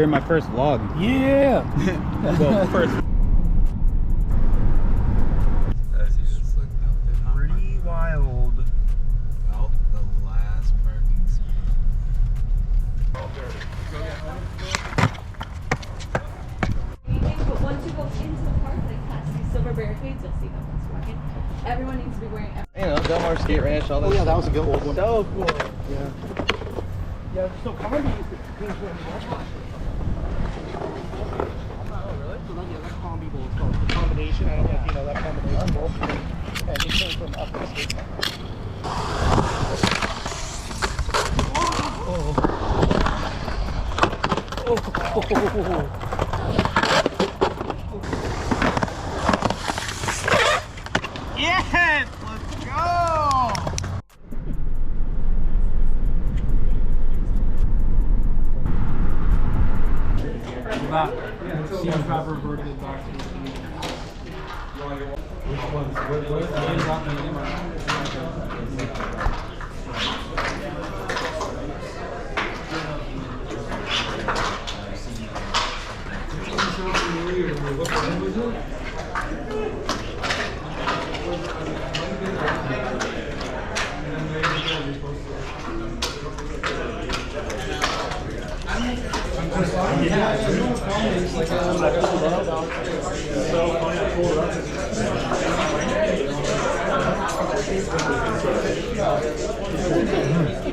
You're in my first vlog. Yeah. Well, first. Pretty wild. Out the last parking spot. But once you go into the park, like past these silver barricades, you'll see them once walking. Everyone needs to be wearing. You know, Delmar Skate Ranch, all that. Oh yeah, that was a good old one. So cool. Yeah. Yeah, so comedy is the thing for Combi Bowl is called. The combination, I don't know if you know that combination bowl. And it came from up the skate park. Yes! Let's go!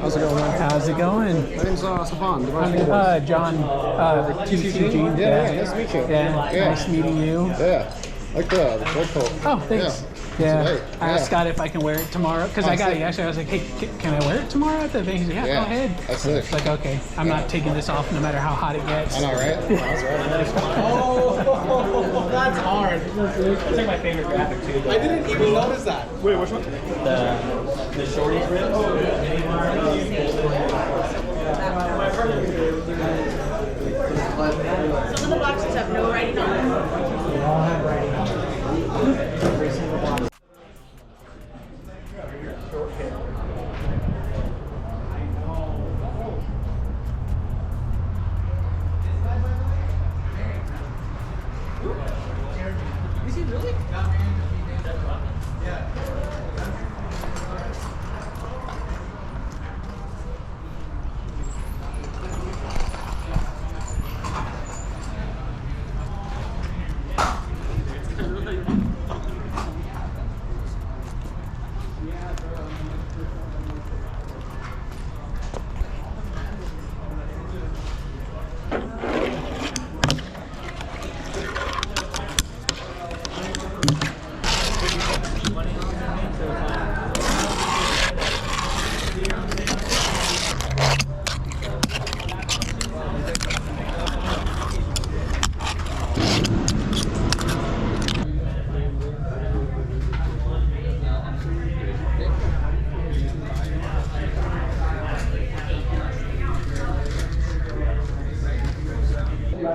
How's it going? How's it going? My name's Stefan. I'm John, TCG. Yeah, nice to meet you. Yeah, nice meeting you. Yeah, like the gold coat. Oh, thanks. Yeah, Right. I asked Scott if I can wear it tomorrow because I got it yesterday. I was like, hey, can I wear it tomorrow at the thing? He's like, yeah, go ahead. That's sick. It's like, okay, I'm not taking this off no matter how hot it gets. I know, right? Oh, that's hard. It's like my favorite graphic too. I didn't even notice that. Wait, which one? The shorty ribs. Some of the boxes have no writing on them. They all have writing on them. Every single box. Is he really?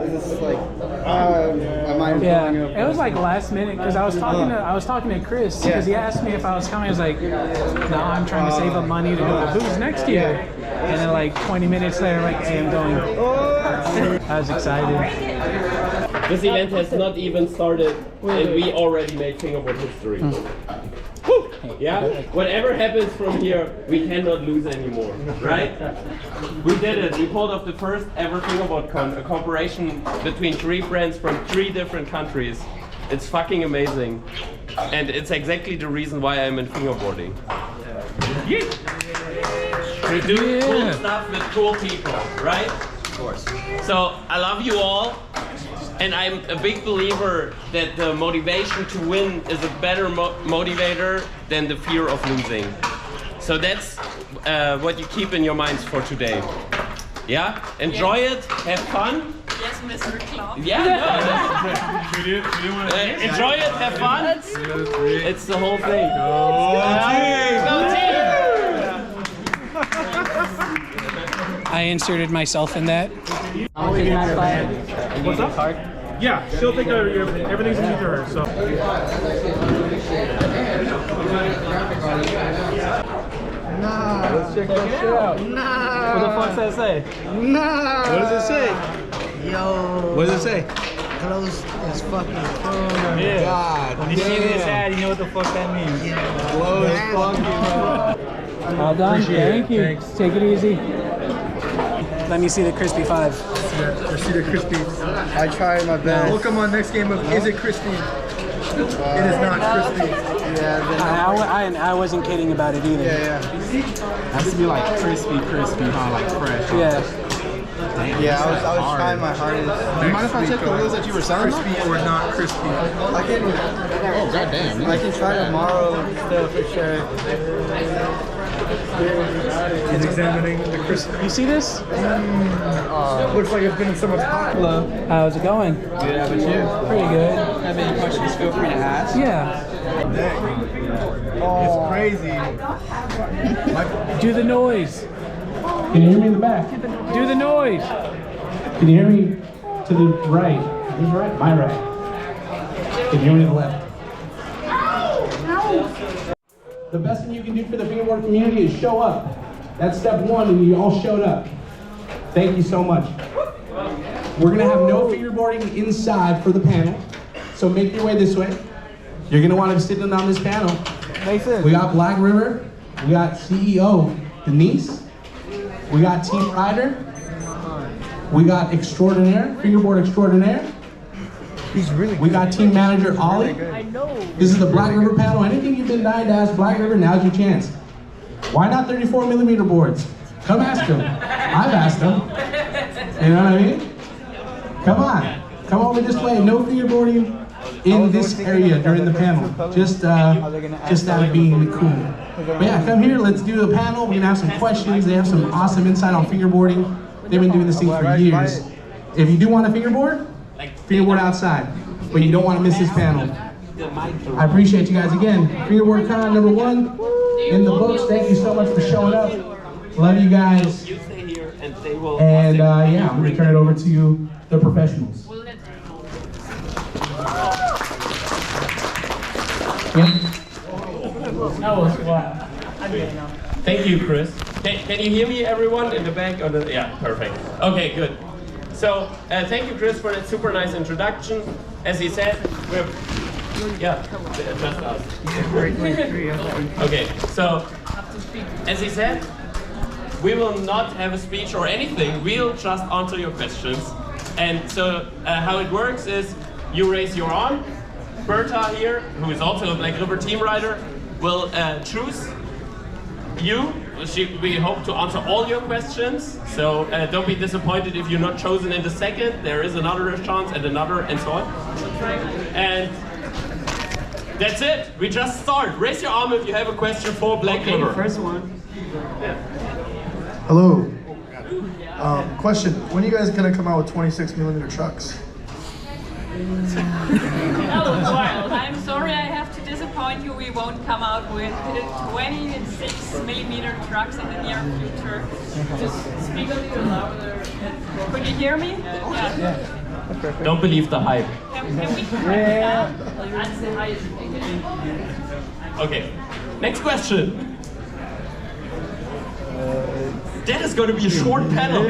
This is like, my mind Yeah, blowing up. it was like last minute because I was talking to Chris because he asked me if I was coming. I was like, no, I'm trying to save up money to go to booze next year. And then like 20 minutes later, like, hey, I'm going. I was excited. This event has not even started, and we already made fingerboard history. Whew. Yeah? Whatever happens from here, we cannot lose anymore, right? We did it. We pulled off the first ever Fingerboard Con, a cooperation between 3 brands from 3 different countries. It's fucking amazing. And it's exactly the reason why I'm in fingerboarding. Yeah. We do cool stuff with cool people, right? Of course. So I love you all. And I'm a big believer that the motivation to win is a better motivator than the fear of losing. So that's what you keep in your minds for today. Yeah? Enjoy it, have fun. Yes, Mr. Klopp. Yeah, no. Enjoy it, have fun. It's the whole thing. Go team! I inserted myself in that. What's up? Yeah, she'll take everything's easy to her. So. Nah. Let's check that shit out. Nah. What the fuck's that say? Nah. What does it say? Yo. What does it say? Close is fucking cool. Yeah. God. When you see this ad, you know what the fuck that means. Glow is fucking. All done. Thank you. Thanks. Take it easy. Let me see the crispy 5. Let's see the crispy. I tried my best. We'll come on next game of Is It Crispy? It is not crispy. I wasn't kidding about it either. Yeah. Has to be like crispy, huh? Like fresh. Yeah. Damn, Yeah, I was hard. trying my hardest. Do you mind if I check the wheels that you were selling? Crispy or not crispy? Oh, goddamn. I can try tomorrow still for sure. He's examining the crispy. You see this? Looks like it's been in someone's pocket. Hello. How's it going? Good, how about you? Pretty good. Have any questions, feel free to ask. Yeah. It's crazy. Do the noise. Can you hear me in the back? Do the noise. Can you hear me to the right? Who's right? My right. Can you hear me to the left? The best thing you can do for the fingerboard community is show up. That's step 1, and you all showed up. Thank you so much. We're gonna have no fingerboarding inside for the panel, so make your way this way. You're gonna want to be sitting on this panel. We got Black River, we got CEO Denise, we got Team Rider, we got Extraordinaire, Fingerboard Extraordinaire. We got Team Manager Ollie. This is the Black River panel. Anything you've been dying to ask Black River, now's your chance. Why not 34mm boards? Come ask them. I've asked them. You know what I mean? Come on. Come over this way. No fingerboarding in this area during the panel. Just out of being cool. But yeah, come here. Let's do the panel. We're gonna have some questions. They have some awesome insight on fingerboarding. They've been doing this thing for years. If you do want a fingerboard, fingerboard outside. But you don't want to miss this panel. I appreciate you guys again. Fingerboard Con #1 in the books. Thank you so much for showing up. Love you guys. And yeah, I'm gonna turn it over to the professionals. Thank you, Chris. Can you hear me, everyone, in the back? Or the, yeah, perfect. Okay, good. So, thank you, Chris, for that super nice introduction. As he said, we're... Yeah, just us. Okay, so, as he said, we will not have a speech or anything. We'll just answer your questions. And so, how it works is, you raise your arm. Berta here, who is also a Black River team rider, will choose you. We hope to answer all your questions, so don't be disappointed if you're not chosen in the second. There is another chance and another and so on. And that's it. We just start. Raise your arm if you have a question for Black River. First one. Yeah. Hello. Question: when are you guys gonna come out with 26mm trucks? Well, I'm sorry I have to disappoint you. We won't come out with 26mm trucks in the near future. Just speak a little louder. Could you hear me? Yeah. Don't believe the hype. Can we That's the highest thing. Okay. Next question. That is going to be a short panel.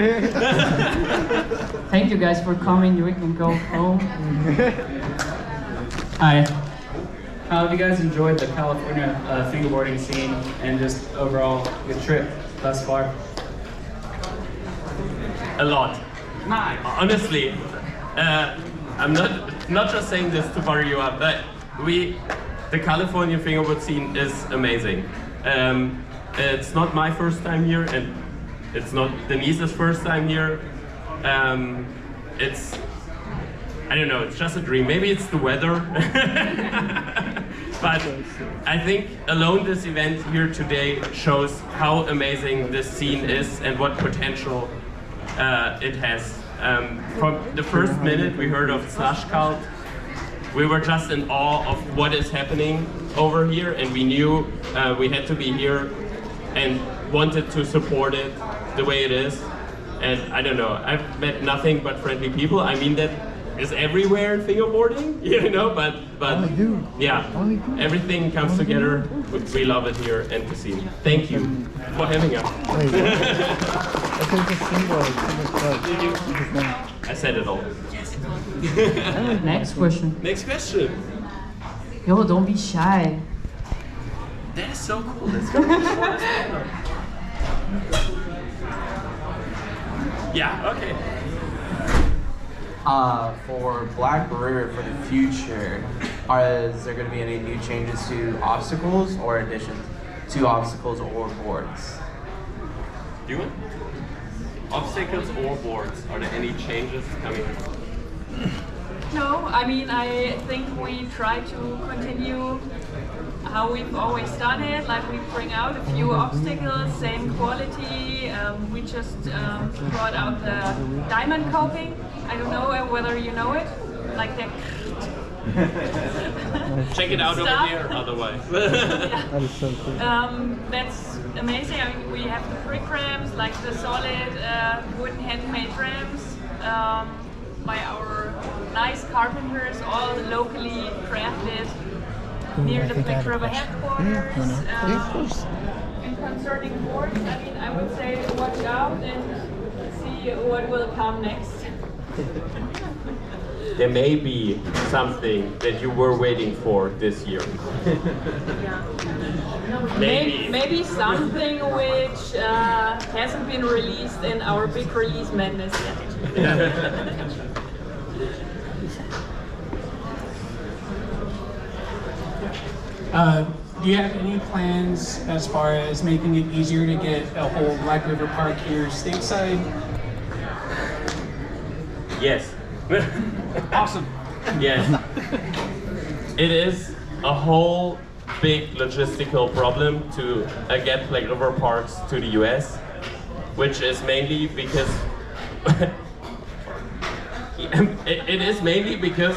Thank you guys for coming. We can go home. Hi. How have you guys enjoyed the California fingerboarding scene and just overall your trip thus far? A lot. Honestly, I'm not just saying this to butter you up, but the California fingerboard scene is amazing. It's not my first time here, and it's not Denise's first time here. I don't know, it's just a dream. Maybe it's the weather. But I think alone this event here today shows how amazing this scene is and what potential it has. From the first minute we heard of Slush Cult, we were just in awe of what is happening over here, and we knew we had to be here and wanted to support it the way it is. And I don't know, I've met nothing but friendly people. I mean, that is everywhere in fingerboarding, you know, but yeah, everything comes together. We love it here and the scene. Thank you for having us. I said it all. Next question. Next question. Yo, don't be shy. That is so cool. Let's go. Yeah, okay. For Black River for the future, is there going to be any new changes to obstacles or additions to obstacles or boards? You want? Obstacles or boards? Are there any changes coming? No, I mean, I think we try to continue how we've always done it. Like we bring out a few obstacles, same quality. We just brought out the diamond coping. I don't know whether you know it, like the. Check it out over Stuff. there, otherwise. That is so cool. That's amazing. I mean, we have the brick ramps, like the solid wooden handmade ramps by our nice carpenters, all locally crafted near the Black River headquarters. And concerning boards, I mean, I would say watch out and see what will come next. There may be something that you were waiting for this year. Yeah. Maybe. Maybe something which hasn't been released in our big release madness yet. Do you have any plans as far as making it easier to get a whole Black River Park here stateside? Yes. Awesome. Yes. It is a whole big logistical problem to get Black River Parks to the US, which is mainly because it is mainly because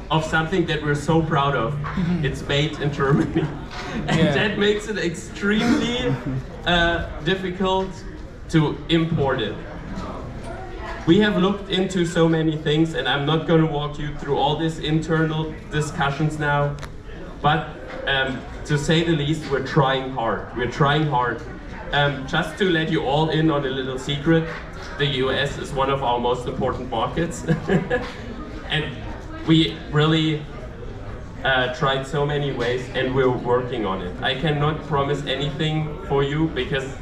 of something that we're so proud of. It's made in Germany. And that makes it extremely difficult to import it. We have looked into so many things, and I'm not going to walk you through all these internal discussions now, but to say the least, we're trying hard. We're trying hard. Just to let you all in on a little secret, the US is one of our most important markets. And we really tried so many ways, and we're working on it. I cannot promise anything for you because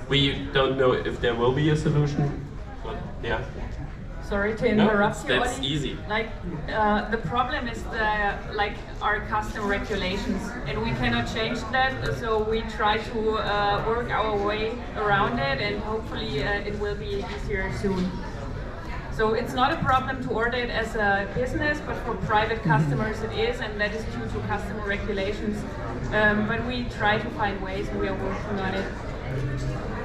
we don't know if there will be a solution. But yeah. Sorry to interrupt you. That's Ollie. easy. Like the problem is our custom regulations, and we cannot change that. So we try to work our way around it, and hopefully it will be easier soon. So it's not a problem to order it as a business, but for private customers it is, and that is due to customer regulations. But we try to find ways, and we are working on it.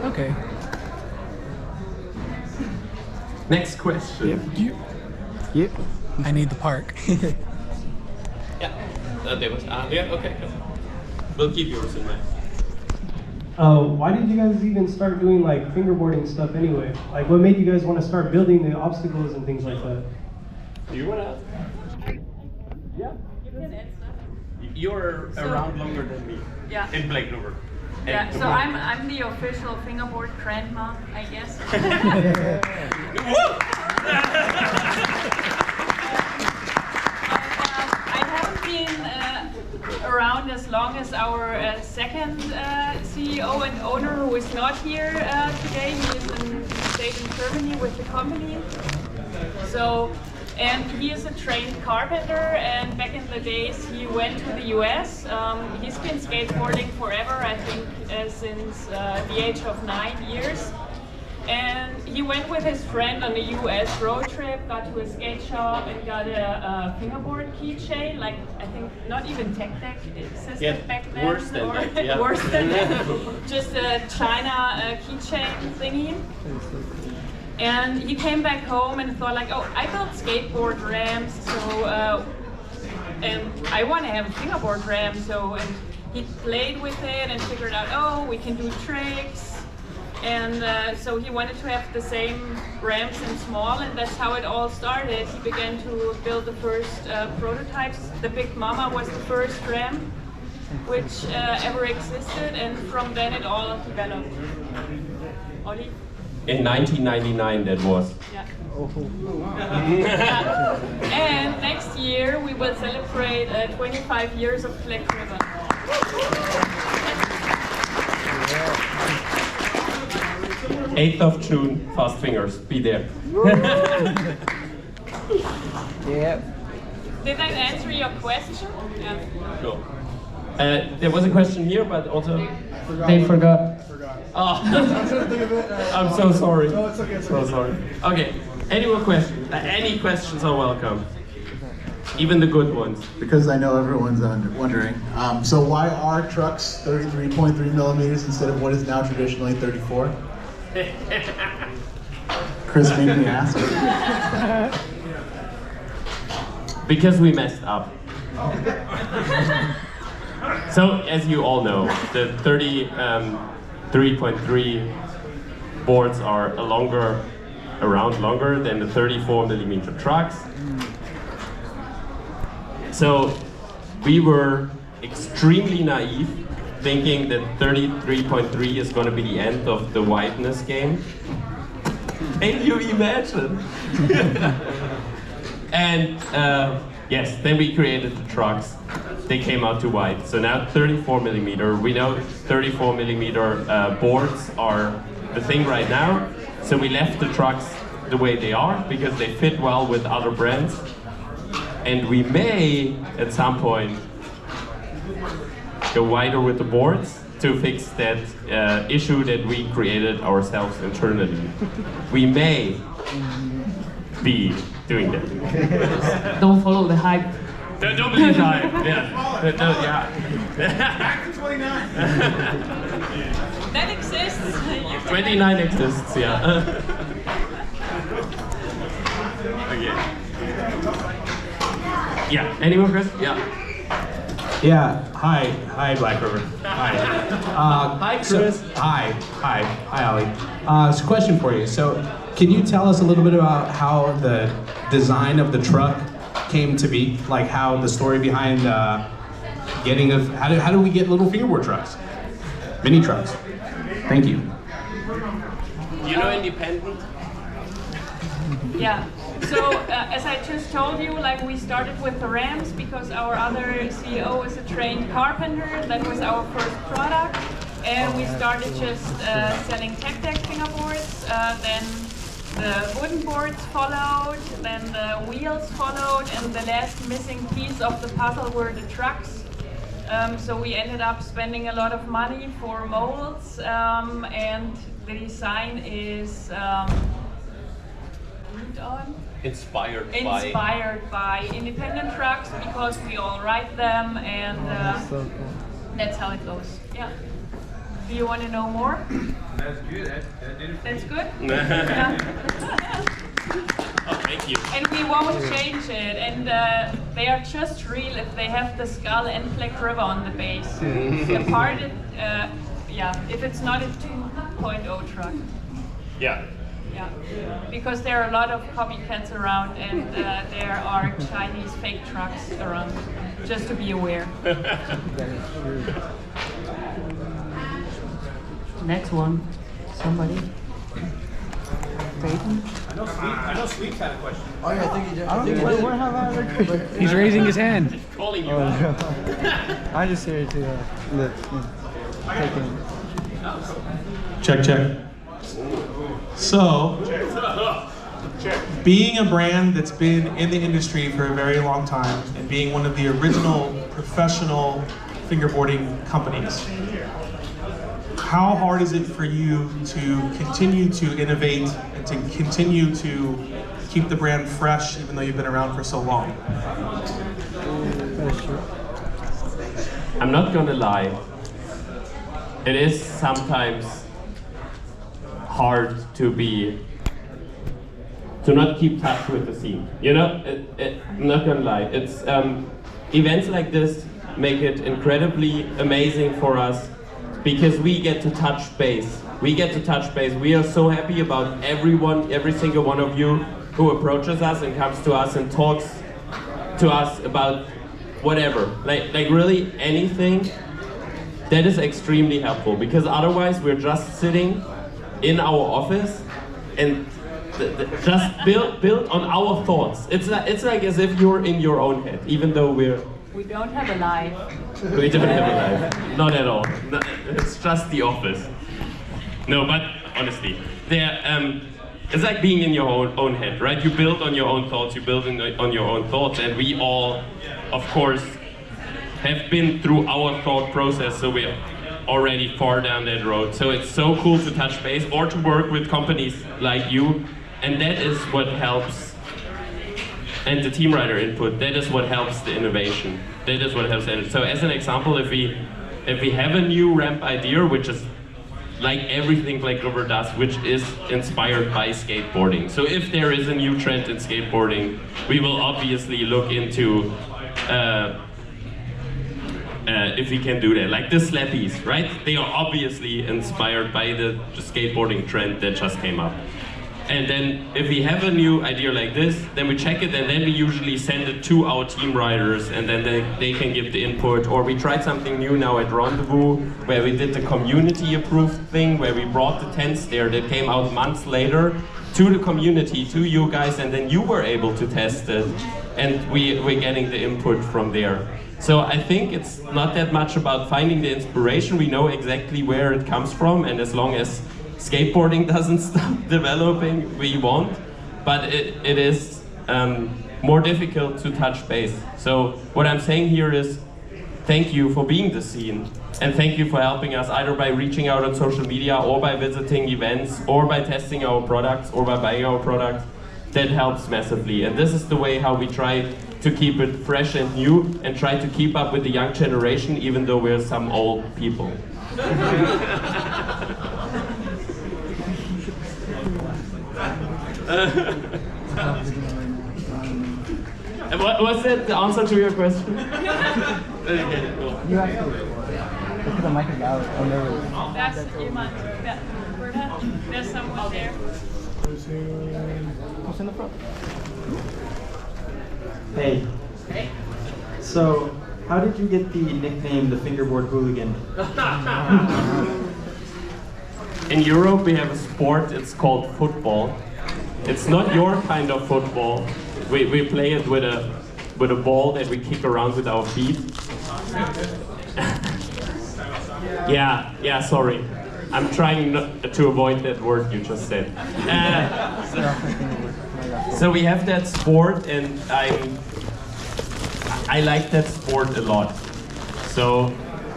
Okay. Next question. Yep. I need the park. Yeah. There was yeah. Okay. We'll keep yours in mind. Why did you guys even start doing like fingerboarding stuff anyway? Like, what made you guys want to start building the obstacles and things like that? Do you want to ask? Yeah. You can answer. You're around longer than me. Yeah. In Black River. Yeah, so I'm the official fingerboard grandma, I guess. I haven't been around as long as our second CEO and owner, who is not here today. He is stayed in Germany with the company. So, and he is a trained carpenter, and back in the days he went to the US. He's been skateboarding forever, I think since the age of 9 years. And he went with his friend on a US road trip, got to a skate shop and got a fingerboard keychain, like I think not even Tech Deck existed back then. Worse than that, yeah. Worse than that. Just a China keychain thingy. And he came back home and thought like, oh, I built skateboard ramps, so and I want to have a fingerboard ramp. So and he played with it and figured out, oh, we can do tricks. And so he wanted to have the same ramps in small, and that's how it all started. He began to build the first prototypes. The Big Mama was the first ramp which ever existed, and from then it all developed. Ollie? In 1999 that was. Yeah. And next year we will celebrate 25 years of Black Ribbon. 8th of June, fast fingers, be there. Yeah. Did I answer your question? Yeah. Cool. There was a question here, but also... They forgot. Oh, I'm so sorry. No, it's okay. So sorry. Okay, any more questions? Any questions are welcome. Even the good ones. Because I know everyone's wondering. So why are trucks 33.3 millimeters instead of what is now traditionally 34? Chris made me ask. Because we messed up. So, as you all know, the 33.3 boards are around longer than the 34 millimeter trucks. So, we were extremely naive, thinking that 33.3 is going to be the end of the wideness game. Can you imagine? And yes, then we created the trucks. They came out too wide. So now 34 millimeter. We know 34 millimeter boards are the thing right now. So we left the trucks the way they are because they fit well with other brands. And we may, at some point, go wider with the boards to fix that issue that we created ourselves internally. We may be doing that. Don't follow the hype. Don't believe the hype. Yeah. That exists. 29 exists, yeah. Okay. Yeah, any more questions? Yeah. Yeah, hi Black River. Hi. Hi Chris. Hi Ali. It's a question for you. So, can you tell us a little bit about how the design of the truck came to be? Like how the story behind getting how do we get little fingerboard trucks, mini trucks? Thank you. You know independent? Yeah. So as I just told you, like we started with the Rams because our other CEO is a trained carpenter. That was our first product, and we started just selling tech-deck fingerboards. Then the wooden boards followed, then the wheels followed, and the last missing piece of the puzzle were the trucks. So we ended up spending a lot of money for molds, and the design is Inspired by independent trucks because we all write them, and that's how it goes. Yeah. Do you want to know more? That's good. That's good? Yeah. Oh, thank you. And we won't change it, and they are just real if they have the skull and Black River on the base. The part, if it's not a 2.0 truck. Yeah. Yeah, because there are a lot of copycats around, and there are Chinese fake trucks around, just to be aware. Next one. Somebody. Peyton? I know Sweet had a question. Oh yeah, I think he did. What have I ever questions? He's raising his hand. Calling you. I'm just here to take in. Check. So, being a brand that's been in the industry for a very long time and being one of the original professional fingerboarding companies, how hard is it for you to continue to innovate and to continue to keep the brand fresh even though you've been around for so long? I'm not gonna lie. It is sometimes hard to not keep touch with the scene. You know, I'm not gonna lie. It's events like this make it incredibly amazing for us because we get to touch base. We are so happy about every single one of you who approaches us and comes to us and talks to us about whatever, like really anything. That is extremely helpful because otherwise we're just sitting in our office and just build on our thoughts. It's like as if you're in your own head, even though We don't have a life. we don't have a life. Not at all. It's just the office. No, but honestly, it's like being in your own head, right? You build on your own thoughts, you build on your own thoughts, and we all, of course, have been through our thought process, so we're already far down that road. So it's so cool to touch base or to work with companies like you, and that is what helps. And the team writer input, that is what helps the innovation. That is what helps. So as an example, if we have a new ramp idea, which is like everything Black River does, which is inspired by skateboarding. So if there is a new trend in skateboarding, we will obviously look into if we can do that. Like the slappies, right? They are obviously inspired by the skateboarding trend that just came up. And then if we have a new idea like this, then we check it, and then we usually send it to our team writers, and then they can give the input. Or we tried something new now at Rendezvous, where we did the community approved thing, where we brought the tents there that came out months later to the community, to you guys, and then you were able to test it, and we're getting the input from there. So I think it's not that much about finding the inspiration. We know exactly where it comes from, and as long as skateboarding doesn't stop developing, we won't. But it is more difficult to touch base. So what I'm saying here is thank you for being the scene, and thank you for helping us either by reaching out on social media, or by visiting events, or by testing our products, or by buying our products. That helps massively, and this is the way how we try to keep it fresh and new, and try to keep up with the young generation, even though we're some old people. Was that the answer to your question? Okay, cool. You have to look at the mic about it. Oh, there it is. That's jemand. Yeah. There's someone there. Who's in the front? Hey. Hey. So, how did you get the nickname the Fingerboard Hooligan? In Europe we have a sport, it's called football. It's not your kind of football. We play it with a ball that we kick around with our feet. Yeah, sorry. I'm trying not to avoid that word you just said. So we have that sport, and I like that sport a lot. So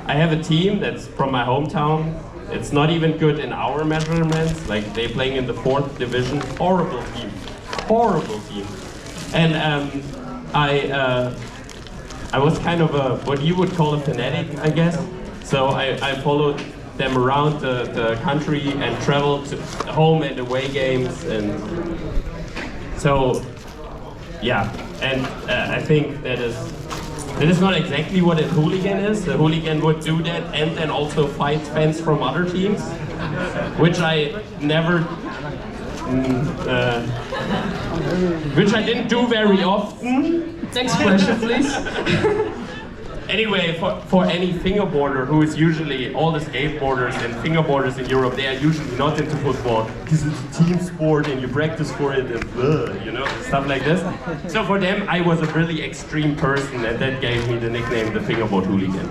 I have a team that's from my hometown. It's not even good in our measurements. Like, they're playing in the 4th division. Horrible team. And I was kind of what you would call a fanatic, I guess. So I followed them around the country and traveled to home and away games, and so yeah. And I think that is not exactly what a hooligan is. A hooligan would do that and then also fight fans from other teams, which I never, which I didn't do very often. Next question, please. Anyway, for any fingerboarder who is usually, all the skateboarders and fingerboarders in Europe, they are usually not into football because it's a team sport and you practice for it and you know, stuff like this. So for them, I was a really extreme person, and that gave me the nickname the Fingerboard Hooligan.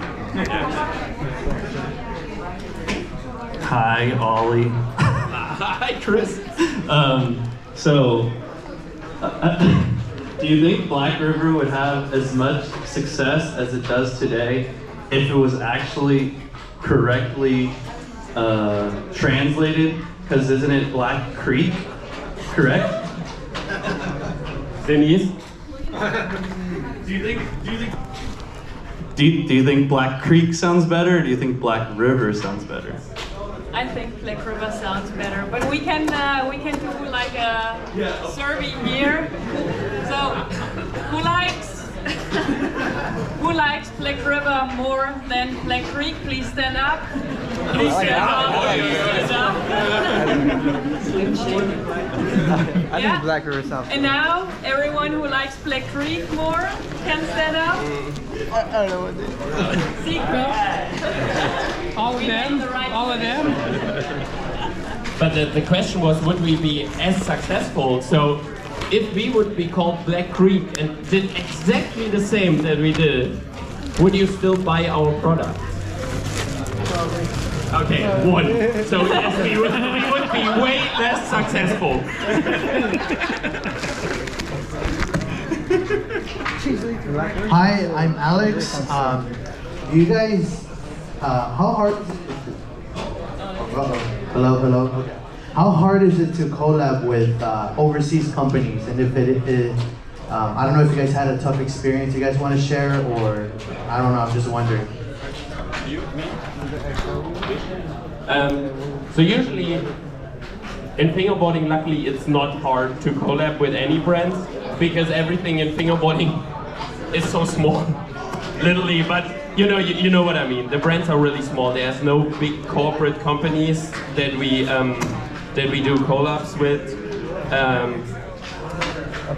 Hi, Ollie. Hi, Chris. Do you think Black River would have as much success as it does today if it was actually correctly translated? Because isn't it Black Creek, correct? Denise? Do you think Black Creek sounds better, or do you think Black River sounds better? I think Black River sounds better, but we can do like a survey here. So, who likes Black River more than Black Creek? Please stand up. Please stand up. I think Black River sounds. And now, everyone who likes Black Creek more can stand up. I don't know what it is. Secret. All of them? All of them? But the question was, would we be as successful? So if we would be called Black Creek and did exactly the same that we did, would you still buy our product? Okay, 1. So yes, we would be way less successful. Hi, I'm Alex. Do you guys, how hard? Hello. Okay. How hard is it to collab with overseas companies? And if I don't know if you guys had a tough experience you guys want to share, or I don't know. I'm just wondering. So usually in fingerboarding, luckily, it's not hard to collab with any brands because everything in fingerboarding is so small, literally. But you know what I mean. The brands are really small. There's no big corporate companies that we do collabs with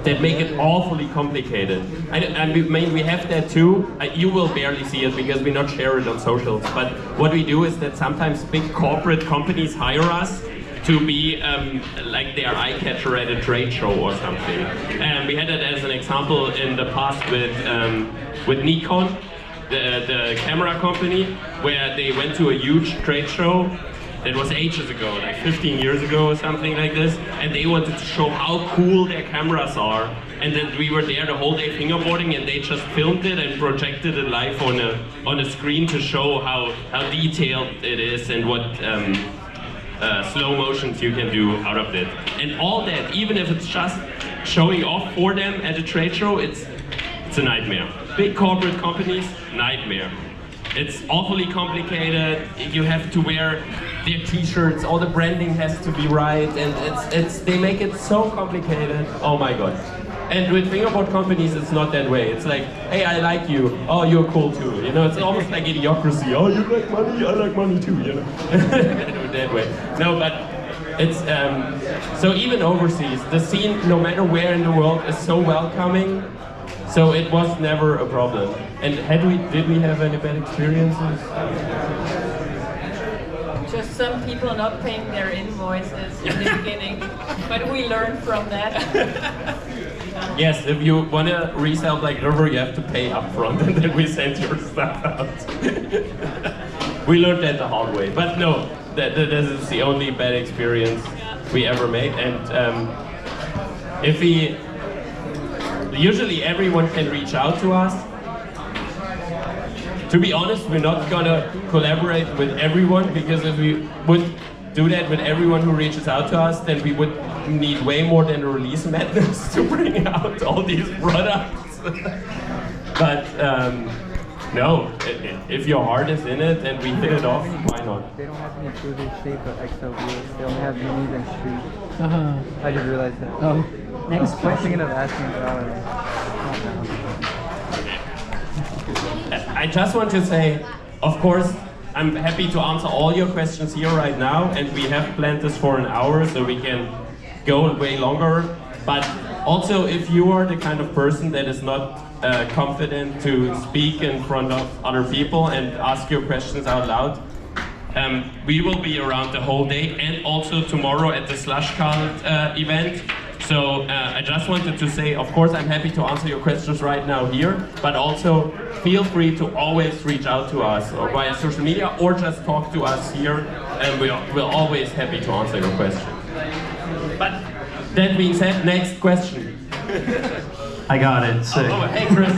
that make it awfully complicated. And we have that too. You will barely see it because we not share it on socials. But what we do is that sometimes big corporate companies hire us to be like their eye catcher at a trade show or something. And we had it as an example in the past with Nikon, the camera company, where they went to a huge trade show. It was ages ago, like 15 years ago or something like this, and they wanted to show how cool their cameras are. And then we were there the whole day fingerboarding, and they just filmed it and projected it live on a screen to show how detailed it is and what slow motions you can do out of it. And all that, even if it's just showing off for them at a trade show, it's a nightmare. Big corporate companies, nightmare. It's awfully complicated. You have to wear their t-shirts, all the branding has to be right, and they make it so complicated. Oh my god. And with fingerboard companies, it's not that way. It's like, hey, I like you. Oh, you're cool too. You know, it's almost like idiocracy. Oh, you like money? I like money too. You know, that way. No, but it's so even overseas, the scene, no matter where in the world, is so welcoming. So it was never a problem. And did we have any bad experiences? Just some people not paying their invoices in the beginning, but we learned from that. Yes, if you want to resell Black River, you have to pay upfront, and then we send your stuff out. We learned that the hard way, but no, this is the only bad experience we ever made. And usually everyone can reach out to us. To be honest, we're not gonna collaborate with everyone, because if we would do that with everyone who reaches out to us, then we would need way more than a release madness to bring out all these products. But no, if your heart is in it and we hit it off, why not? They don't have any improving shape of XL wheels. They only have minis and street. I just realized that. Oh, next question. I was thinking of asking, but I just want to say, of course, I'm happy to answer all your questions here right now, and we have planned this for an hour, so we can go way longer. But also, if you are the kind of person that is not confident to speak in front of other people and ask your questions out loud, we will be around the whole day, and also tomorrow at the Slush Cult event. So I just wanted to say, of course, I'm happy to answer your questions right now here, but also feel free to always reach out to us or via social media, or just talk to us here, and we're always happy to answer your questions. But that being said, next question. I got it. Sick. Oh, hey, Chris.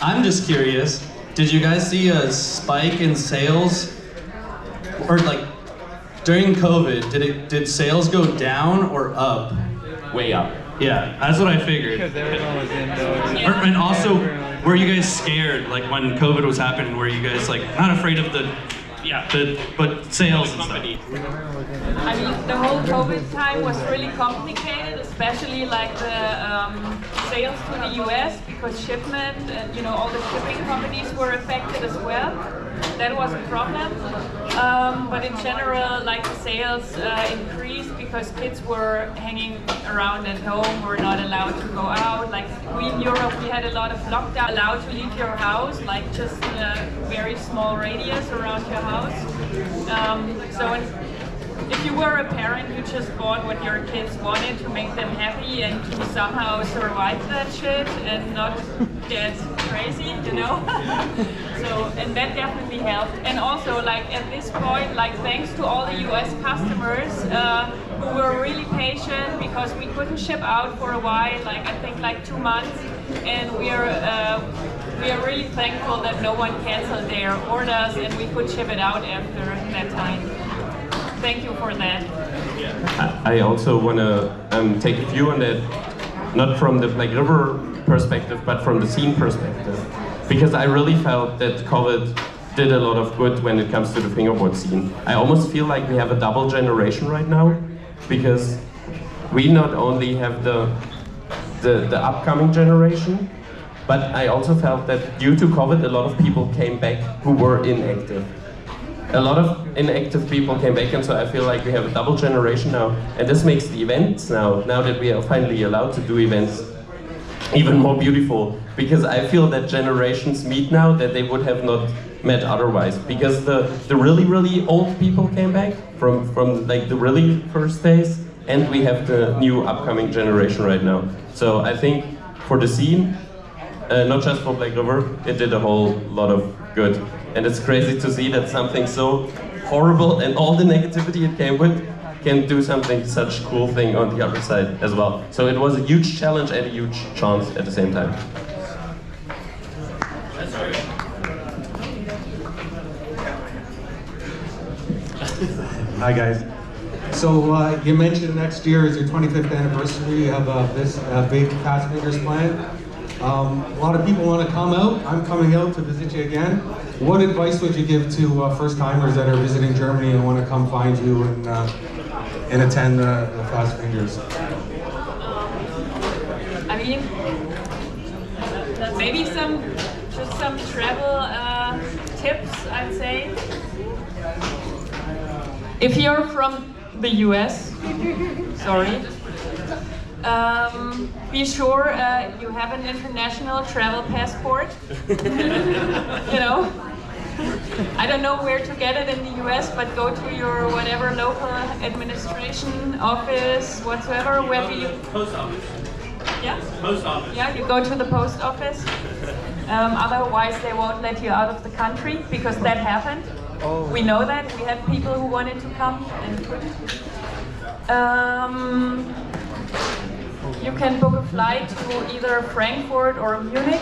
I'm just curious, did you guys see a spike in sales? Or like, during COVID, did sales go down or up? Way up. Yeah, that's what I figured. because everyone was indoors. And also, were you guys scared, like when COVID was happening, were you guys like not afraid of but sales and stuff? I mean, the whole COVID time was really complicated, especially like the sales to the US, because shipment and all the shipping companies were affected as well. That was a problem. But in general, like the sales increased because kids were hanging around at home, were not allowed to go out. Like in Europe, we had a lot of lockdown, allowed to leave your house, like just in a very small radius around your house. So if you were a parent, you just bought what your kids wanted to make them happy and to somehow survive that shit and not get crazy, you know? So, and that definitely helped. And also, like at this point, like thanks to all the US customers who were really patient because we couldn't ship out for a while, like I think like 2 months, and we are really thankful that no one canceled their orders and we could ship it out after that time. Thank you for that. I also want to take a view on that, not from the Black River perspective, but from the scene perspective. Because I really felt that COVID did a lot of good when it comes to the fingerboard scene. I almost feel like we have a double generation right now, because we not only have the upcoming generation, but I also felt that due to COVID, a lot of people came back who were inactive. A lot of inactive people came back, and so I feel like we have a double generation now, and this makes the events now that we are finally allowed to do events, even more beautiful, because I feel that generations meet now that they would have not met otherwise, because the really, really old people came back from like the really first days, and we have the new upcoming generation right now. So I think for the scene, not just for Black River, it did a whole lot of good. And it's crazy to see that something so horrible and all the negativity it came with can do something, such cool thing on the other side as well. So it was a huge challenge and a huge chance at the same time. Hi guys. So you mentioned next year is your 25th anniversary of this big Fast Fingers plant. A lot of people want to come out. I'm coming out to visit you again. What advice would you give to first-timers that are visiting Germany and want to come find you and attend the Fast Fingers? I mean, maybe some travel tips, I'd say. If you're from the US, sorry. Be sure you have an international travel passport. You know, I don't know where to get it in the US, but go to your whatever local administration office, whatsoever. Where do you? Post office. Yeah. Post office. Yeah, you go to the post office. Otherwise, they won't let you out of the country because that happened. Oh. We know that. We had people who wanted to come and couldn't. You can book a flight to either Frankfurt or Munich.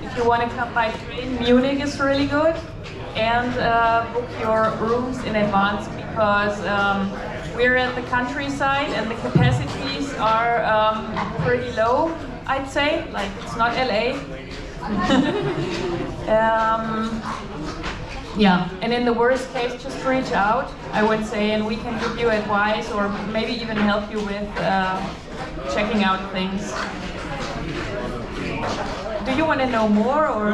If you want to come by train, Munich is really good. And book your rooms in advance because we're at the countryside and the capacities are pretty low, I'd say. Like, it's not LA. Yeah, and in the worst case, just reach out, I would say, and we can give you advice or maybe even help you with checking out things. Do you want to know more, or?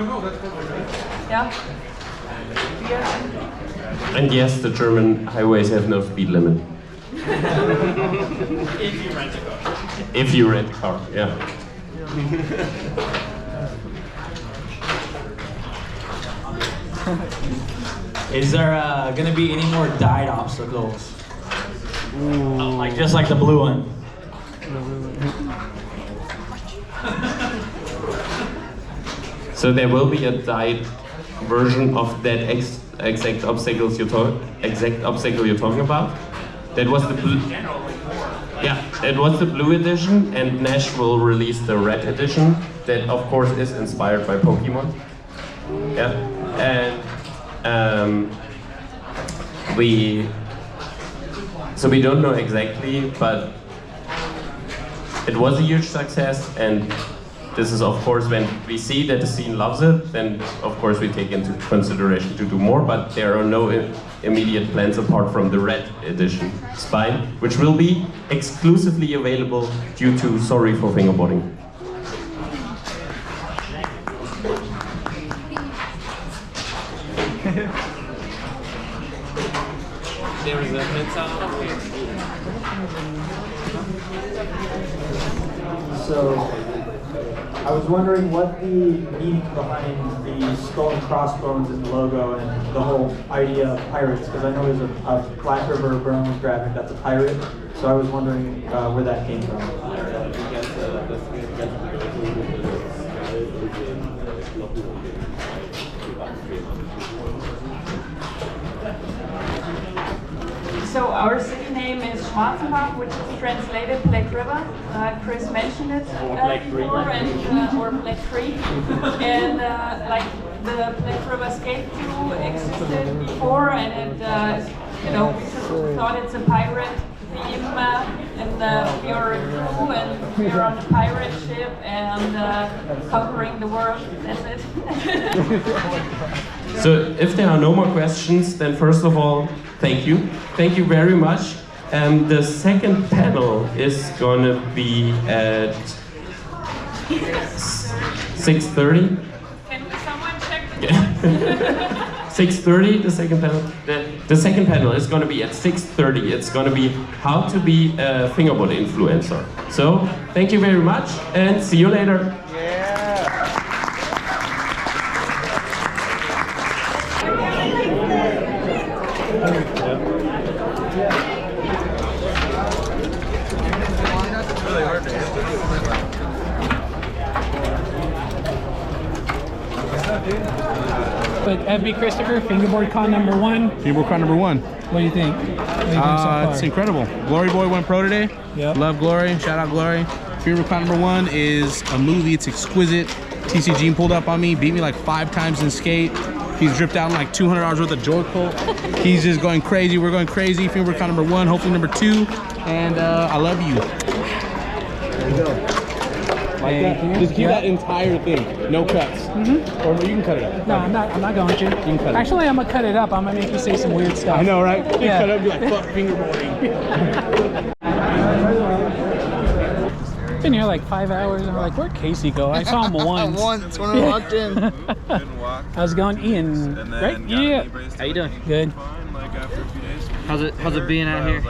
Yeah? And yes, the German highways have no speed limit. If you rent a car. If you rent a car, yeah. Is there gonna be any more died obstacles? Like just like the blue one. So there will be a died version of that exact obstacle you're talking about. That was the blue. Yeah, it was the blue edition, and Nash will release the red edition. That of course is inspired by Pokemon. Yeah, and we don't know exactly, but it was a huge success, and this is of course when we see that the scene loves it, then of course we take into consideration to do more, but there are no immediate plans apart from the red edition spine, which will be exclusively available due to Sorry for Fingerboarding. There is a pizza. So, I was wondering what the meaning behind the skull and crossbones in the logo and the whole idea of pirates, because I know there's a Black River Bronze graphic that's a pirate, so I was wondering where that came from. So our city name is Schwarzenbach, which is translated Black River. Chris mentioned it before, and or Black Creek, and like the Black River skate crew existed before, and it you know, we just thought it's a pirate theme, and we are a crew, and we are on a pirate ship and conquering the world. That's it. So if there are no more questions, then first of all, thank you. Thank you very much. The second panel is gonna be at 6:30. Can someone check the 6:30, the second panel. The second panel is gonna be at 6:30. It's gonna be how to be a fingerboard influencer. So thank you very much and see you later. But FB Christopher, Fingerboard Con #1. Fingerboard Con #1. What do you think? What do you think so far? It's incredible. Glory Boy went pro today. Yep. Love Glory. Shout out Glory. Fingerboard Con #1 is a movie. It's exquisite. TC Jean pulled up on me, beat me like 5 times in skate. He's dripped out like $200 worth of joy coat. He's just going crazy. We're going crazy. Fingerboard Con #1, hopefully #2. And I love you. There you go. Like that. Just keep that entire thing. No cuts. Or you can cut it up. No, I'm not going to. You can cut it. Actually, I'm gonna cut it up. I'm gonna make you say some weird stuff. I know, right? You Yeah. cut it up, you're like, fuck fingerboarding. Been here like 5 hours, and I'm like, where'd Casey go? I saw him once. Once when I walked in. How's it going, Ian? Right? Yeah. How you doing? Good. How's it being out here?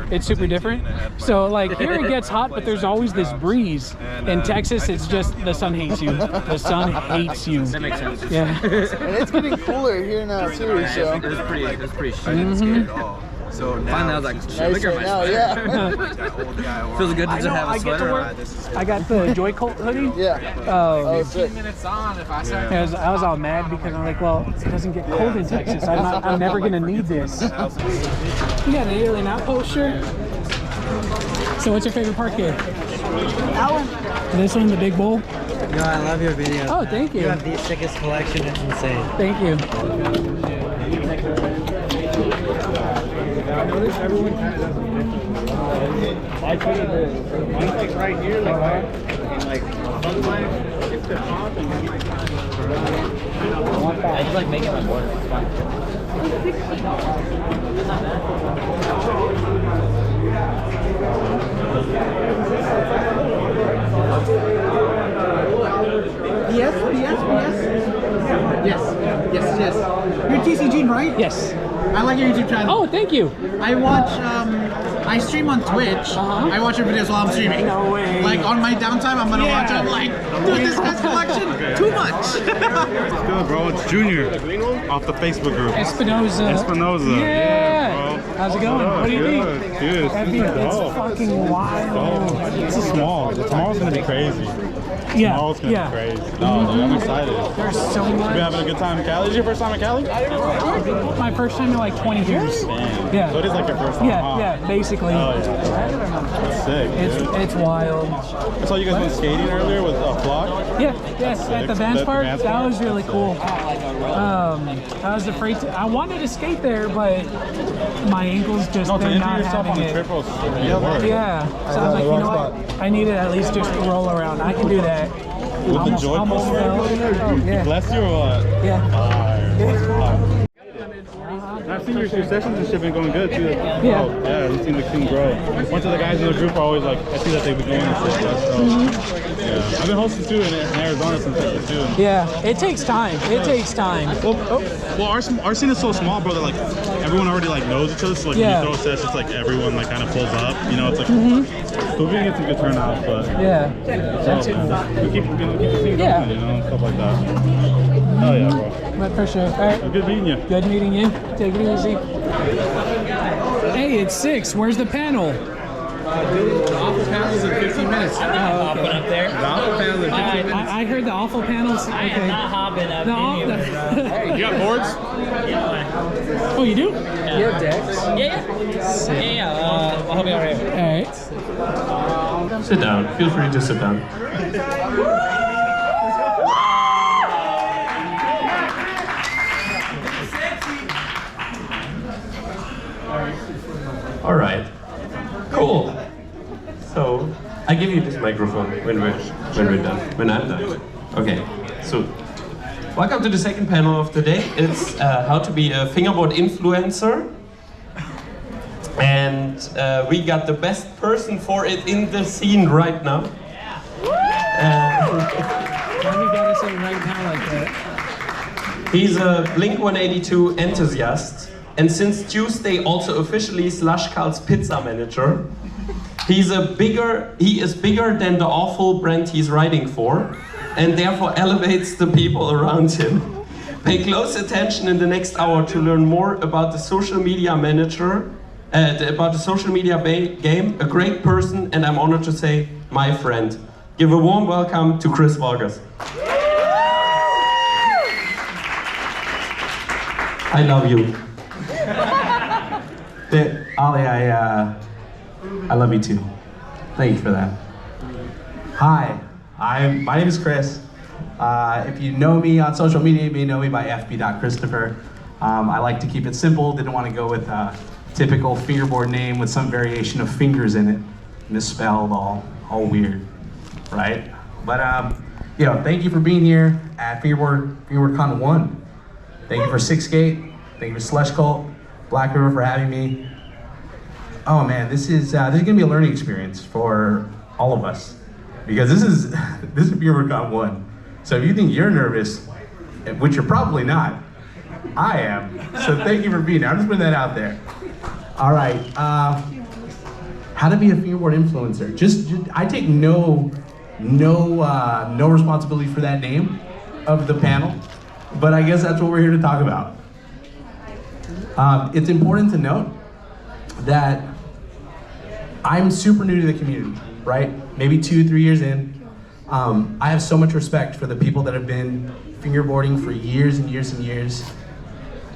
It's super different. So like here it gets hot, but there's always this breeze. In Texas, it's just the sun hates you. The sun hates you. That makes sense. Yeah. And it's getting cooler here now too, so. It was pretty shitty. So finally I was like, shit, look at my sweater. Yeah. Feels good to just have a I get to sweater. work. I got the Joy Colt hoodie. Yeah. Oh, 15 minutes on if I said. I was all mad because I'm like, well, it doesn't get cold in Texas. I'm never gonna need this. You got an Alien Outpost shirt. So what's your favorite park here? That one. This one, the big bowl. No, I love your videos. Oh, thank you. You have the sickest collection. It's insane. Thank you. I noticed everyone kind of doesn't like mine's like right here, like and like sometimes it's the top and then like I just like making my border. It's fun. Yes. You're TC Jean, right? Yes. I like your YouTube channel. Oh, thank you. I watch, I stream on Twitch. I watch your videos while I'm streaming. No way. Like on my downtime, I'm gonna watch it. I'm like, dude, this guy's collection, too much. It's good, bro. It's Junior off the Facebook group. Espinoza. Yeah. Bro. How's it going? What do you think? Dude, It's fucking wild. This is small. Tomorrow's gonna be crazy. Yeah. Tomorrow's gonna be crazy. No, dude, I'm excited. There's so much. You been having a good time in Cali? Is this your first time in Cali? My first time in like 20 years. Damn. Yeah. So it is like your first time. Yeah, huh? yeah, basically. Oh yeah. That's sick. It's wild. I saw you guys went skating earlier with a flock. Yeah, yes, at the Vans Park. That was really cool. I was afraid to. I wanted to skate there, but my ankles just No, to they're injure not yourself on having the it. trip was Yeah. So I was like, you know what? I need to at least just roll around. I can do that. With the joy almost fell. Oh, yeah. Bless you or what? Yeah. Fire. I've seen your sessions and shit been going good too. Yeah. Oh, yeah, we've seen the team grow. A bunch of the guys in the group are always like, I see that they've been going and shit. So, yeah. I've been hosting too in Arizona since Texas too. Yeah, it takes time. It takes time. Well, our scene is so small, bro, that like everyone already like knows each other. So like when you throw a session, it's like everyone like kind of pulls up. You know, it's like so we can get some good turnouts, but that's it. We keep the scene going, you know, and stuff like that. Hell yeah, bro. But for sure. All right. Good meeting you. Good meeting you. Take it easy. Hey, it's 6. Where's the panel? The awful panels in 15 minutes. Okay. Up there. The awful panels in 15 minutes. I heard the awful panels. I am not hopping up anywhere. Hey, you got boards? Yeah. Oh, you do? Yeah. You have decks? Yeah. I'll be alright. All right. Sit down. Feel free to sit down. All right. Cool. So I give you this microphone when we're done. When I'm done. Okay. So welcome to the second panel of the day. It's how to be a fingerboard influencer. And we got the best person for it in the scene right now. Why you gotta say right now like that? He's a Blink-182 enthusiast, and since Tuesday also officially Slush Carl's pizza manager. He is bigger than the awful brand he's writing for, and therefore elevates the people around him. Pay close attention in the next hour to learn more about the social media manager, about the social media game, a great person, and I'm honored to say, my friend. Give a warm welcome to Chris Vargas. I love you. Ollie, I love you too. Thank you for that. Hi, my name is Chris. If you know me on social media, you may know me by fb.christopher. I like to keep it simple. Didn't want to go with a typical fingerboard name with some variation of fingers in it, misspelled, all weird, right? But thank you for being here at Fingerboard Con 1. Thank you for Sixgate. Thank you for Slush Cult, Black River for having me. Oh man, this is gonna be a learning experience for all of us, because this is Fingerboard Con 1. So if you think you're nervous, which you're probably not, I am. So thank you for being here. I'm just putting that out there. All right, how to be a fingerboard influencer. Just I take no responsibility for that name of the panel, but I guess that's what we're here to talk about. It's important to note that I'm super new to the community, right? Maybe 2-3 years in. I have so much respect for the people that have been fingerboarding for years and years and years.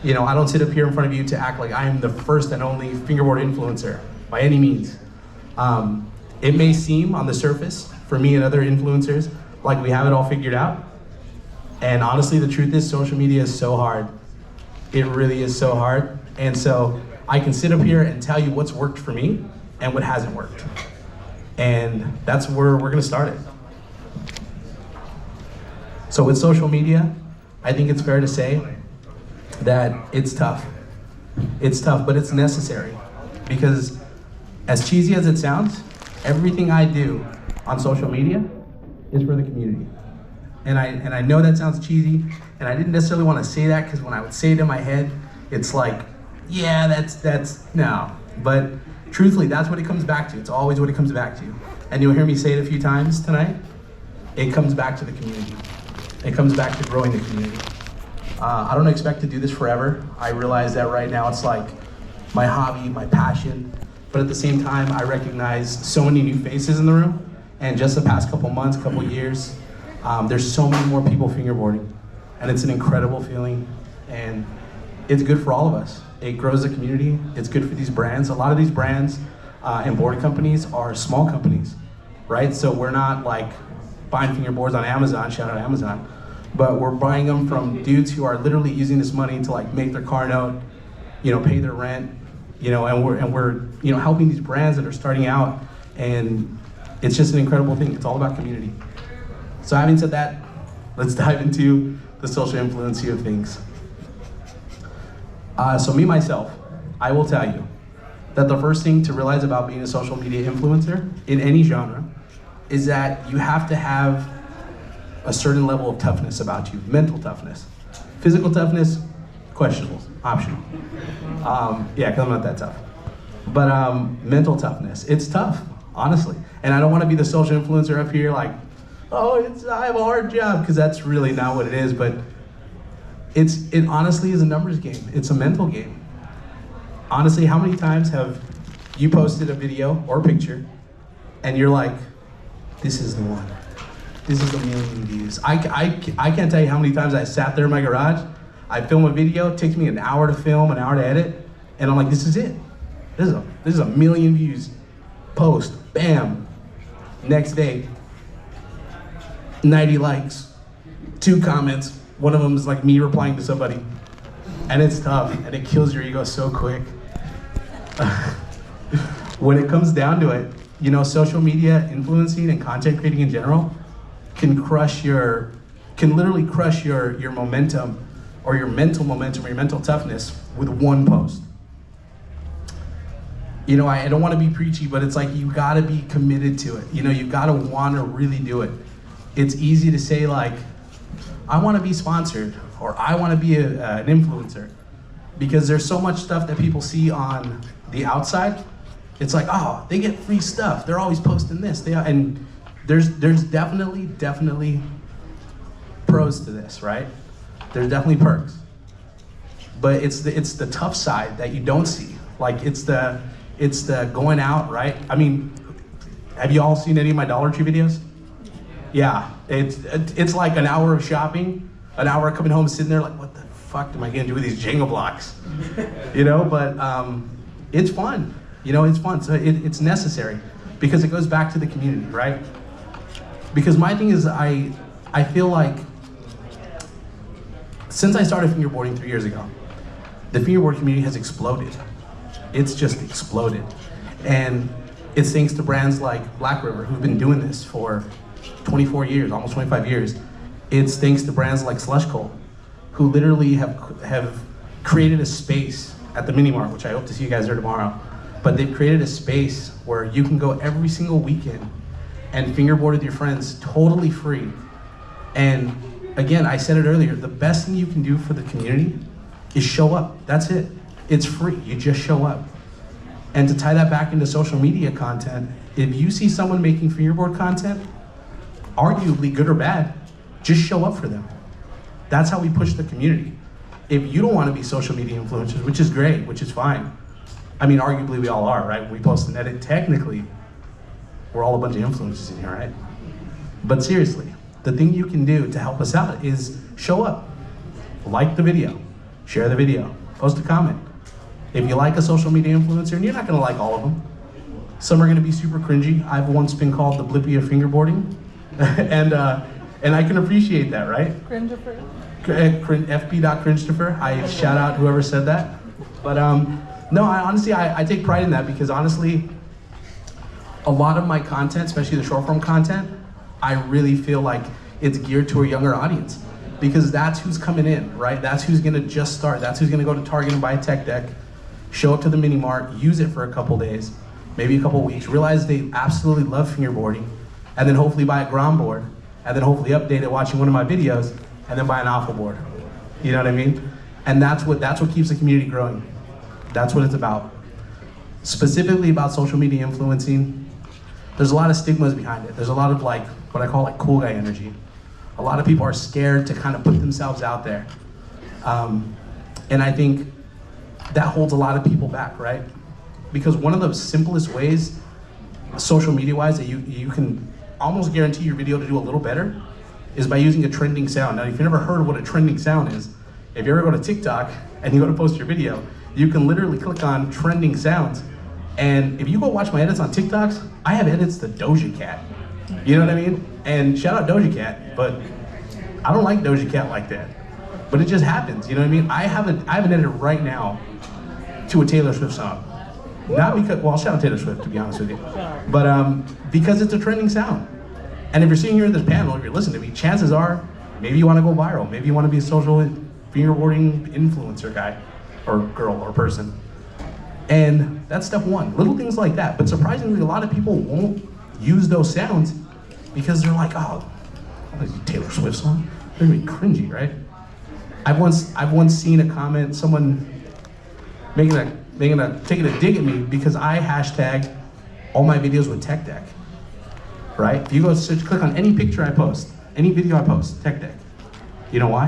You know, I don't sit up here in front of you to act like I am the first and only fingerboard influencer by any means. It may seem on the surface for me and other influencers like we have it all figured out. And honestly, the truth is social media is so hard. It really is so hard. And so I can sit up here and tell you what's worked for me and what hasn't worked. And that's where we're gonna start it. So with social media, I think it's fair to say that it's tough. It's tough, but it's necessary. Because as cheesy as it sounds, everything I do on social media is for the community. And I know that sounds cheesy, and I didn't necessarily want to say that because when I would say it in my head, it's like, yeah, that's no. But truthfully, that's what it comes back to. It's always what it comes back to. And you'll hear me say it a few times tonight. It comes back to the community. It comes back to growing the community. I don't expect to do this forever. I realize that right now it's like my hobby, my passion. But at the same time, I recognize so many new faces in the room. And just the past couple months, couple years, there's so many more people fingerboarding. And it's an incredible feeling. And it's good for all of us. It grows the community. It's good for these brands. A lot of these brands and board companies are small companies, right? So we're not like buying fingerboards on Amazon, shout out Amazon, but we're buying them from dudes who are literally using this money to like make their car note, pay their rent, and we're helping these brands that are starting out, and it's just an incredible thing. It's all about community. So having said that, let's dive into the social influence of things. So me, myself, I will tell you that the first thing to realize about being a social media influencer in any genre is that you have to have a certain level of toughness about you, mental toughness. Physical toughness, questionable, optional. Yeah, because I'm not that tough. But mental toughness, it's tough, honestly. And I don't want to be the social influencer up here like, oh, I have a hard job, because that's really not what it is, but it honestly is a numbers game. It's a mental game. Honestly, how many times have you posted a video or a picture and you're like, this is the one. This is 1 million views. I can't tell you how many times I sat there in my garage, I film a video, it takes me an hour to film, an hour to edit, and I'm like, this is it. This is 1 million views. Post, bam. Next day, 90 likes, 2 comments. One of them is like me replying to somebody. And it's tough, and it kills your ego so quick. When it comes down to it, you know, social media influencing and content creating in general can literally crush your momentum, or your mental momentum, or your mental toughness with one post. You know, I don't want to be preachy, but it's like you gotta be committed to it. You know, you gotta want to really do it. It's easy to say like, I want to be sponsored, or I want to be an influencer, because there's so much stuff that people see on the outside. It's like, oh, they get free stuff. They're always posting this. And there's definitely pros to this, right? There's definitely perks. But it's the tough side that you don't see. Like it's the going out, right? I mean, have you all seen any of my Dollar Tree videos? Yeah, it's like an hour of shopping, an hour coming home, sitting there like, what the fuck am I gonna do with these Jenga blocks? You know, but it's fun. You know, it's fun. So it's necessary, because it goes back to the community, right? Because my thing is, I feel like since I started fingerboarding 3 years ago, the fingerboard community has exploded. It's just exploded. And it's thanks to brands like Black River, who've been doing this for 24 years, almost 25 years. It's thanks to brands like Slush Cold, who literally have created a space at the Mini Mart, which I hope to see you guys there tomorrow. But they've created a space where you can go every single weekend and fingerboard with your friends totally free. And again, I said it earlier, the best thing you can do for the community is show up. That's it. It's free. You just show up. And to tie that back into social media content, if you see someone making fingerboard content, arguably good or bad, just show up for them. That's how we push the community. If you don't want to be social media influencers, which is great, which is fine. I mean, arguably we all are, right? We post and edit. Technically, we're all a bunch of influencers in here, right? But seriously, the thing you can do to help us out is show up. Like the video, share the video, post a comment. If you like a social media influencer, and you're not gonna like all of them, some are gonna be super cringy. I've once been called the Blippy of fingerboarding, and I can appreciate that, right? Cringifer. FB.Cringifer. I shout out whoever said that. But no, I take pride in that, because honestly, a lot of my content, especially the short form content, I really feel like it's geared to a younger audience, because that's who's coming in, right? That's who's gonna just start. That's who's gonna go to Target and buy a tech deck, show up to the Mini Mart, use it for a couple days, maybe a couple weeks, realize they absolutely love fingerboarding, and then hopefully buy a ground board, and then hopefully update it watching one of my videos, and then buy an alpha board. You know what I mean? And that's what keeps the community growing. That's what it's about. Specifically about social media influencing, there's a lot of stigmas behind it. There's a lot of like, what I call like cool guy energy. A lot of people are scared to kind of put themselves out there. And I think that holds a lot of people back, right? Because one of the simplest ways, social media wise, that you can almost guarantee your video to do a little better is by using a trending sound. Now, if you've never heard of what a trending sound is, if you ever go to TikTok and you go to post your video, you can literally click on trending sounds. And if you go watch my edits on TikToks, I have edits to Doja Cat. You know what I mean? And shout out Doja Cat, but I don't like Doja Cat like that. But it just happens, you know what I mean? I have an edit right now to a Taylor Swift song. Not because, well, shout out Taylor Swift, to be honest with you. But because it's a trending sound. And if you're sitting here in this panel, if you're listening to me, chances are, maybe you want to go viral. Maybe you want to be a social fingerboarding influencer guy. or girl or person. And that's step one, little things like that. But surprisingly, a lot of people won't use those sounds because they're like, oh, what is it, Taylor Swift song? They're gonna be cringy, right? I've once seen a comment, someone taking a dig at me because I hashtag all my videos with Tech Deck, right? If you go search, click on any picture I post, any video I post, Tech Deck. You know why?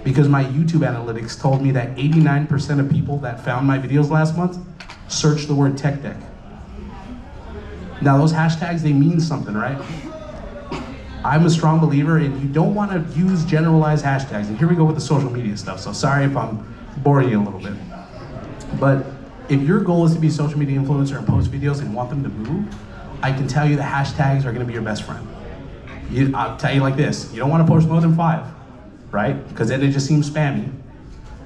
Because my YouTube analytics told me that 89% of people that found my videos last month searched the word Tech Deck. Now those hashtags, they mean something, right? I'm a strong believer in you don't want to use generalized hashtags. And here we go with the social media stuff. So sorry if I'm boring you a little bit. But if your goal is to be a social media influencer and post videos and want them to move, I can tell you the hashtags are going to be your best friend. I'll tell you like this, you don't want to post more than 5, right? Because then it just seems spammy.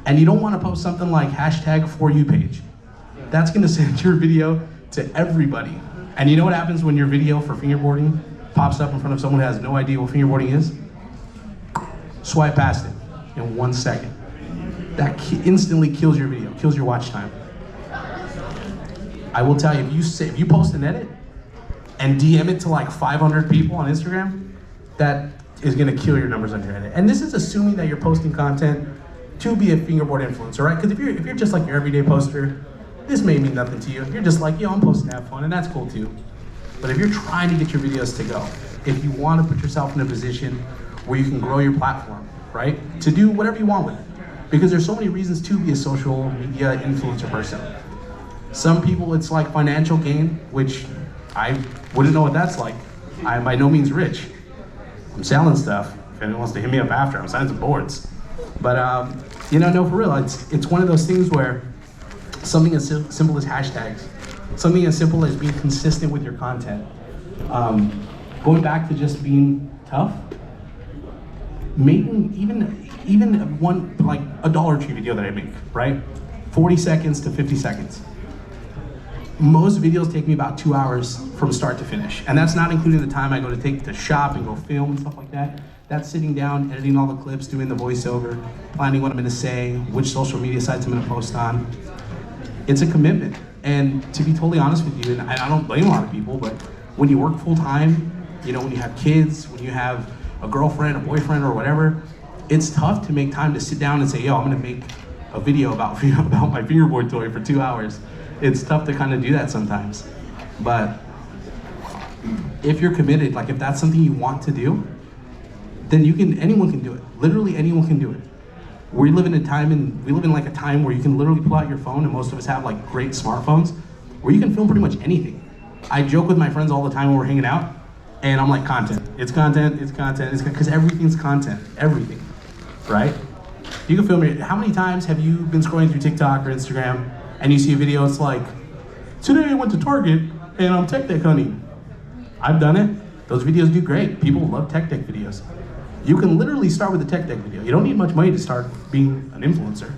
And you don't want to post something like hashtag For You page. That's going to send your video to everybody. And you know what happens when your video for fingerboarding pops up in front of someone who has no idea what fingerboarding is? Swipe past it in 1 second. That instantly kills your video, kills your watch time. I will tell you, if you post an edit and DM it to like 500 people on Instagram, that is gonna kill your numbers on your edit. And this is assuming that you're posting content to be a fingerboard influencer, right? Because if you're just like your everyday poster, this may mean nothing to you. If you're just like, yo, I'm posting to have fun, and that's cool too. But if you're trying to get your videos to go, if you want to put yourself in a position where you can grow your platform, right? To do whatever you want with it. Because there's so many reasons to be a social media influencer person. Some people, it's like financial gain, which I wouldn't know what that's like. I'm by no means rich. I'm selling stuff. If anyone wants to hit me up after, I'm selling some boards. But no, for real, it's one of those things where something as simple as hashtags, something as simple as being consistent with your content, going back to just being tough, making even one, like a Dollar Tree video that I make, right? 40 seconds to 50 seconds. Most videos take me about 2 hours from start to finish. And that's not including the time I go to take to shop and go film and stuff like that. That's sitting down, editing all the clips, doing the voiceover, planning what I'm gonna say, which social media sites I'm gonna post on. It's a commitment. And to be totally honest with you, and I don't blame a lot of people, but when you work full time, when you have kids, when you have a girlfriend, a boyfriend, or whatever, it's tough to make time to sit down and say, yo, I'm gonna make a video about my fingerboard toy for 2 hours. It's tough to kind of do that sometimes. But if you're committed, like if that's something you want to do, then anyone can do it. Literally anyone can do it. We live in a time where you can literally pull out your phone, and most of us have like great smartphones, where you can film pretty much anything. I joke with my friends all the time when we're hanging out, and I'm like, content, it's content, it's content, it's because everything's content, everything, right? You can film it. How many times have you been scrolling through TikTok or Instagram and you see a video, it's like, today I went to Target and I'm Tech Deck hunting. I've done it. Those videos do great. People love Tech Deck videos. You can literally start with a Tech Deck video. You don't need much money to start being an influencer.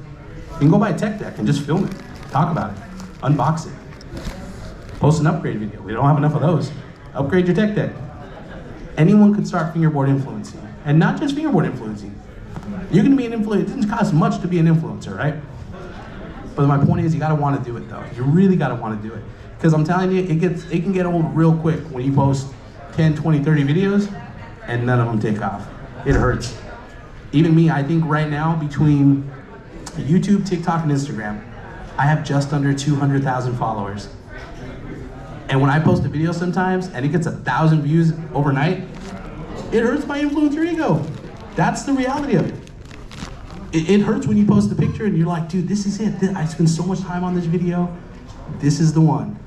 You can go buy a Tech Deck and just film it, talk about it, unbox it, post an upgrade video. We don't have enough of those. Upgrade your Tech Deck. Anyone could start fingerboard influencing, and not just fingerboard influencing. You can be an influencer. It doesn't cost much to be an influencer, right? But my point is, you gotta want to do it though. You really gotta want to do it, because I'm telling you, it can get old real quick when you post 10, 20, 30 videos, and none of them take off. It hurts. Even me, I think right now between YouTube, TikTok, and Instagram, I have just under 200,000 followers. And when I post a video sometimes and it gets 1,000 views overnight, it hurts my influencer ego. That's the reality of it. It hurts when you post a picture and you're like, dude, this is it. I spent so much time on this video. This is the one.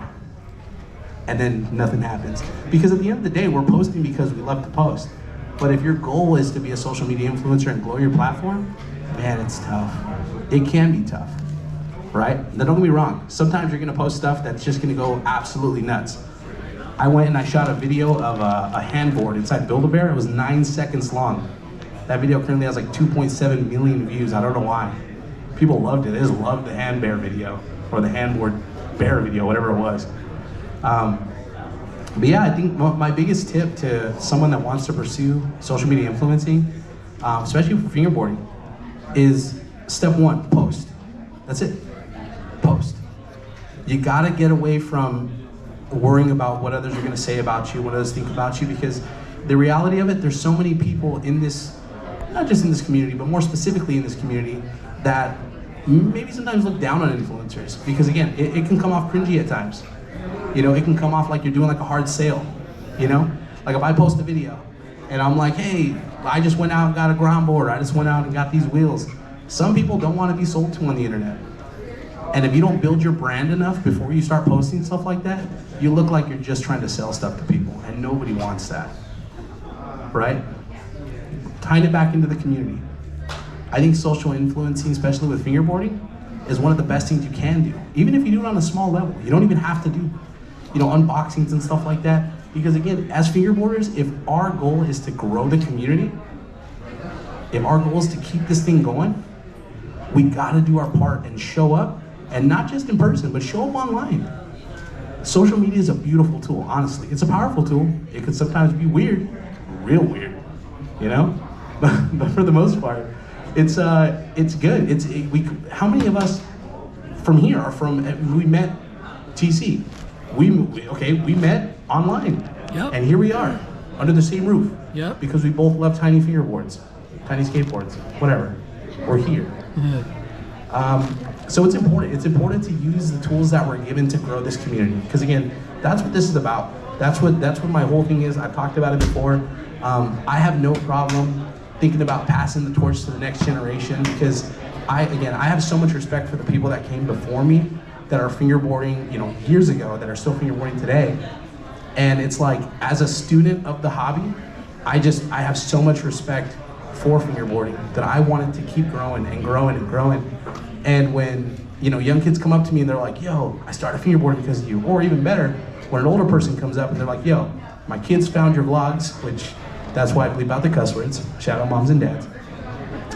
And then nothing happens. Because at the end of the day, we're posting because we love to post. But if your goal is to be a social media influencer and grow your platform, man, it's tough. It can be tough, right? Now don't get me wrong. Sometimes you're gonna post stuff that's just gonna go absolutely nuts. I went and I shot a video of a handboard inside Build-A-Bear. It was 9 seconds long. That video currently has like 2.7 million views. I don't know why. People loved it. They just loved the hand bear video, or the handboard bear video, whatever it was. But yeah, I think my biggest tip to someone that wants to pursue social media influencing, especially for fingerboarding, is step one, post. That's it, post. You gotta get away from worrying about what others are gonna say about you, what others think about you, because the reality of it, there's so many people in this, not just in this community, but more specifically in this community, that maybe sometimes look down on influencers. Because again, it can come off cringy at times. You know, it can come off like you're doing like a hard sale, you know? Like if I post a video and I'm like, hey, I just went out and got a ground board, I just went out and got these wheels. Some people don't want to be sold to on the internet. And if you don't build your brand enough before you start posting stuff like that, you look like you're just trying to sell stuff to people, and nobody wants that, right? Tying it back into the community. I think social influencing, especially with fingerboarding, is one of the best things you can do. Even if you do it on a small level. You don't even have to do, you know, unboxings and stuff like that. Because again, as fingerboarders, if our goal is to grow the community, if our goal is to keep this thing going, we gotta do our part and show up, and not just in person, but show up online. Social media is a beautiful tool, honestly. It's a powerful tool. It could sometimes be weird, real weird, you know? But for the most part, it's good. How many of us from here are from, we met TC. We met online. Yep. And here we are, under the same roof. Yep. Because we both love tiny fingerboards, tiny skateboards, whatever. We're here. So it's important. It's important to use the tools that we're given to grow this community. Because again, that's what this is about. That's what my whole thing is. I've talked about it before. I have no problem thinking about passing the torch to the next generation, because I have so much respect for the people that came before me that are fingerboarding, you know, years ago, that are still fingerboarding today. And it's like, as a student of the hobby, I have so much respect for fingerboarding that I wanted to keep growing and growing and growing. And when, you know, young kids come up to me and they're like, yo, I started fingerboarding because of you. Or even better, when an older person comes up and they're like, yo, my kids found your vlogs, which that's why I bleep out the cuss words. Shout out moms and dads.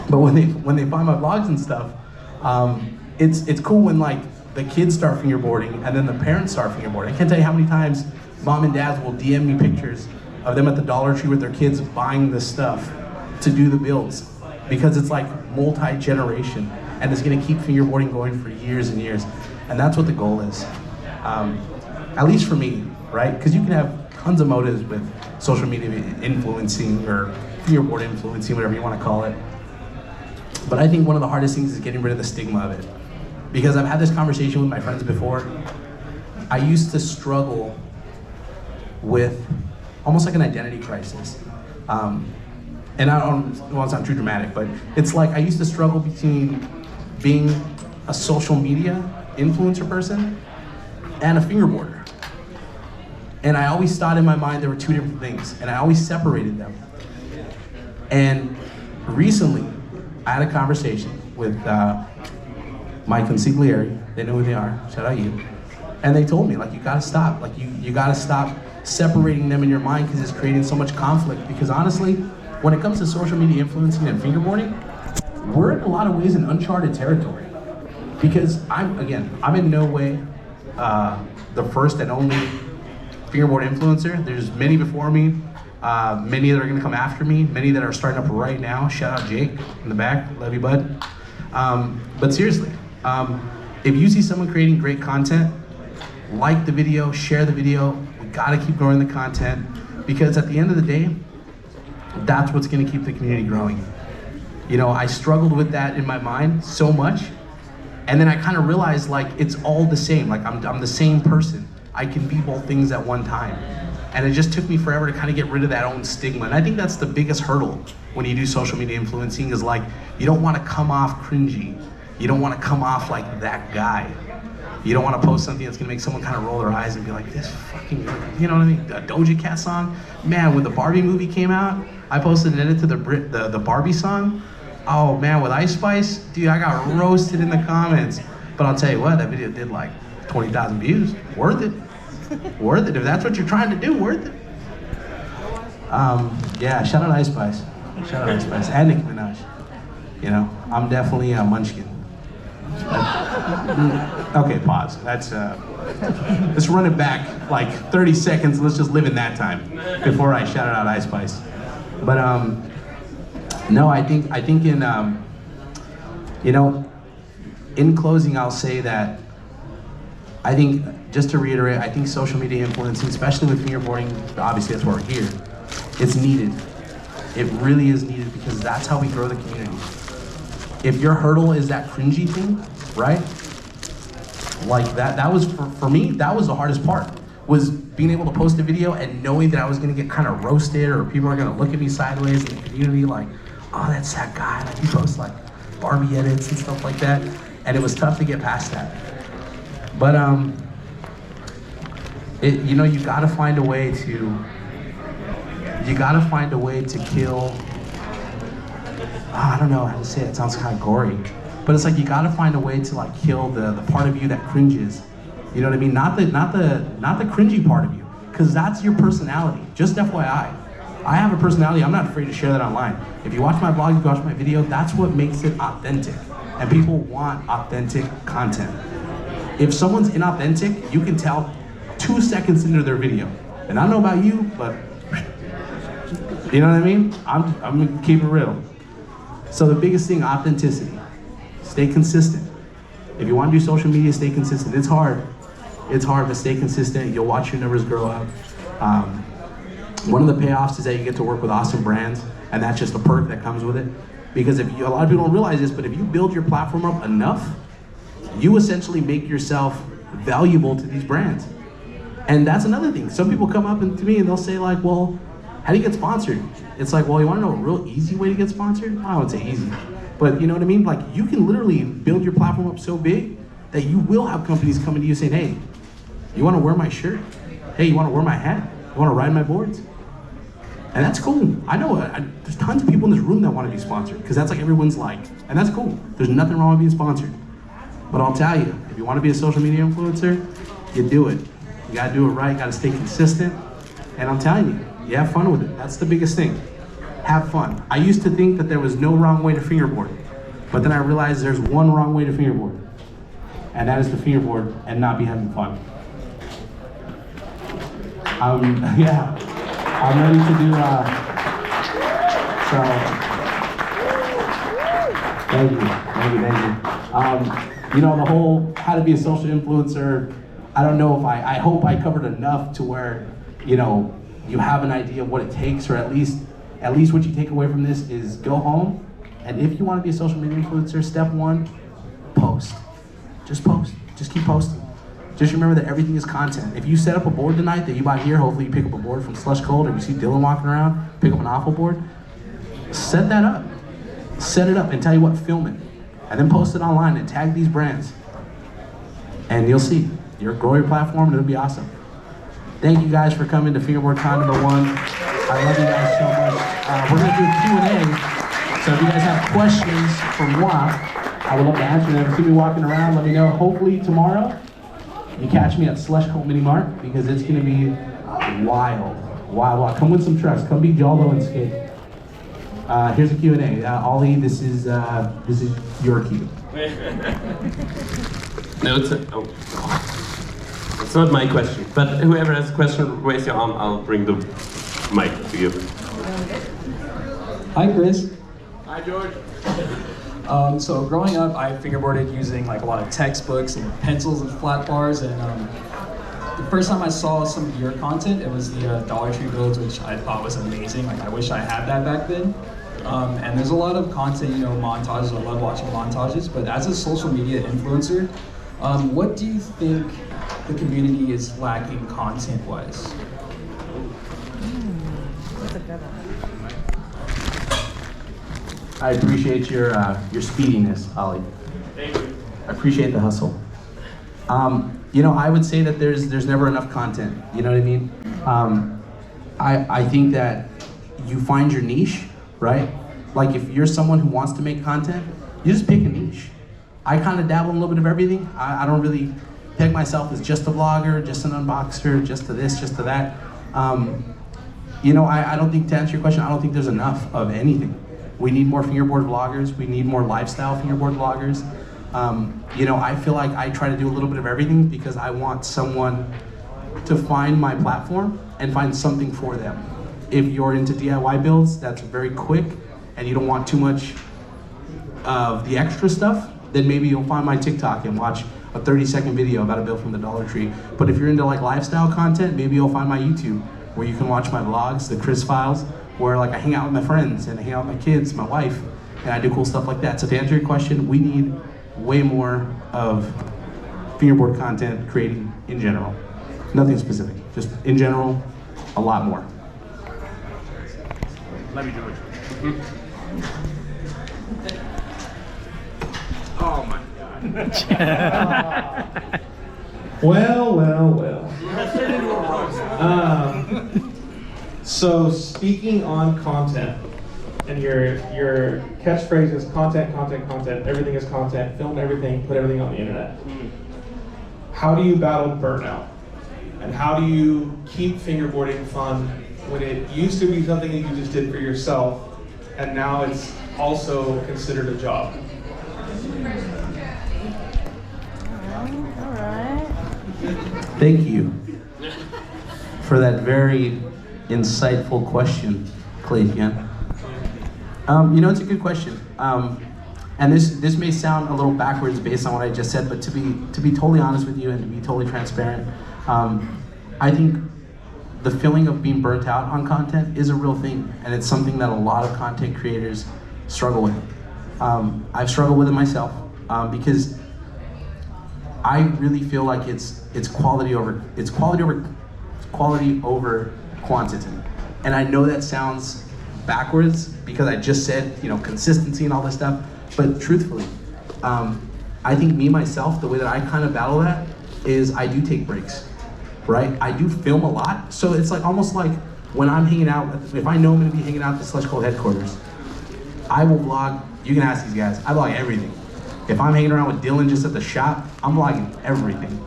But when they find my vlogs and stuff, it's cool when like the kids start fingerboarding and then the parents start fingerboarding. I can't tell you how many times mom and dads will DM me pictures of them at the Dollar Tree with their kids buying this stuff to do the builds, because it's like multi-generation, and it's gonna keep fingerboarding going for years and years. And that's what the goal is, at least for me, right? Because you can have tons of motives with social media influencing or fingerboard influencing, whatever you want to call it. But I think one of the hardest things is getting rid of the stigma of it. Because I've had this conversation with my friends before. I used to struggle with almost like an identity crisis. And I don't, well, it's not too dramatic, but it's like I used to struggle between being a social media influencer person and a fingerboarder. And I always thought in my mind there were two different things, and I always separated them. And recently, I had a conversation with my consigliere. They know who they are, shout out you. And they told me, like, you gotta stop. Like, you gotta stop separating them in your mind, because it's creating so much conflict. Because honestly, when it comes to social media influencing and fingerboarding, we're in a lot of ways in uncharted territory. Because I'm in no way the first and only fingerboard influencer. There's many before me, many that are gonna come after me, many that are starting up right now. Shout out Jake in the back, love you bud. But seriously, if you see someone creating great content, like the video, share the video. We gotta keep growing the content, because at the end of the day, that's what's gonna keep the community growing. You know, I struggled with that in my mind so much, and then I kind of realized, like, it's all the same. Like, I'm the same person. I can be both things at one time. And it just took me forever to kind of get rid of that own stigma. And I think that's the biggest hurdle when you do social media influencing, is like, you don't want to come off cringy. You don't want to come off like that guy. You don't want to post something that's gonna make someone kind of roll their eyes and be like, this fucking, you know what I mean? A Doja Cat song? Man, when the Barbie movie came out, I posted an edit to the Barbie song. Oh man, with Ice Spice, dude, I got roasted in the comments. But I'll tell you what, that video did like 20,000 views. Worth it. Worth it. If that's what you're trying to do, worth it. Yeah, shout out Ice Spice. Shout out Ice Spice. And Nicki Minaj. You know, I'm definitely a munchkin. Okay, pause. That's let's run it back like 30 seconds. Let's just live in that time before I shout out Ice Spice. But no, I think in You know, in closing, I'll say that I think, just to reiterate, I think social media influencing, especially with fingerboarding, obviously that's why we're here, it's needed. It really is needed because that's how we grow the community. If your hurdle is that cringy thing, right? Like that was, for me, that was the hardest part, was being able to post a video and knowing that I was gonna get kind of roasted or people are gonna look at me sideways in the community like, oh, that's that guy, like he posts like Barbie edits and stuff like that. And it was tough to get past that. But you know, you gotta find a way to kill, I don't know how to say it, it sounds kind of gory, but it's like you gotta find a way to like kill the part of you that cringes. You know what I mean? Not the cringy part of you, because that's your personality. Just FYI, I have a personality. I'm not afraid to share that online. If you watch my vlog, if you watch my video, that's what makes it authentic. And people want authentic content. If someone's inauthentic, you can tell 2 seconds into their video. And I don't know about you, but you know what I mean? I'm gonna keep it real. So the biggest thing, authenticity. Stay consistent. If you want to do social media, stay consistent. It's hard, but stay consistent. You'll watch your numbers grow up. One of the payoffs is that you get to work with awesome brands, and that's just a perk that comes with it. Because a lot of people don't realize this, but if you build your platform up enough, you essentially make yourself valuable to these brands. And that's another thing. Some people come up to me and they'll say like, well, how do you get sponsored? It's like, well, you wanna know a real easy way to get sponsored? I wouldn't say easy, but you know what I mean? Like you can literally build your platform up so big that you will have companies coming to you saying, hey, you wanna wear my shirt? Hey, you wanna wear my hat? You wanna ride my boards? And that's cool. I know there's tons of people in this room that wanna be sponsored because that's like everyone's like, and that's cool. There's nothing wrong with being sponsored. But I'll tell you, if you wanna be a social media influencer, you do it. You gotta do it right, you gotta stay consistent. And I'm telling you have fun with it. That's the biggest thing. Have fun. I used to think that there was no wrong way to fingerboard, but then I realized there's one wrong way to fingerboard, and that is to fingerboard and not be having fun. Yeah, I'm ready to do, thank you. You know, the whole how to be a social influencer, I don't know if I hope I covered enough to where, you know, you have an idea of what it takes, or at least what you take away from this is go home, and if you want to be a social media influencer, step one, post. Just post. Just keep posting. Just remember that everything is content. If you set up a board tonight that you buy here, hopefully you pick up a board from Slush Cold, or you see Dylan walking around, pick up an awful board, set that up. Set it up and tell you what, film it. And then post it online and tag these brands. And you'll see. You'll grow your platform and it'll be awesome. Thank you guys for coming to Fingerboard Con #1. I love you guys so much. We're gonna do a Q&A. So if you guys have questions for moi, I would love to answer them. See me walking around, let me know. Hopefully tomorrow, you catch me at Slush Cult Mini Mart because it's gonna be wild. Come with some trucks, come be Jolo and skate. Here's a Q&A. Ollie, this is your cue. No, it's not my question, but whoever has a question, raise your arm, I'll bring the mic to you. Hi, Chris. Hi, George. So growing up, I fingerboarded using like a lot of textbooks and pencils and flat bars, and the first time I saw some of your content, it was the Dollar Tree builds, which I thought was amazing. Like I wish I had that back then. And there's a lot of content, you know, montages. I love watching montages, but as a social media influencer, what do you think the community is lacking content-wise? I appreciate your speediness, Ollie. Thank you. I appreciate the hustle. You know, I would say that there's never enough content. You know what I mean? I think that you find your niche, right? Like if you're someone who wants to make content, you just pick a niche. I kind of dabble in a little bit of everything. I don't really peg myself as just a vlogger, just an unboxer, just to this, just to that. You know, I don't think, to answer your question, I don't think there's enough of anything. We need more fingerboard vloggers. We need more lifestyle fingerboard vloggers. You know, I feel like I try to do a little bit of everything because I want someone to find my platform and find something for them. If you're into DIY builds, that's very quick and you don't want too much of the extra stuff, then maybe you'll find my TikTok and watch a 30-second video about a bill from the Dollar Tree. But if you're into like lifestyle content, maybe you'll find my YouTube, where you can watch my vlogs, the Chris Files, where like I hang out with my friends and I hang out with my kids, my wife, and I do cool stuff like that. So to answer your question, we need way more of fingerboard content creating in general. Nothing specific, just in general, a lot more. Let me do it. Oh my God. Well. So speaking on content, and your catchphrase is content, everything is content, film everything, put everything on the internet. How do you battle burnout? And how do you keep fingerboarding fun when it used to be something that you just did for yourself, and now it's also considered a job? Thank you for that very insightful question, Clayton. You know, it's a good question. And this may sound a little backwards based on what I just said, but to be totally honest with you and to be totally transparent, I think the feeling of being burnt out on content is a real thing, and it's something that a lot of content creators struggle with. I've struggled with it myself because I really feel like it's quality over quantity, and I know that sounds backwards because I just said, you know, consistency and all this stuff. But truthfully, I think me myself, the way that I kind of battle that is I do take breaks, right? I do film a lot, so it's like almost like when I'm hanging out. If I know I'm going to be hanging out at the Slush Cold headquarters, I will vlog. You can ask these guys. I vlog everything. If I'm hanging around with Dylan just at the shop, I'm vlogging everything.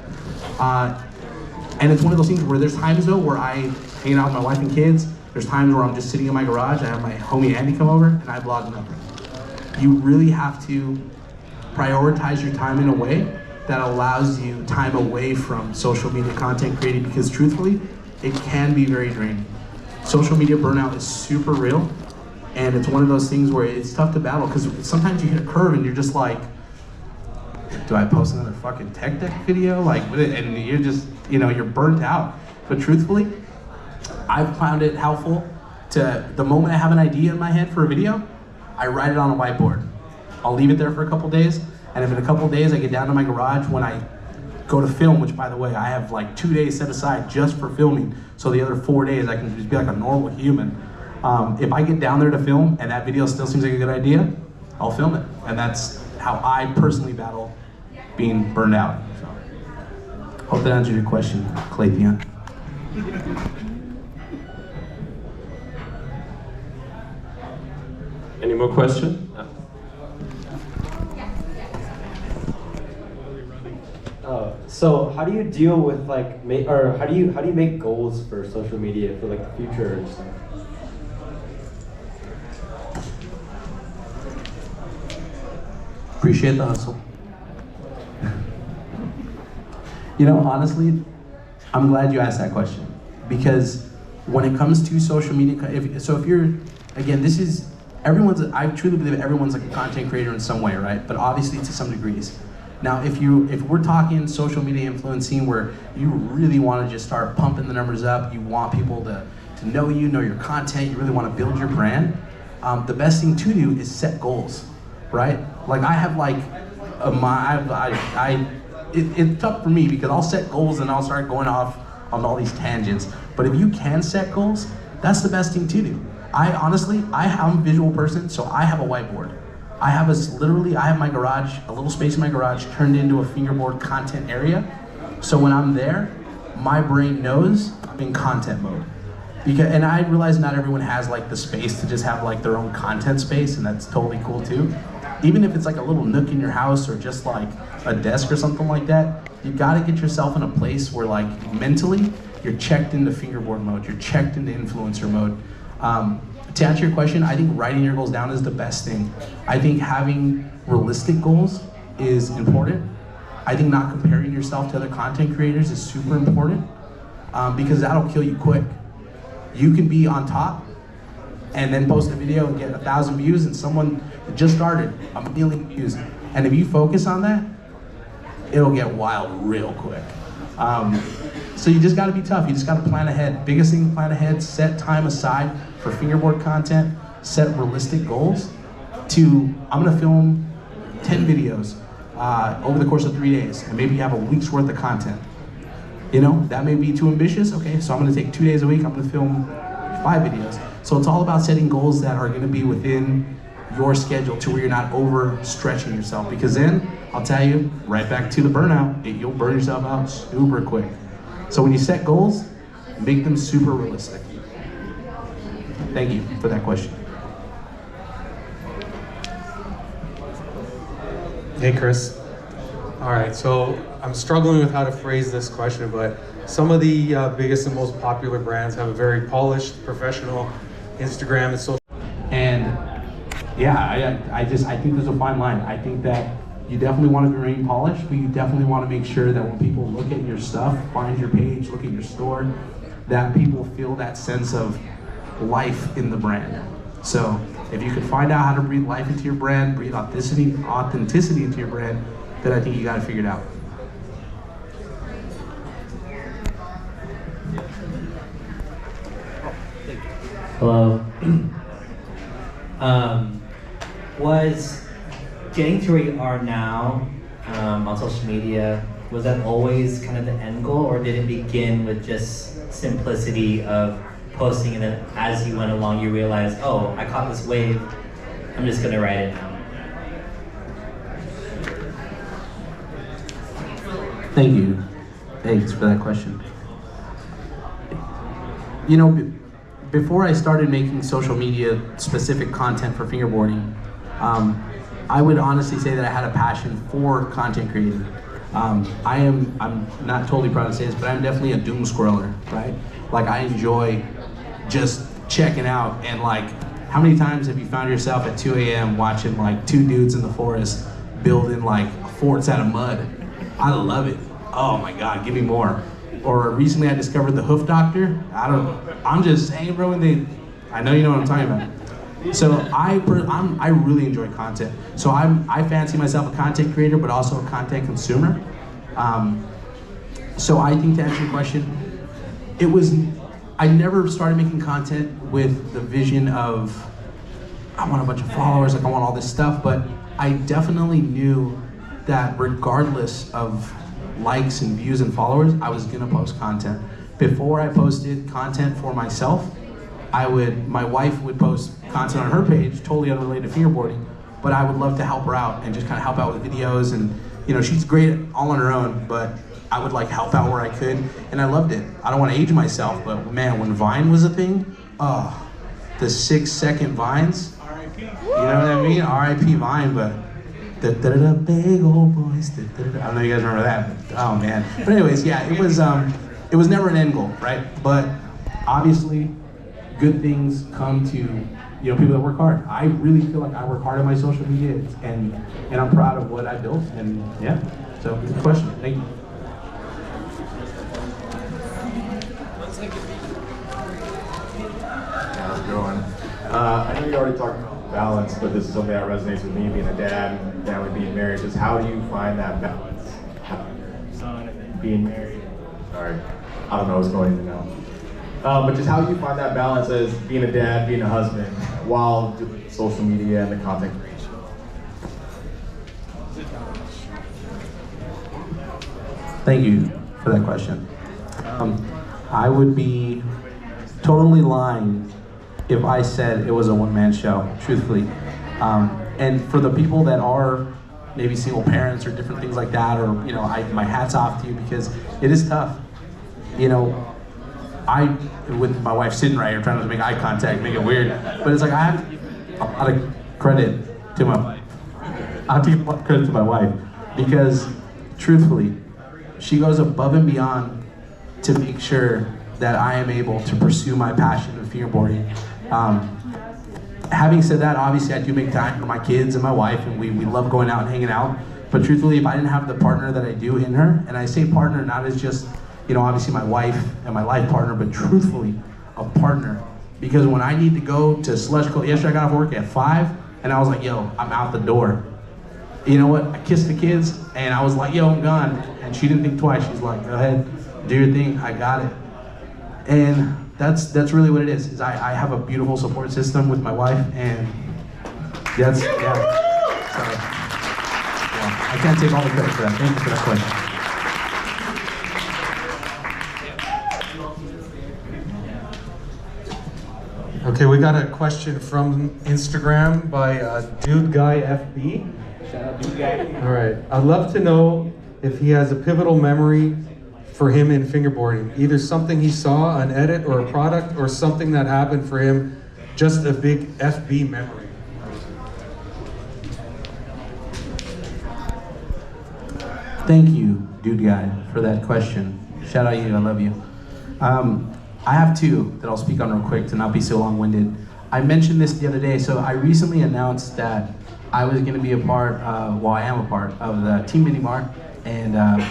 And it's one of those things where there's times though where I hang out with my wife and kids. There's times where I'm just sitting in my garage. I have my homie Andy come over and I vlog nothing. You really have to prioritize your time in a way that allows you time away from social media content creating, because truthfully, it can be very draining. Social media burnout is super real, and it's one of those things where it's tough to battle because sometimes you hit a curve and you're just like, do I post another fucking tech deck video? Like, and you're just, you know, you're burnt out. But truthfully, I've found it helpful to, the moment I have an idea in my head for a video, I write it on a whiteboard. I'll leave it there for a couple days, and if in a couple days I get down to my garage when I go to film, which by the way, I have like 2 days set aside just for filming, so the other 4 days I can just be like a normal human. If I get down there to film and that video still seems like a good idea, I'll film it. And that's how I personally battle being burned out. So, hope that answered your question, Clayton. Any more questions? So how do you deal with like, how do you make goals for social media for like the future and stuff? Appreciate the hustle. You know, honestly, I'm glad you asked that question, because when it comes to social media, if you're, again, this is, I truly believe everyone's like a content creator in some way, right? But obviously to some degrees. Now, if we're talking social media influencing where you really want to just start pumping the numbers up, you want people to know you, know your content, you really want to build your brand, the best thing to do is set goals, right? Like I have like, it's tough for me because I'll set goals and I'll start going off on all these tangents. But if you can set goals, that's the best thing to do. I'm a visual person, so I have a whiteboard. I have my garage, a little space in my garage turned into a fingerboard content area. So when I'm there, my brain knows I'm in content mode. And I realize not everyone has like the space to just have like their own content space, and that's totally cool too. Even if it's like a little nook in your house or just like a desk or something like that, you gotta get yourself in a place where like mentally, you're checked into fingerboard mode, you're checked into influencer mode. To answer your question, I think writing your goals down is the best thing. I think having realistic goals is important. I think not comparing yourself to other content creators is super important, because that'll kill you quick. You can be on top and then post a video and get 1,000 views, and someone just started 1 million views. And if you focus on that, it'll get wild real quick. So you just gotta be tough. You just gotta plan ahead. Biggest thing, plan ahead, set time aside for fingerboard content, set realistic goals to, I'm gonna film 10 videos over the course of 3 days, and maybe you have a week's worth of content. You know, that may be too ambitious. Okay, so I'm gonna take 2 days a week, I'm gonna film 5 videos. So it's all about setting goals that are gonna be within your schedule to where you're not overstretching yourself, because then, I'll tell you, right back to the burnout, you'll burn yourself out super quick. So when you set goals, make them super realistic. Thank you for that question. Hey, Chris. All right, so I'm struggling with how to phrase this question, but some of the biggest and most popular brands have a very polished, professional Instagram and social. And yeah, I think there's a fine line. I think that you definitely want to remain polished, but you definitely want to make sure that when people look at your stuff, find your page, look at your store, that people feel that sense of life in the brand. So if you can find out how to breathe life into your brand, breathe authenticity into your brand, then I think you got to figure it out. Hello. Was getting to where you are now on social media, was that always kind of the end goal, or did it begin with just simplicity of posting and then as you went along you realized, oh, I caught this wave, I'm just gonna ride it now? Thank you. Thanks for that question. You know, before I started making social media specific content for fingerboarding, I would honestly say that I had a passion for content creating. I'm not totally proud to say this, but I'm definitely a doom scroller, right? Like, I enjoy just checking out, and like, how many times have you found yourself at 2 a.m. watching like 2 dudes in the forest building like forts out of mud? I love it. Oh my God, give me more. Or recently I discovered the Hoof Doctor. I'm just saying, bro, I know you know what I'm talking about. So I really enjoy content. So I fancy myself a content creator, but also a content consumer. So I think, to answer your question, I never started making content with the vision of, I want a bunch of followers, like I want all this stuff, but I definitely knew that regardless of likes and views and followers, I was gonna post content. Before I posted content for myself, my wife would post content on her page, totally unrelated to fingerboarding, but I would love to help her out and just kind of help out with videos, and you know, she's great all on her own, but I would like help out where I could, and I loved it. I don't want to age myself, but man, when Vine was a thing, the 6-second Vines, you know what I mean? R.I.P. Vine, but da-da-da-da, big old boys, da-da-da-da. I don't know if you guys remember that, but, oh man. But anyways, yeah, it was never an end goal, right? But obviously, good things come to, you know, people that work hard. I really feel like I work hard on my social media, and I'm proud of what I built, and yeah. So good question, thank you. How's it going? I know you already talked about balance, but this is something that resonates with me, being a dad, family, being married. Just how do you find that balance? Being married. Sorry, I don't know what's going on now. But just how do you find that balance as being a dad, being a husband, while doing social media and the content creation? Thank you for that question. I would be totally lying if I said it was a one-man show, truthfully. And for the people that are maybe single parents or different things like that, or you know, my hat's off to you, because it is tough. You know, with my wife sitting right here trying to make eye contact, make it weird, but it's like I have to give a lot of credit to my wife. I have to give a lot of credit to my wife, because truthfully, she goes above and beyond to make sure that I am able to pursue my passion of fingerboarding. Having said that, obviously I do make time for my kids and my wife, and we love going out and hanging out. But truthfully, if I didn't have the partner that I do in her, and I say partner not as just, you know, obviously my wife and my life partner, but truthfully, a partner Because when I need to go to Slush Cold, yesterday I got off work at 5, and I was like, yo, I'm out the door. You know what? I kissed the kids, and I was like, yo, I'm gone. And she didn't think twice. She's like, go ahead, do your thing, I got it. And that's really what it is I have a beautiful support system with my wife, and that's, yeah. So, yeah, I can't take all the credit for that. Thank you for that question. Okay, we got a question from Instagram by Dude Guy FB. Shout out Dude Guy. All right, I'd love to know if he has a pivotal memory for him in fingerboarding. Either something he saw, an edit or a product, or something that happened for him, just a big FB memory. Thank you, Dude Guy, for that question. Shout out you, I love you. I have two that I'll speak on real quick to not be so long-winded. I mentioned this the other day, so I recently announced that I was gonna be a part, well, I am a part of the Team Mini Mart, and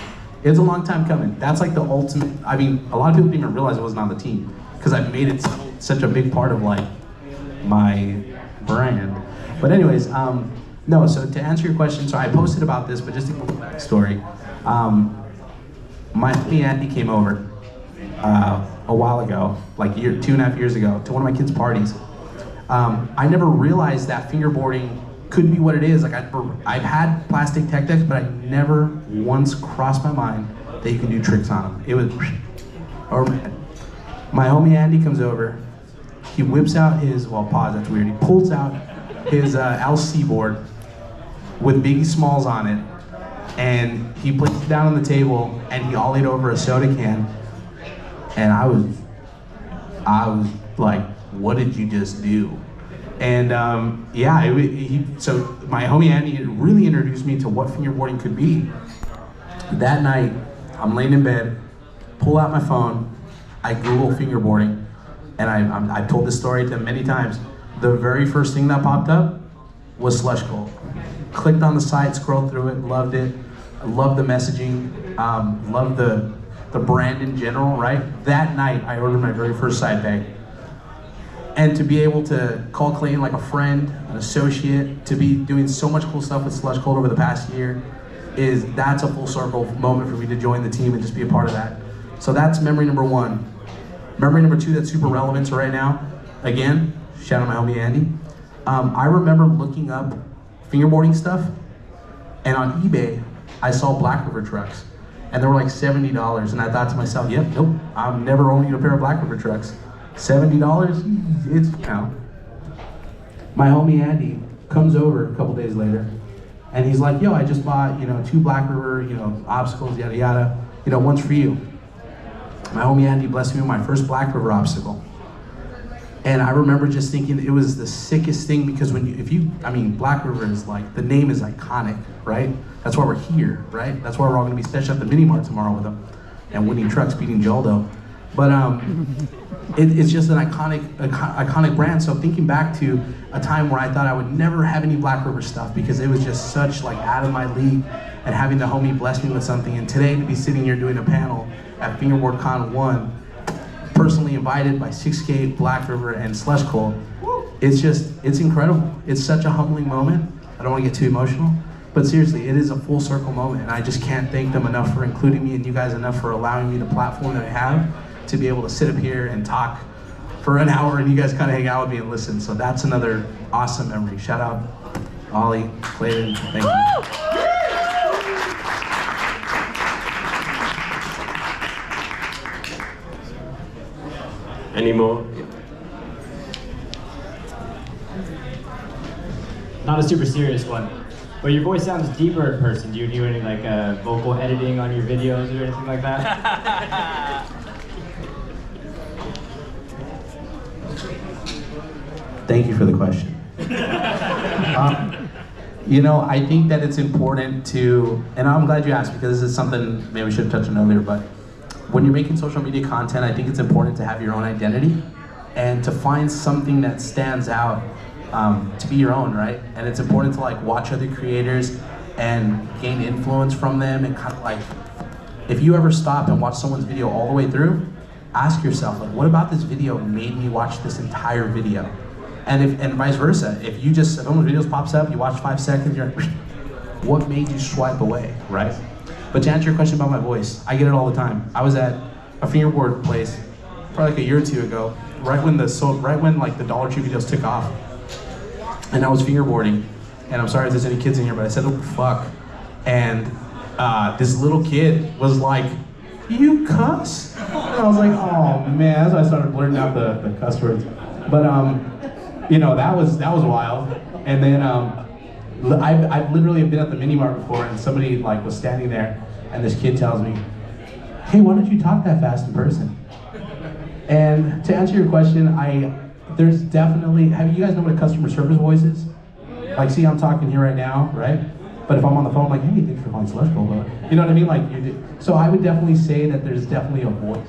it's a long time coming. That's like the ultimate, I mean, a lot of people didn't even realize I wasn't on the team, because I made it such a big part of like my brand. But anyways, no, so to answer your question, so I posted about this, but just to give a little backstory, my friend Andy came over a while ago, like 2.5 years ago, to one of my kids' parties. I never realized that fingerboarding could be what it is. Like I've had plastic tech decks, but I never once crossed my mind that you can do tricks on them. It was, oh man. My homie Andy comes over, he whips out his, well pause, that's weird, he pulls out his LC board with Biggie Smalls on it, and he puts it down on the table, and he ollied over a soda can, and I was like, what did you just do? And yeah, so my homie Andy really introduced me to what fingerboarding could be. That night, I'm laying in bed, pull out my phone, I Google fingerboarding, and I've told this story to them many times. The very first thing that popped up was Slush Cold. Clicked on the site, scrolled through it, loved it. Loved the messaging, loved the brand in general, right? That night, I ordered my very first side bag. And to be able to call Clayton like a friend, an associate, to be doing so much cool stuff with Slush Cold over the past year, that's a full circle moment for me to join the team and just be a part of that. So that's memory number one. Memory number two that's super relevant to right now, again, shout out my homie Andy. I remember looking up fingerboarding stuff, and on eBay, I saw Black River trucks, and they were like $70, and I thought to myself, yep, nope, I'm never owning a pair of Black River trucks. $70, it's, you know. My homie Andy comes over a couple days later, and he's like, yo, I just bought, 2 Black River, obstacles, yada yada, one's for you. My homie Andy blessed me with my first Black River obstacle. And I remember just thinking it was the sickest thing, because Black River is like, the name is iconic, right? That's why we're here, right? That's why we're all gonna be stashed at the Mini Mart tomorrow with them and winning trucks, beating Joldo. But it's just an iconic brand. So thinking back to a time where I thought I would never have any Black River stuff because it was just such like out of my league, and having the homie bless me with something, and today to be sitting here doing a panel at Fingerboard Con 1, personally invited by 6K, Black River, and Slush Cold. It's incredible. It's such a humbling moment. I don't want to get too emotional, but seriously, it is a full circle moment, and I just can't thank them enough for including me, and you guys enough for allowing me the platform that I have to be able to sit up here and talk for an hour, and you guys kind of hang out with me and listen. So that's another awesome memory. Shout out Ollie, Clayton, thank you. Any more? Not a super serious one, but your voice sounds deeper in person. Do you do any like vocal editing on your videos or anything like that? Thank you for the question. I think that it's important to, and I'm glad you asked, because this is something maybe we should have touched on earlier, but when you're making social media content, I think it's important to have your own identity and to find something that stands out, to be your own, right? And it's important to like watch other creators and gain influence from them, and kind of like, if you ever stop and watch someone's video all the way through, ask yourself, like, what about this video made me watch this entire video? And vice versa. If you just, if one of the videos pops up, you watch 5 seconds, you're like, what made you swipe away, right? But to answer your question about my voice, I get it all the time. I was at a fingerboard place probably like a year or two ago, right when like the Dollar Tree videos took off, and I was fingerboarding. And I'm sorry if there's any kids in here, but I said, oh fuck. And this little kid was like, you cuss? And I was like, oh man, that's why I started blurting out the cuss words. But you know, that was wild. And then I've literally been at the mini mart before, and somebody like was standing there, and this kid tells me, hey, why don't you talk that fast in person? And to answer your question, there's definitely, you guys know what a customer service voice is? Like, see, I'm talking here right now, right? But if I'm on the phone, like, hey, thanks for calling Slush Bowl, you know what I mean? Like, so I would definitely say that there's definitely a voice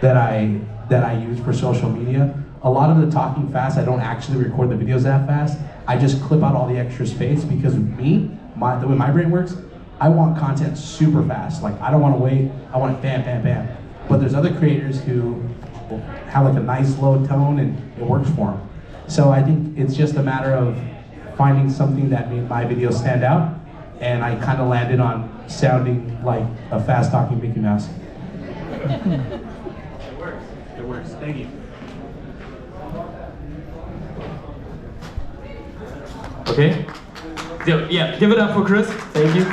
that I use for social media. A lot of the talking fast, I don't actually record the videos that fast. I just clip out all the extra space because me, the way my brain works, I want content super fast. Like, I don't want to wait. I want it bam, bam, bam. But there's other creators who have like a nice low tone and it works for them. So I think it's just a matter of finding something that made my videos stand out, and I kind of landed on sounding like a fast talking Mickey Mouse. It works. It works. Thank you. Okay. Yeah, give it up for Chris. Thank you.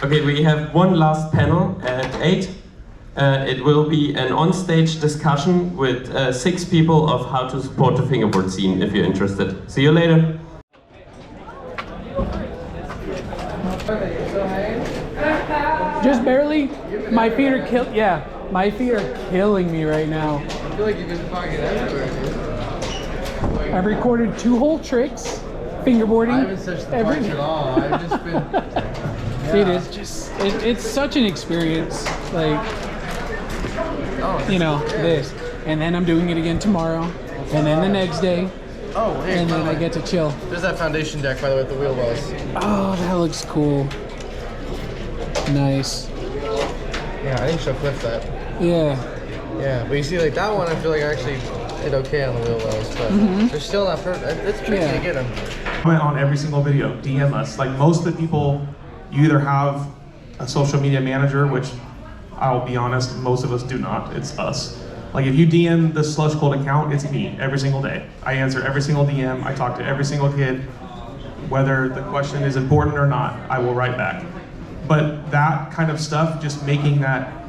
Okay, we have one last panel at 8. It will be an on-stage discussion with 6 people of how to support the fingerboard scene if you're interested. See you later. Just barely. My feet are my feet are killing me right now. I feel like you've been fucking everywhere, dude. I've recorded 2 whole tricks, fingerboarding. I haven't touched the parts at all. I've just been... It is just, it's such an experience. Like, you know, this. And then I'm doing it again tomorrow. And then the next day. Oh, hey, and then I get to chill. There's that foundation deck, by the way, with the wheel wells. Oh, that looks cool. Nice. Yeah, I think she'll clip that. Yeah. Yeah, but you see, like that one, I feel like I actually did okay on the wheel wells, but they're still not perfect. It's tricky to get them. Comment on every single video. DM us. Like most of the people, you either have a social media manager, which I'll be honest, most of us do not. It's us. Like if you DM the Slush Cold account, it's me every single day. I answer every single DM. I talk to every single kid. Whether the question is important or not, I will write back. But that kind of stuff, just making that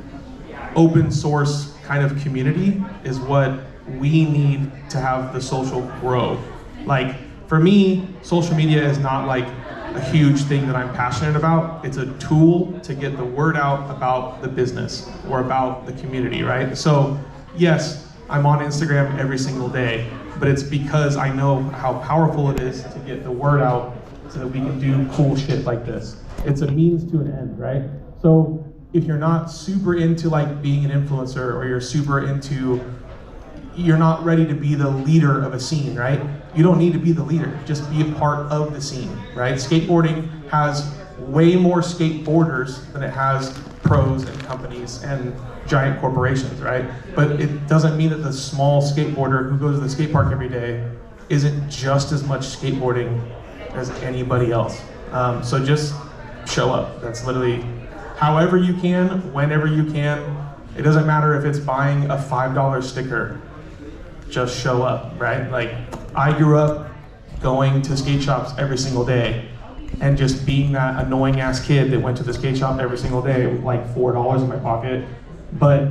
open source kind of community is what we need to have the social grow. Like for me, social media is not like a huge thing that I'm passionate about. It's a tool to get the word out about the business or about the community, right? So yes, I'm on Instagram every single day, but it's because I know how powerful it is to get the word out so that we can do cool shit like this. It's a means to an end, right? So if you're not super into like being an influencer, or you're not ready to be the leader of a scene, right? You don't need to be the leader, just be a part of the scene, right? Skateboarding has way more skateboarders than it has pros and companies and giant corporations, right? But it doesn't mean that the small skateboarder who goes to the skate park every day isn't just as much skateboarding as anybody else. So just show up. That's literally however you can, whenever you can. It doesn't matter if it's buying a $5 sticker, just show up, right? Like I grew up going to skate shops every single day and just being that annoying ass kid that went to the skate shop every single day with like $4 in my pocket. But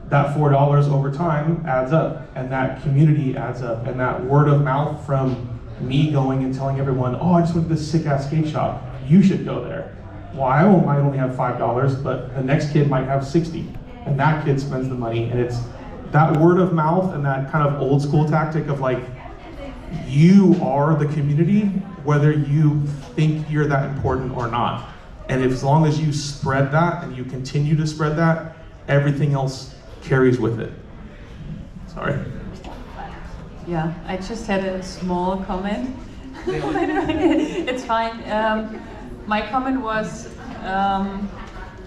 that $4 over time adds up, and that community adds up, and that word of mouth from me going and telling everyone, oh, I just went to this sick ass skate shop, you should go there. Well, I might only have $5, but the next kid might have 60, and that kid spends the money, and it's that word of mouth and that kind of old school tactic of like, you are the community, whether you think you're that important or not. And as long as you spread that and you continue to spread that, everything else carries with it. Sorry. Yeah, I just had a small comment. It's fine. my comment was,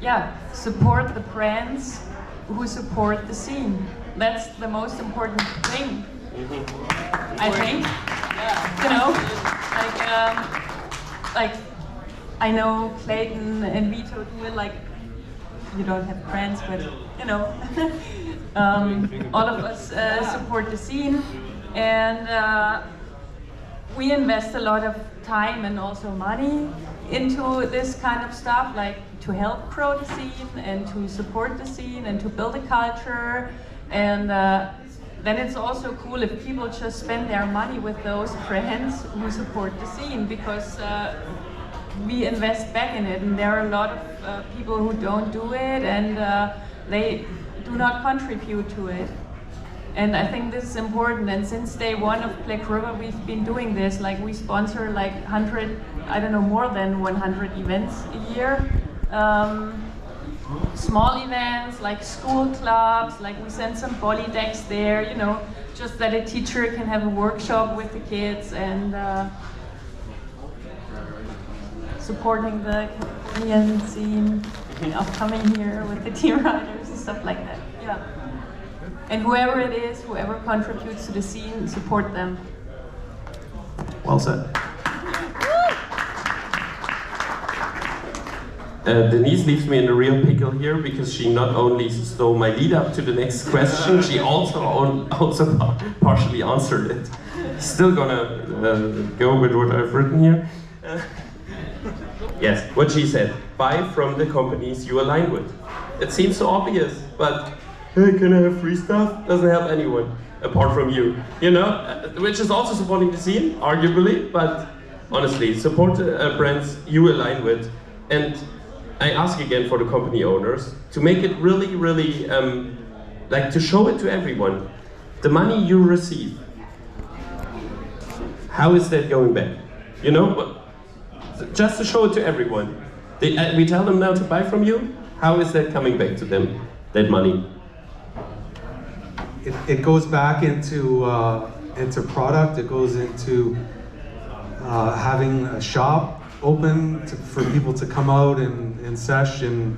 yeah, support the brands who support the scene. That's the most important thing, I think. You know, like I know Clayton and Vito do it, like, you don't have brands, but you know, all of us support the scene, and we invest a lot of time and also money into this kind of stuff, like to help grow the scene and to support the scene and to build a culture. And then it's also cool if people just spend their money with those brands who support the scene, because we invest back in it, and there are a lot of people who don't do it, and they do not contribute to it. And I think this is important, and since day one of Black River we've been doing this. Like, we sponsor like 100, I don't know, more than 100 events a year. Small events like school clubs, like we send some volley decks there, you know, just that a teacher can have a workshop with the kids, and supporting the Korean scene of coming here with the team riders and stuff like that. Yeah. And whoever it is, whoever contributes to the scene, support them. Well said. Denise leaves me in a real pickle here, because she not only stole my lead up to the next question, she also partially answered it. Still gonna go with what I've written here. Yes, what she said: buy from the companies you align with. It seems so obvious, but hey, can I have free stuff? Doesn't help anyone apart from you, you know, which is also supporting the scene, arguably, but honestly, support brands you align with. And I ask again for the company owners to make it really, really, like, to show it to everyone. The money you receive, how is that going back? You know, just to show it to everyone. We tell them now to buy from you. How is that coming back to them, that money? It goes back into product. It goes into having a shop open for people to come out and sesh. And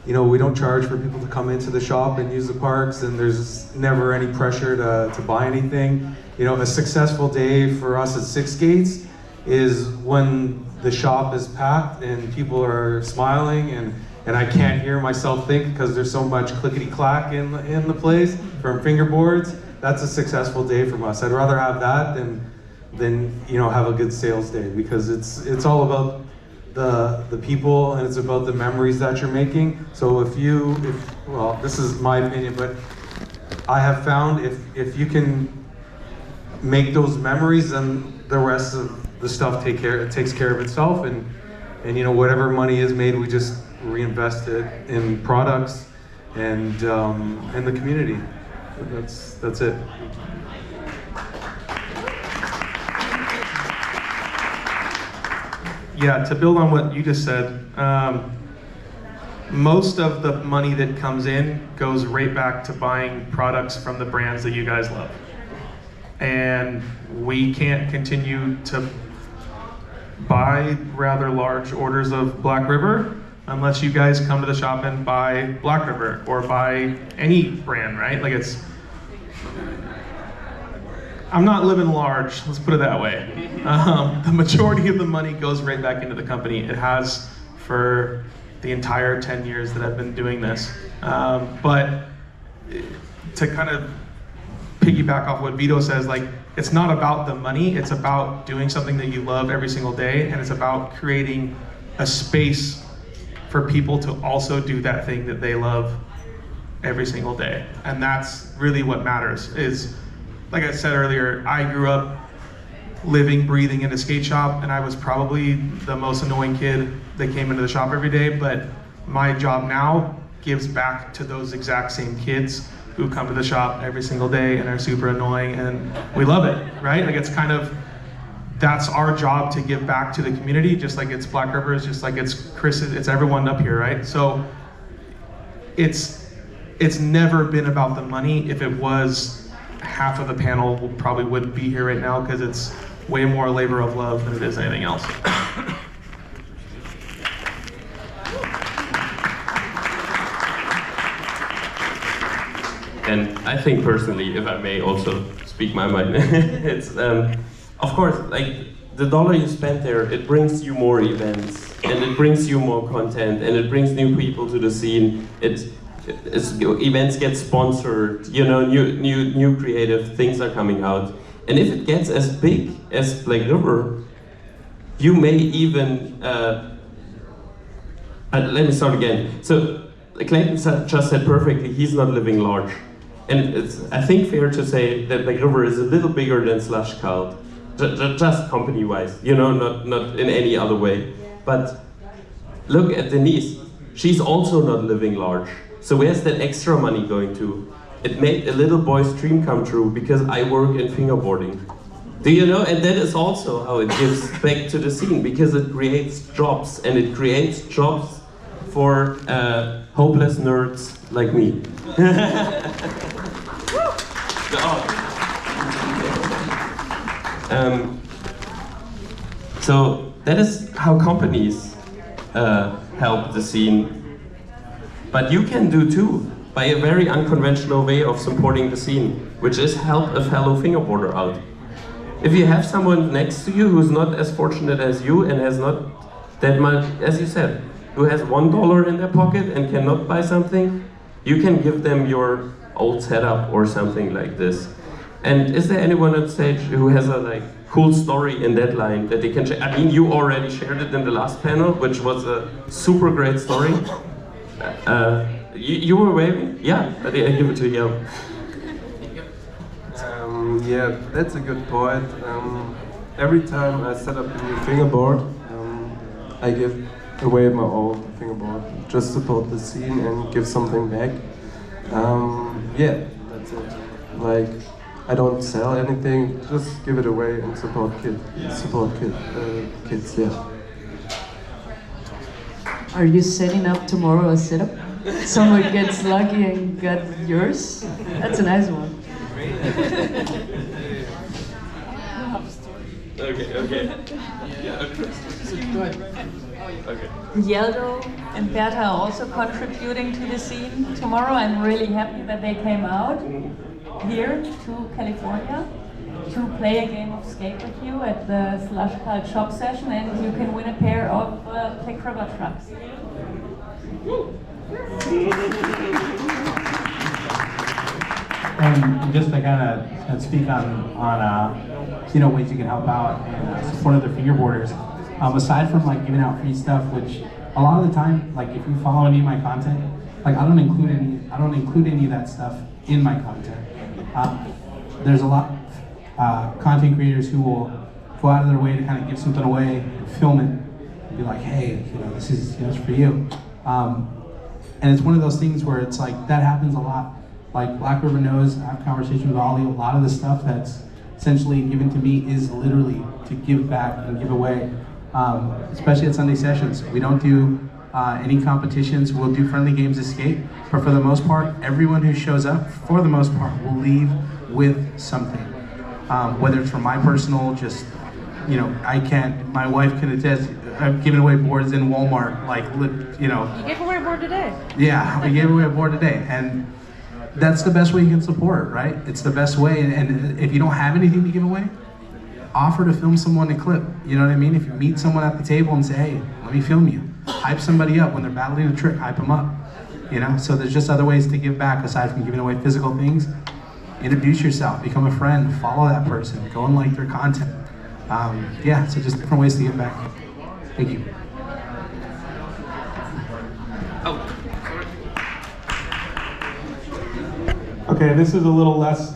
you know, we don't charge for people to come into the shop and use the parks, and there's never any pressure to buy anything. You know, a successful day for us at Six Gates is when the shop is packed and people are smiling, and I can't hear myself think because there's so much clickety-clack in the place from fingerboards. That's a successful day from us. I'd rather have that than you know, have a good sales day, because it's all about the people, and it's about the memories that you're making. So well, this is my opinion, but I have found if you can make those memories, then the rest of the stuff takes care of itself, and you know, whatever money is made, we just reinvest it in products and in the community. That's it. Yeah, to build on what you just said, most of the money that comes in goes right back to buying products from the brands that you guys love. And we can't continue to buy rather large orders of Black River unless you guys come to the shop and buy Black River or buy any brand, right? Like, I'm not living large, let's put it that way. The majority of the money goes right back into the company. It has for the entire 10 years that I've been doing this. But to kind of piggyback off what Vito says, like, it's not about the money, it's about doing something that you love every single day, and it's about creating a space for people to also do that thing that they love every single day. And that's really what matters. Is, like I said earlier, I grew up living, breathing in a skate shop, and I was probably the most annoying kid that came into the shop every day, but my job now gives back to those exact same kids who come to the shop every single day and are super annoying, and we love it, right? Like, it's kind of, that's our job, to give back to the community, just like it's Black River, just like it's Chris, it's everyone up here, right? So it's never been about the money. If it was, half of the panel probably wouldn't be here right now, because it's way more a labor of love than it is anything else. And I think personally, if I may also speak my mind, it's of course like the dollar you spend there, it brings you more events, and it brings you more content, and it brings new people to the scene. Events get sponsored, you know, new creative things are coming out. And if it gets as big as Black River, you may even, let me start again. So Clayton just said perfectly, he's not living large. And it's, I think, fair to say that Black River is a little bigger than Slush Cult, just company-wise, you know, not in any other way. But look at Denise, she's also not living large. So where's that extra money going to? It made a little boy's dream come true because I work in fingerboarding. Do you know? And that is also how it gives back to the scene, because it creates jobs, and it creates jobs for hopeless nerds like me. So that is how companies help the scene. But you can do too, by a very unconventional way of supporting the scene, which is help a fellow fingerboarder out. If you have someone next to you who's not as fortunate as you and has not that much, as you said, who has $1 in their pocket and cannot buy something, you can give them your old setup or something like this. And is there anyone on stage who has a cool story in that line that they can share? I mean, you already shared it in the last panel, which was a super great story. You were waving? Yeah, I give it to you. Yeah, that's a good point. Every time I set up a new fingerboard, I give away my old fingerboard. Just support the scene and give something back. Yeah, that's it. Like, I don't sell anything, just give it away and support kids. Yeah. Are you setting up tomorrow a setup? Someone gets lucky and got yours? That's a nice one. Okay. Yeah, go ahead. Okay. Yeldo and Berta are also contributing to the scene tomorrow. I'm really happy that they came out here to California to play a game of skate with you at the Slush Cult shop session, and you can win a pair of Black River trucks. And just to kind of speak on ways you can help out and support other fingerboarders. Aside from giving out free stuff, which a lot of the time, if you follow any of my content, I don't include any of that stuff in my content. There's a lot of content creators who will go out of their way to kind of give something away, film it, and be like, hey, this is it's for you. And it's one of those things where it's that happens a lot. Black River knows, I have conversations with Ollie, a lot of the stuff that's essentially given to me is literally to give back and give away, especially at Sunday sessions. We don't do any competitions, we'll do friendly games of skate, but for the most part, everyone who shows up, for the most part, will leave with something. Whether it's from my personal, my wife can attest, I've given away boards in Walmart, You gave away a board today. Yeah, we gave away a board today, and that's the best way you can support, right? It's the best way, and if you don't have anything to give away, offer to film someone a clip, you know what I mean? If you meet someone at the table and say, hey, let me film you, hype somebody up when they're battling a trick, hype them up, So there's just other ways to give back aside from giving away physical things. Introduce yourself, become a friend, follow that person, go and like their content. So just different ways to give back. Thank you. Okay, this is a little less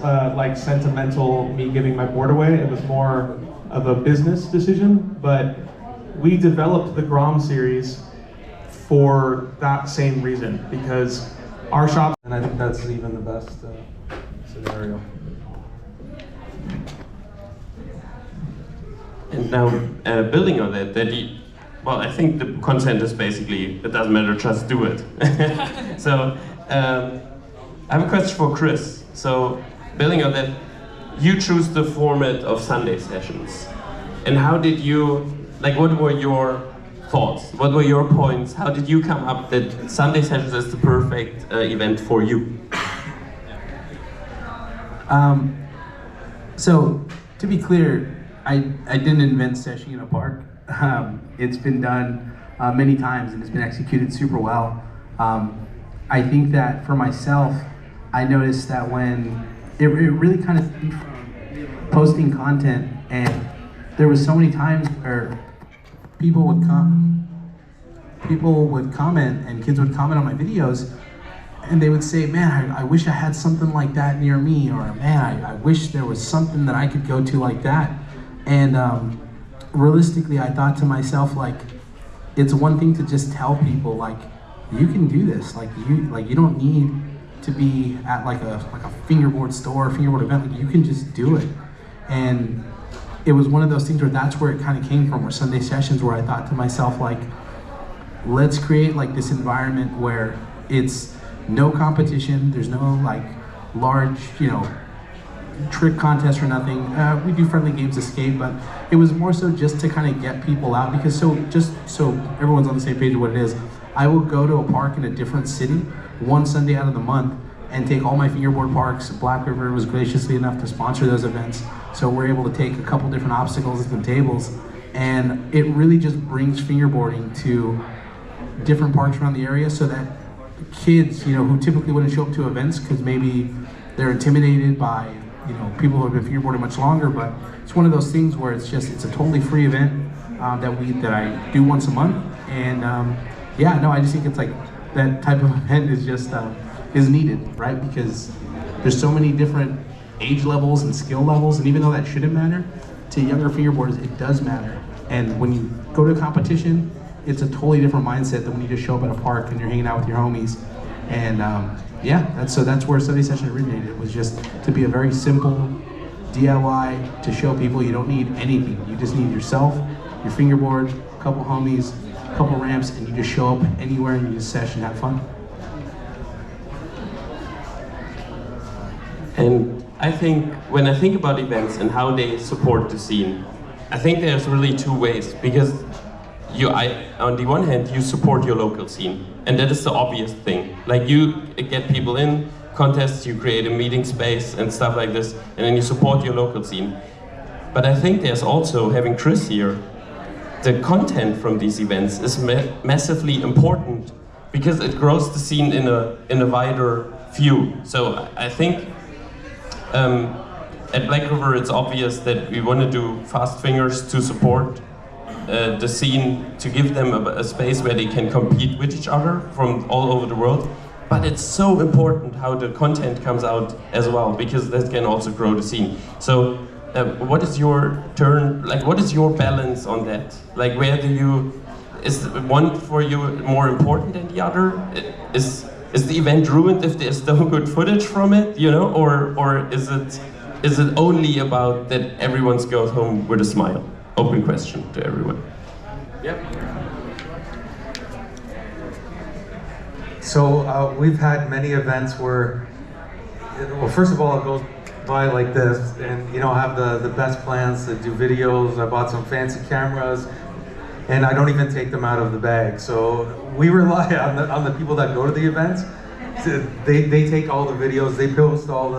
sentimental, me giving my board away. It was more of a business decision, but we developed the Grom series for that same reason, because our shop, and I think that's even the best scenario. And now, building on that, I think the content is basically, it doesn't matter, just do it. So, I have a question for Chris. So, building on that, you choose the format of Sunday sessions. And how did you, what were your thoughts? What were your points? How did you come up that Sunday sessions is the perfect event for you? So to be clear, I didn't invent seshing in a park. It's been done many times and it's been executed super well. I think that for myself, I noticed that when it really kind of stemmed from posting content, and there was so many times where people would comment and kids would comment on my videos, and they would say, man, I wish I had something like that near me, or man, I wish there was something that I could go to like that. And realistically, I thought to myself, like, it's one thing to just tell people, like, you can do this. Like you don't need to be at like a fingerboard store, fingerboard event. Like, you can just do it. And it was one of those things where that's where it kind of came from, where Sunday sessions, where I thought to myself, like, let's create like this environment where it's no competition. There's no like large, trick contest or nothing. We do friendly games escape, but it was more so just to kind of get people out, because just so everyone's on the same page of what it is, I will go to a park in a different city one Sunday out of the month and take all my fingerboard parks. Black River was graciously enough to sponsor those events, so we're able to take a couple different obstacles and some tables, and it really just brings fingerboarding to different parks around the area, so that kids, who typically wouldn't show up to events because maybe they're intimidated by people who have been fingerboarding much longer, but it's one of those things where it's a totally free event that I do once a month. And I just think it's like that type of event is just is needed, right? Because there's so many different age levels and skill levels, and even though that shouldn't matter, to younger fingerboarders it does matter. And when you go to a competition, it's a totally different mindset than when you just show up at a park and you're hanging out with your homies. And that's where Sunday Session originated. It was just to be a very simple DIY to show people you don't need anything. You just need yourself, your fingerboard, a couple homies, a couple ramps, and you just show up anywhere and you just sesh and have fun. And I think when I think about events and how they support the scene, I think there's really two ways, because on the one hand, you support your local scene, and that is the obvious thing. Like, you get people in contests, you create a meeting space and stuff like this, and then you support your local scene. But I think there's also, having Chris here, the content from these events is massively important, because it grows the scene in a wider view. So I think at Black River it's obvious that we want to do fast fingers to support the scene, to give them a space where they can compete with each other from all over the world. But it's so important how the content comes out as well, because that can also grow the scene. So what is your turn, like what is your balance on that? Like, where do you, is one for you more important than the other? Is the event ruined if there's no good footage from it, or is it only about that everyone goes home with a smile? Open question to everyone. Yep. So we've had many events where, well, first of all, it goes by like this, and I have the best plans to do videos. I bought some fancy cameras, and I don't even take them out of the bag. So we rely on the people that go to the events. They take all the videos, they post all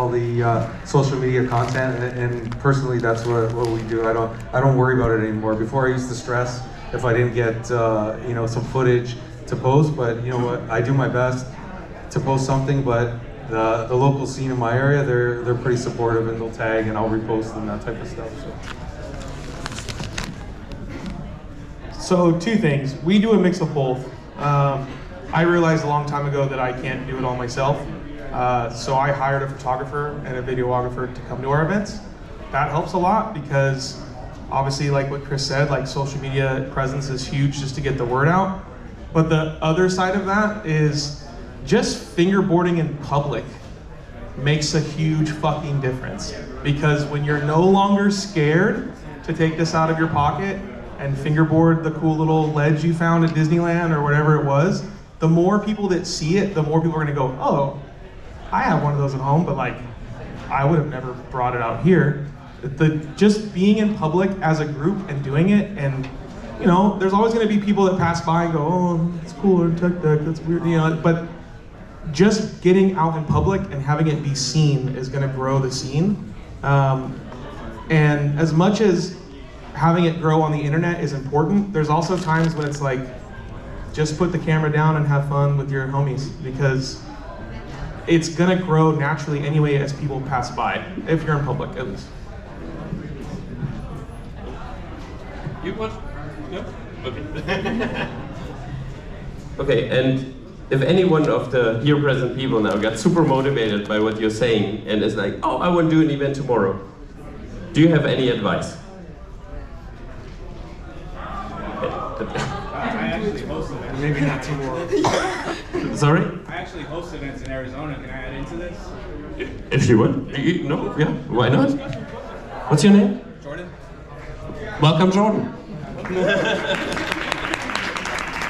the social media content, and personally, that's what we do. I don't worry about it anymore. Before, I used to stress if I didn't get some footage to post, but you know what? I do my best to post something. But the local scene in my area, they're pretty supportive, and they'll tag, and I'll repost and that type of stuff. So two things. We do a mix of both. I realized a long time ago that I can't do it all myself. So I hired a photographer and a videographer to come to our events. That helps a lot, because obviously, like what Chris said, like social media presence is huge just to get the word out. But the other side of that is just fingerboarding in public makes a huge fucking difference. Because when you're no longer scared to take this out of your pocket and fingerboard the cool little ledge you found at Disneyland or whatever it was, the more people that see it, the more people are gonna go, oh, I have one of those at home, but like, I would have never brought it out here. Just being in public as a group and doing it, and there's always gonna be people that pass by and go, oh, it's cool, or tech deck, that's weird, but just getting out in public and having it be seen is going to grow the scene. And as much as having it grow on the internet is important, there's also times when it's like, just put the camera down and have fun with your homies, because it's going to grow naturally anyway as people pass by, if you're in public at least. You want? No? Okay. Okay, and if any one of the here present people now got super motivated by what you're saying and is like, oh, I want to do an event tomorrow, do you have any advice? I actually host events. Maybe not tomorrow. Sorry? I actually host events in Arizona. Can I add into this? If you would. No? Yeah, why not? What's your name? Jordan. Welcome, Jordan.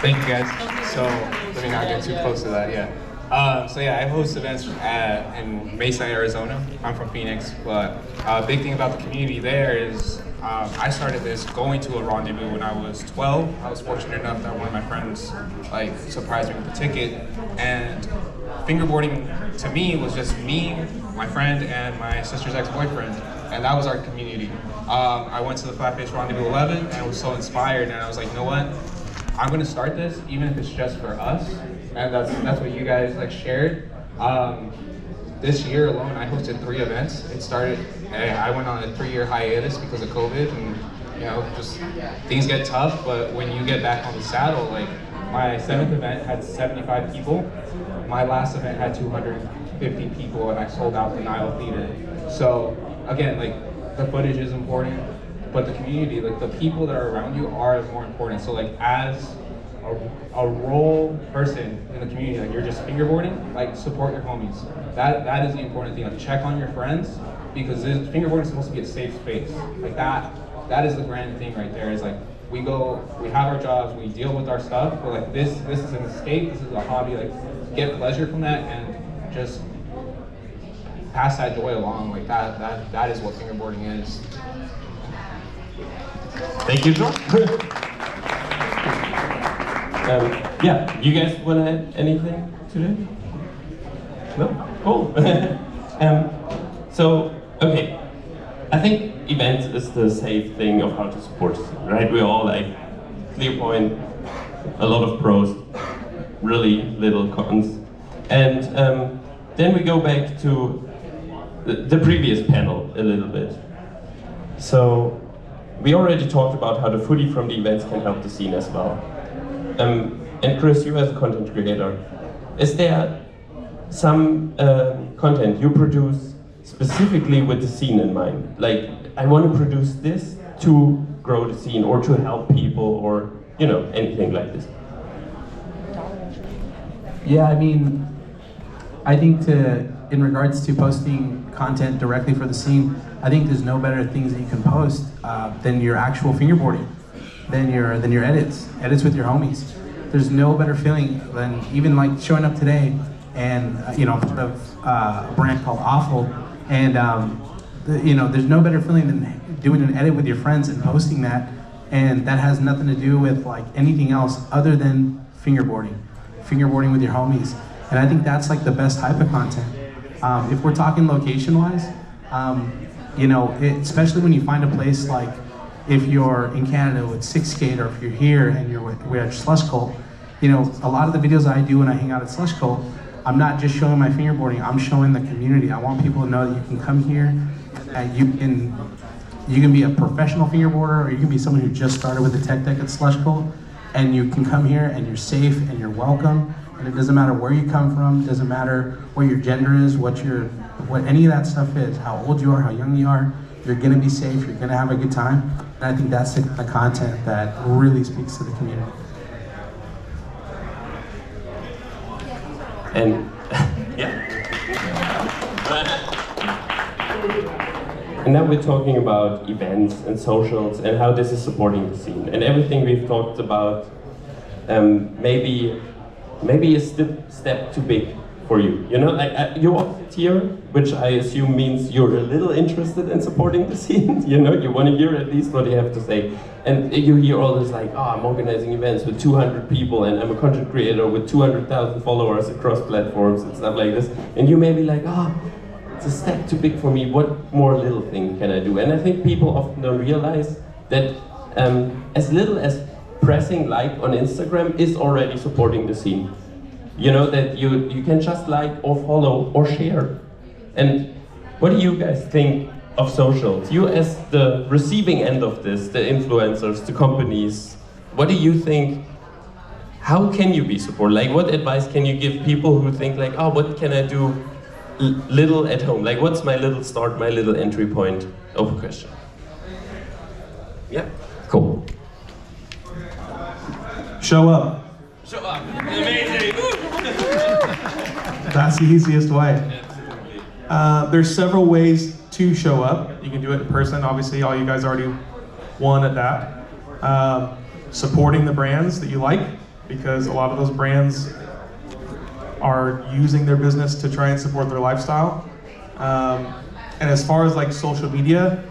Thank you, guys. So let me not get too close to that. Yeah. So yeah, I host events in Mesa, Arizona. I'm from Phoenix, but a big thing about the community there is I started this going to a rendezvous when I was 12. I was fortunate enough that one of my friends like surprised me with a ticket, and fingerboarding to me was just me, my friend, and my sister's ex-boyfriend, and that was our community. I went to the Flat-Face Rendezvous 11 and I was so inspired, and I was like, you know what? I'm gonna start this even if it's just for us, and that's what you guys like shared. This year alone, I hosted 3 events. It started, I went on a 3-year hiatus because of COVID, and you know, just things get tough. But when you get back on the saddle, like my 7th event had 75 people. My last event had 250 people, and I sold out the Nile Theater. So again, like the footage is important, but the community, like the people that are around you are more important. So like as a role person in the community, like you're just fingerboarding, like support your homies. That is the important thing. Like check on your friends, because fingerboarding is supposed to be a safe space. Like that is the grand thing right there. Is like we have our jobs, we deal with our stuff, but like this is an escape. This is a hobby. Like get pleasure from that and just pass that joy along. Like that is what fingerboarding is. Thank you, John. Yeah, you guys want to add anything today? No? Cool. So, okay. I think events is the safe thing of how to support the scene, right? We're all like, clear point, a lot of pros, really little cons. And then we go back to the previous panel a little bit. So, we already talked about how the footage from the events can help the scene as well. And Chris, you as a content creator, is there some content you produce specifically with the scene in mind? Like, I want to produce this to grow the scene or to help people or, you know, anything like this? Yeah, I mean, I think in regards to posting content directly for the scene, I think there's no better things that you can post than your actual fingerboarding, than your edits with your homies. There's no better feeling than even like showing up today and you know, part of a brand called Awful, and you know, there's no better feeling than doing an edit with your friends and posting that, and that has nothing to do with like anything else other than fingerboarding with your homies. And I think that's like the best type of content. If we're talking location-wise, you know, especially when you find a place like, if you're in Canada with Six Skate, or if you're here and we're at Slush Cult, you know, a lot of the videos I do when I hang out at Slush Cult, I'm not just showing my fingerboarding, I'm showing the community. I want people to know that you can come here, and you can be a professional fingerboarder, or you can be someone who just started with the tech deck at Slush Cult, and you can come here and you're safe and you're welcome. And it doesn't matter where you come from, it doesn't matter what your gender is, what any of that stuff is, how old you are, how young you are, you're gonna be safe, you're gonna have a good time. And I think that's the content that really speaks to the community. And yeah. And now we're talking about events and socials and how this is supporting the scene. And everything we've talked about, maybe a step too big for you. You know, like you walked here, which I assume means you're a little interested in supporting the scene. You know, you want to hear at least what they have to say. And you hear all this like, oh, I'm organizing events with 200 people and I'm a content creator with 200,000 followers across platforms and stuff like this. And you may be like, oh, it's a step too big for me. What more little thing can I do? And I think people often don't realize that as little as pressing like on Instagram is already supporting the scene. You know, that you can just like or follow or share. And what do you guys think of socials? You as the receiving end of this, the influencers, the companies, what do you think? How can you be supported? Like, what advice can you give people who think like, oh, what can I do little at home? Like, what's my little start, my little entry point? Open question. Yeah, cool. Show up. Show up. Amazing. That's the easiest way. There's several ways to show up. You can do it in person. Obviously, all you guys already won at that. Supporting the brands that you like, because a lot of those brands are using their business to try and support their lifestyle. And as far as like social media,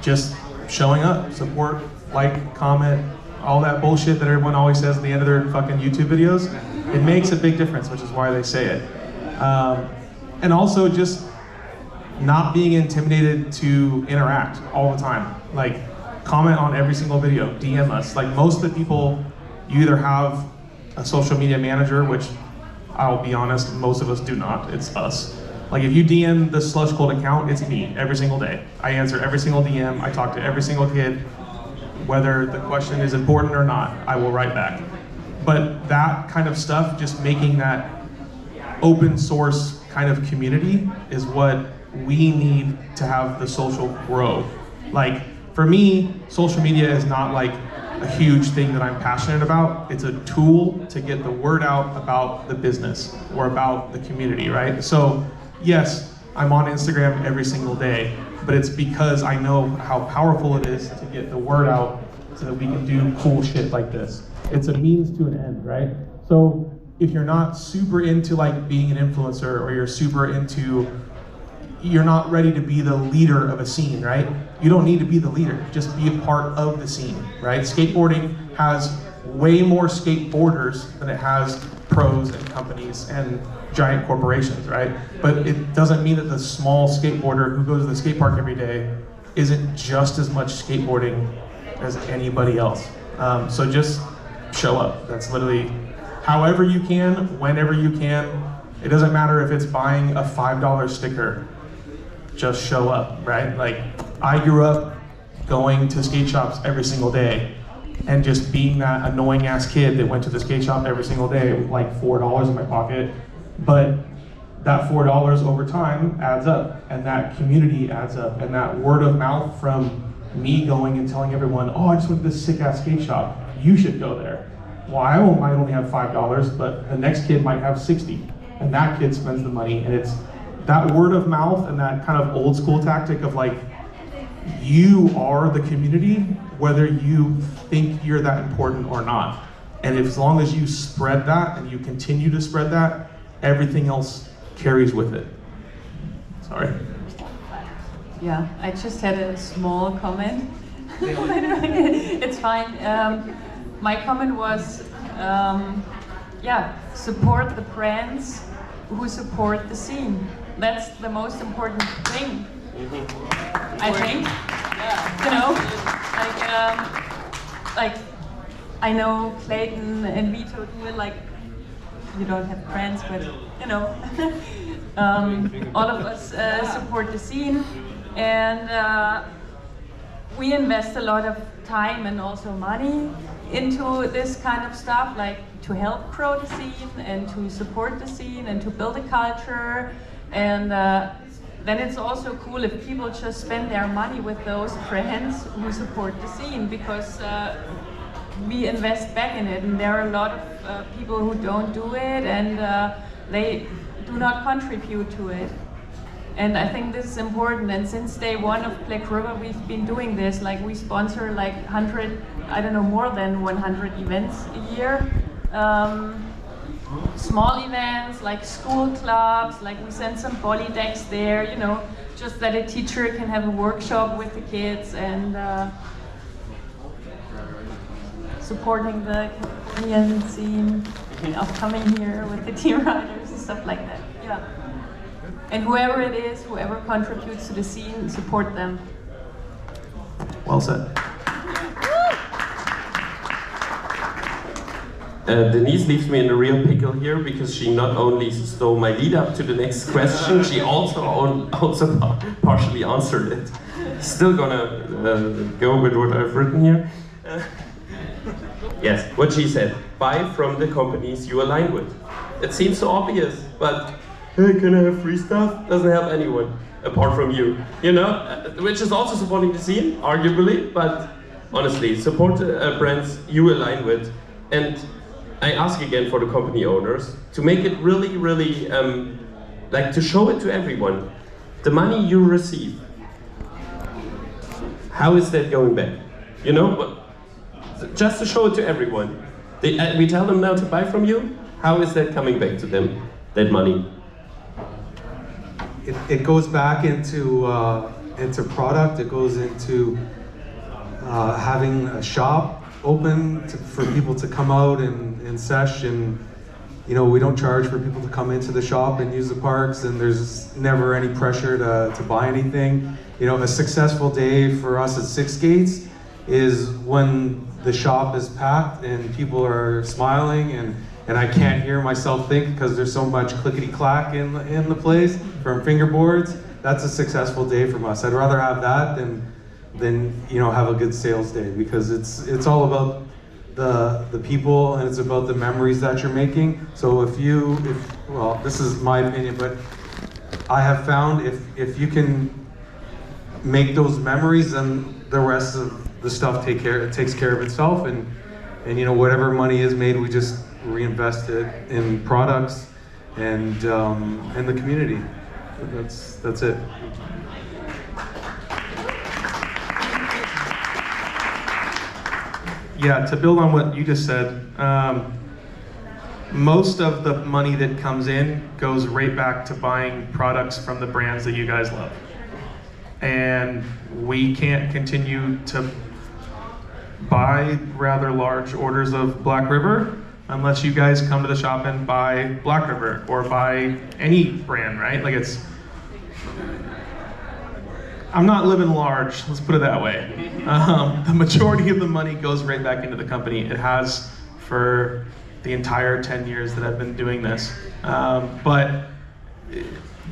just showing up, support, like, comment, all that bullshit that everyone always says at the end of their fucking YouTube videos. It makes a big difference, which is why they say it. And also just not being intimidated to interact all the time. Like, comment on every single video, DM us. Like, most of the people, you either have a social media manager, which I'll be honest, most of us do not, it's us. Like, if you DM the Slush Cold account, it's me every single day. I answer every single DM, I talk to every single kid. Whether the question is important or not, I will write back. But that kind of stuff, just making that open source kind of community is what we need to have the social grow. Like, for me, social media is not like a huge thing that I'm passionate about. It's a tool to get the word out about the business or about the community, right? So yes, I'm on Instagram every single day, but it's because I know how powerful it is to get the word out so that we can do cool shit like this. It's a means to an end, right? So if you're not super into like being an influencer, or you're not ready to be the leader of a scene, right? You don't need to be the leader, just be a part of the scene, right? Skateboarding has way more skateboarders than it has pros and companies and giant corporations, right? But it doesn't mean that the small skateboarder who goes to the skate park every day isn't just as much skateboarding as anybody else. So just show up. That's literally however you can, whenever you can. It doesn't matter if it's buying a $5 sticker, just show up, right? Like, I grew up going to skate shops every single day and just being that annoying ass kid that went to the skate shop every single day with like $4 in my pocket. But that $4 over time adds up, and that community adds up, and that word of mouth from me going and telling everyone, oh, I just went to this sick ass skate shop, you should go there. Well, I might only have $5, but the next kid might have 60, and that kid spends the money. And it's that word of mouth and that kind of old school tactic of like, you are the community, whether you think you're that important or not. And as long as you spread that and you continue to spread that, everything else carries with it. Sorry. Yeah, I just had a small comment. It's fine. My comment was, support the brands who support the scene. That's the most important thing, I think. You know, like I know Clayton and Vito do it, like, you don't have friends, but you know, all of us support the scene, and we invest a lot of time and also money into this kind of stuff, like to help grow the scene and to support the scene and to build a culture. And then it's also cool if people just spend their money with those brands who support the scene, because we invest back in it, and there are a lot of people who don't do it, and they do not contribute to it. And I think this is important, and since day one of Black River we've been doing this. Like, we sponsor like 100, I don't know, more than 100 events a year. small events like school clubs, like we send some volley decks there, you know, just that a teacher can have a workshop with the kids and supporting the Korean scene of coming here with the team riders and stuff like that. Yeah. And whoever it is, whoever contributes to the scene, support them. Well said. Denise leaves me in a real pickle here because she not only stole my lead up to the next question, she also partially answered it. Still gonna go with what I've written here. Yes, what she said, buy from the companies you align with. It seems so obvious, but hey, can I have free stuff? Doesn't help anyone, apart from you. You know, which is also supporting the scene, arguably, but honestly, support brands you align with. And I ask again for the company owners to make it really, really, like to show it to everyone. The money you receive, how is that going back? You know, just to show it to everyone. We tell them now to buy from you, how is that coming back to them, that money? It goes back into product, it goes into having a shop open for people to come out and sesh, and you know, we don't charge for people to come into the shop and use the parks, and there's never any pressure to buy anything. You know, a successful day for us at Six Gates is when the shop is packed and people are smiling and I can't hear myself think because there's so much clickety-clack in the place from fingerboards. That's a successful day from us. I'd rather have that than you know, have a good sales day, because it's all about the people and it's about the memories that you're making. So well, this is my opinion, but I have found if you can make those memories, then the rest of the stuff takes care of itself, and you know, whatever money is made, we just reinvest it in products and in the community. That's it. Yeah, to build on what you just said, most of the money that comes in goes right back to buying products from the brands that you guys love. And we can't continue to buy rather large orders of Black River unless you guys come to the shop and buy Black River or buy any brand, right? Like I'm not living large, let's put it that way. The majority of the money goes right back into the company. It has for the entire 10 years that I've been doing this. But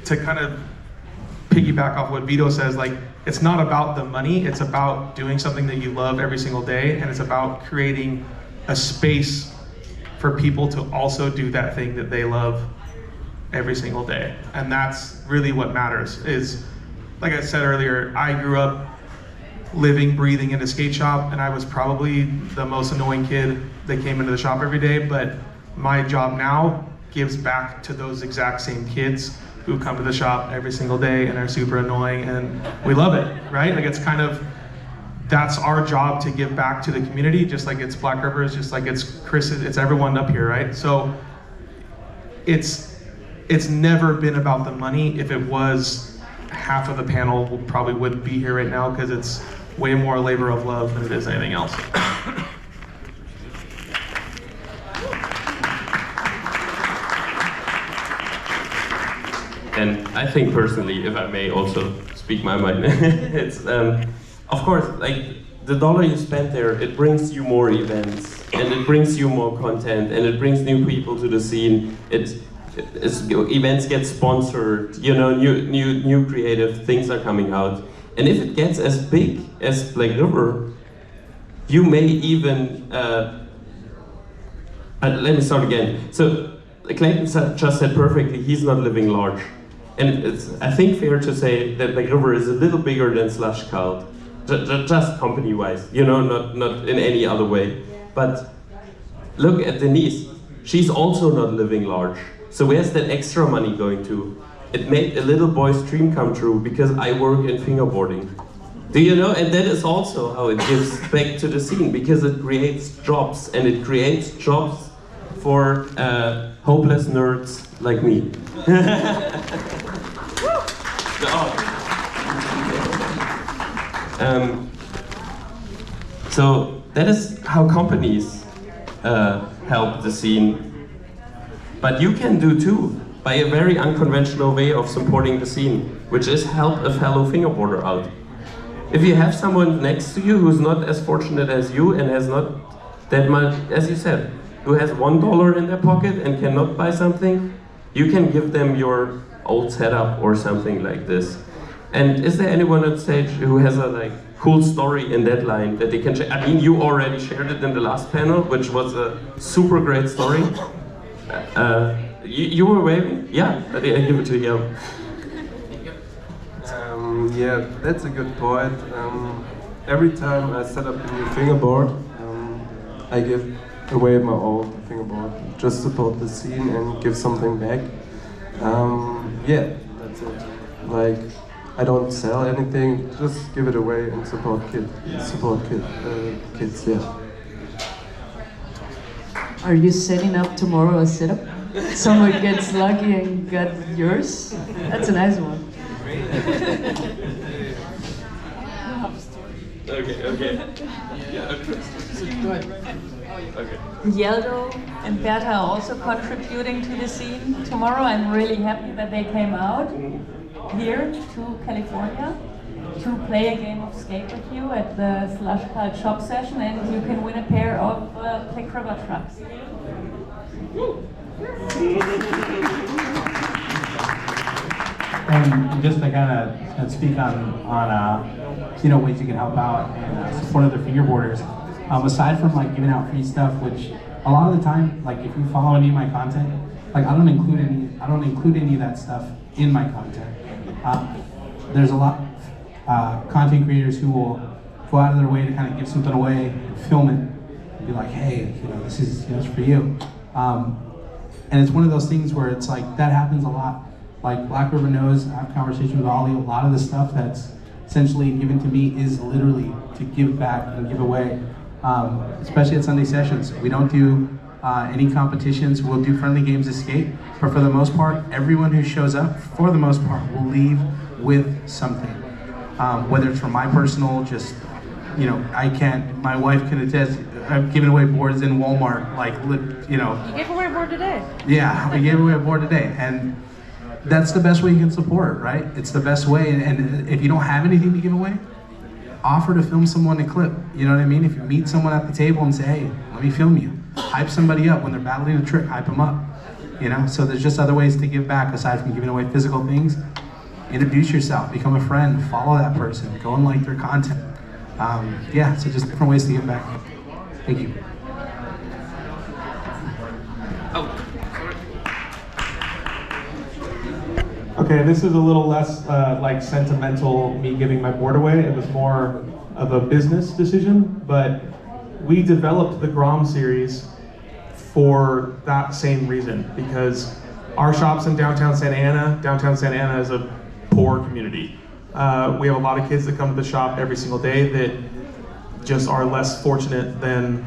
to kind of piggyback off what Vito says, like, it's not about the money, it's about doing something that you love every single day, and it's about creating a space for people to also do that thing that they love every single day. And that's really what matters. Is, like I said earlier, I grew up living, breathing in a skate shop, and I was probably the most annoying kid that came into the shop every day, but my job now gives back to those exact same kids who come to the shop every single day and are super annoying, and we love it, right? Like, it's kind of, that's our job to give back to the community, just like it's Black River's, just like it's Chris's, it's everyone up here, right? So it's never been about the money. If it was, half of the panel probably wouldn't be here right now, because it's way more labor of love than it is anything else. And I think personally, if I may also speak my mind, it's of course, like, the dollar you spend there, it brings you more events, and it brings you more content, and it brings new people to the scene. Events get sponsored, you know, new creative things are coming out. And if it gets as big as Black River, you may even, let me start again. So Clayton just said perfectly, he's not living large. And it's, I think, fair to say that Black River is a little bigger than Slush Cult, just company-wise, you know, not in any other way. But look at Denise, she's also not living large. So where's that extra money going to? It made a little boy's dream come true because I work in fingerboarding. Do you know? And that is also how it gives back to the scene, because it creates jobs, and it creates jobs for hopeless nerds like me. So that is how companies help the scene. But you can do too, by a very unconventional way of supporting the scene, which is help a fellow fingerboarder out. If you have someone next to you who's not as fortunate as you and has not that much, as you said, who has $1 in their pocket and cannot buy something, you can give them your old setup or something like this. And is there anyone on stage who has a cool story in that line that they can share? I mean, you already shared it in the last panel, which was a super great story. You were waving? Yeah, I give it to you. Yeah, that's a good point. Every time I set up a new fingerboard, I give away my old fingerboard. Just support the scene and give something back. Yeah, that's it. I don't sell anything, just give it away and support kids. Yeah. Are you setting up tomorrow a setup? Someone gets lucky and got yours? That's a nice one. Okay. Yeah, Go ahead. Okay. Yeldo and Berta are also contributing to the scene tomorrow. I'm really happy that they came out here to California to play a game of skate with you at the Slush Pile Shop session, and you can win a pair of Pick Rubber trucks. And just to kind of speak on ways you can help out and support other fingerboarders. Aside from giving out free stuff, which a lot of the time, if you follow any of my content, I don't include any of that stuff in my content. There's a lot of content creators who will go out of their way to kind of give something away, and film it, and be like, hey, this is for you. And it's one of those things where it's that happens a lot. Black River knows, I have conversations with Ollie, a lot of the stuff that's essentially given to me is literally to give back and give away, especially at Sunday sessions. We don't do any competitions. We'll do friendly games of skate, but for the most part, everyone who shows up, for the most part, will leave with something. Whether it's from my personal, my wife can attest, I've given away boards in Walmart, You gave away a board today. Yeah, we gave away a board today, and that's the best way you can support, right? It's the best way, and if you don't have anything to give away, offer to film someone a clip. You know what I mean? If you meet someone at the table and say, hey, let me film you. Hype somebody up when they're battling a trick, hype them up. So there's just other ways to give back aside from giving away physical things. Introduce yourself, become a friend, follow that person, go and like their content. So just different ways to give back. Thank you. Okay, this is a little less sentimental, me giving my board away. It was more of a business decision, but we developed the Grom series for that same reason, because our shop's in downtown Santa Ana. Downtown Santa Ana is a poor community. We have a lot of kids that come to the shop every single day that just are less fortunate than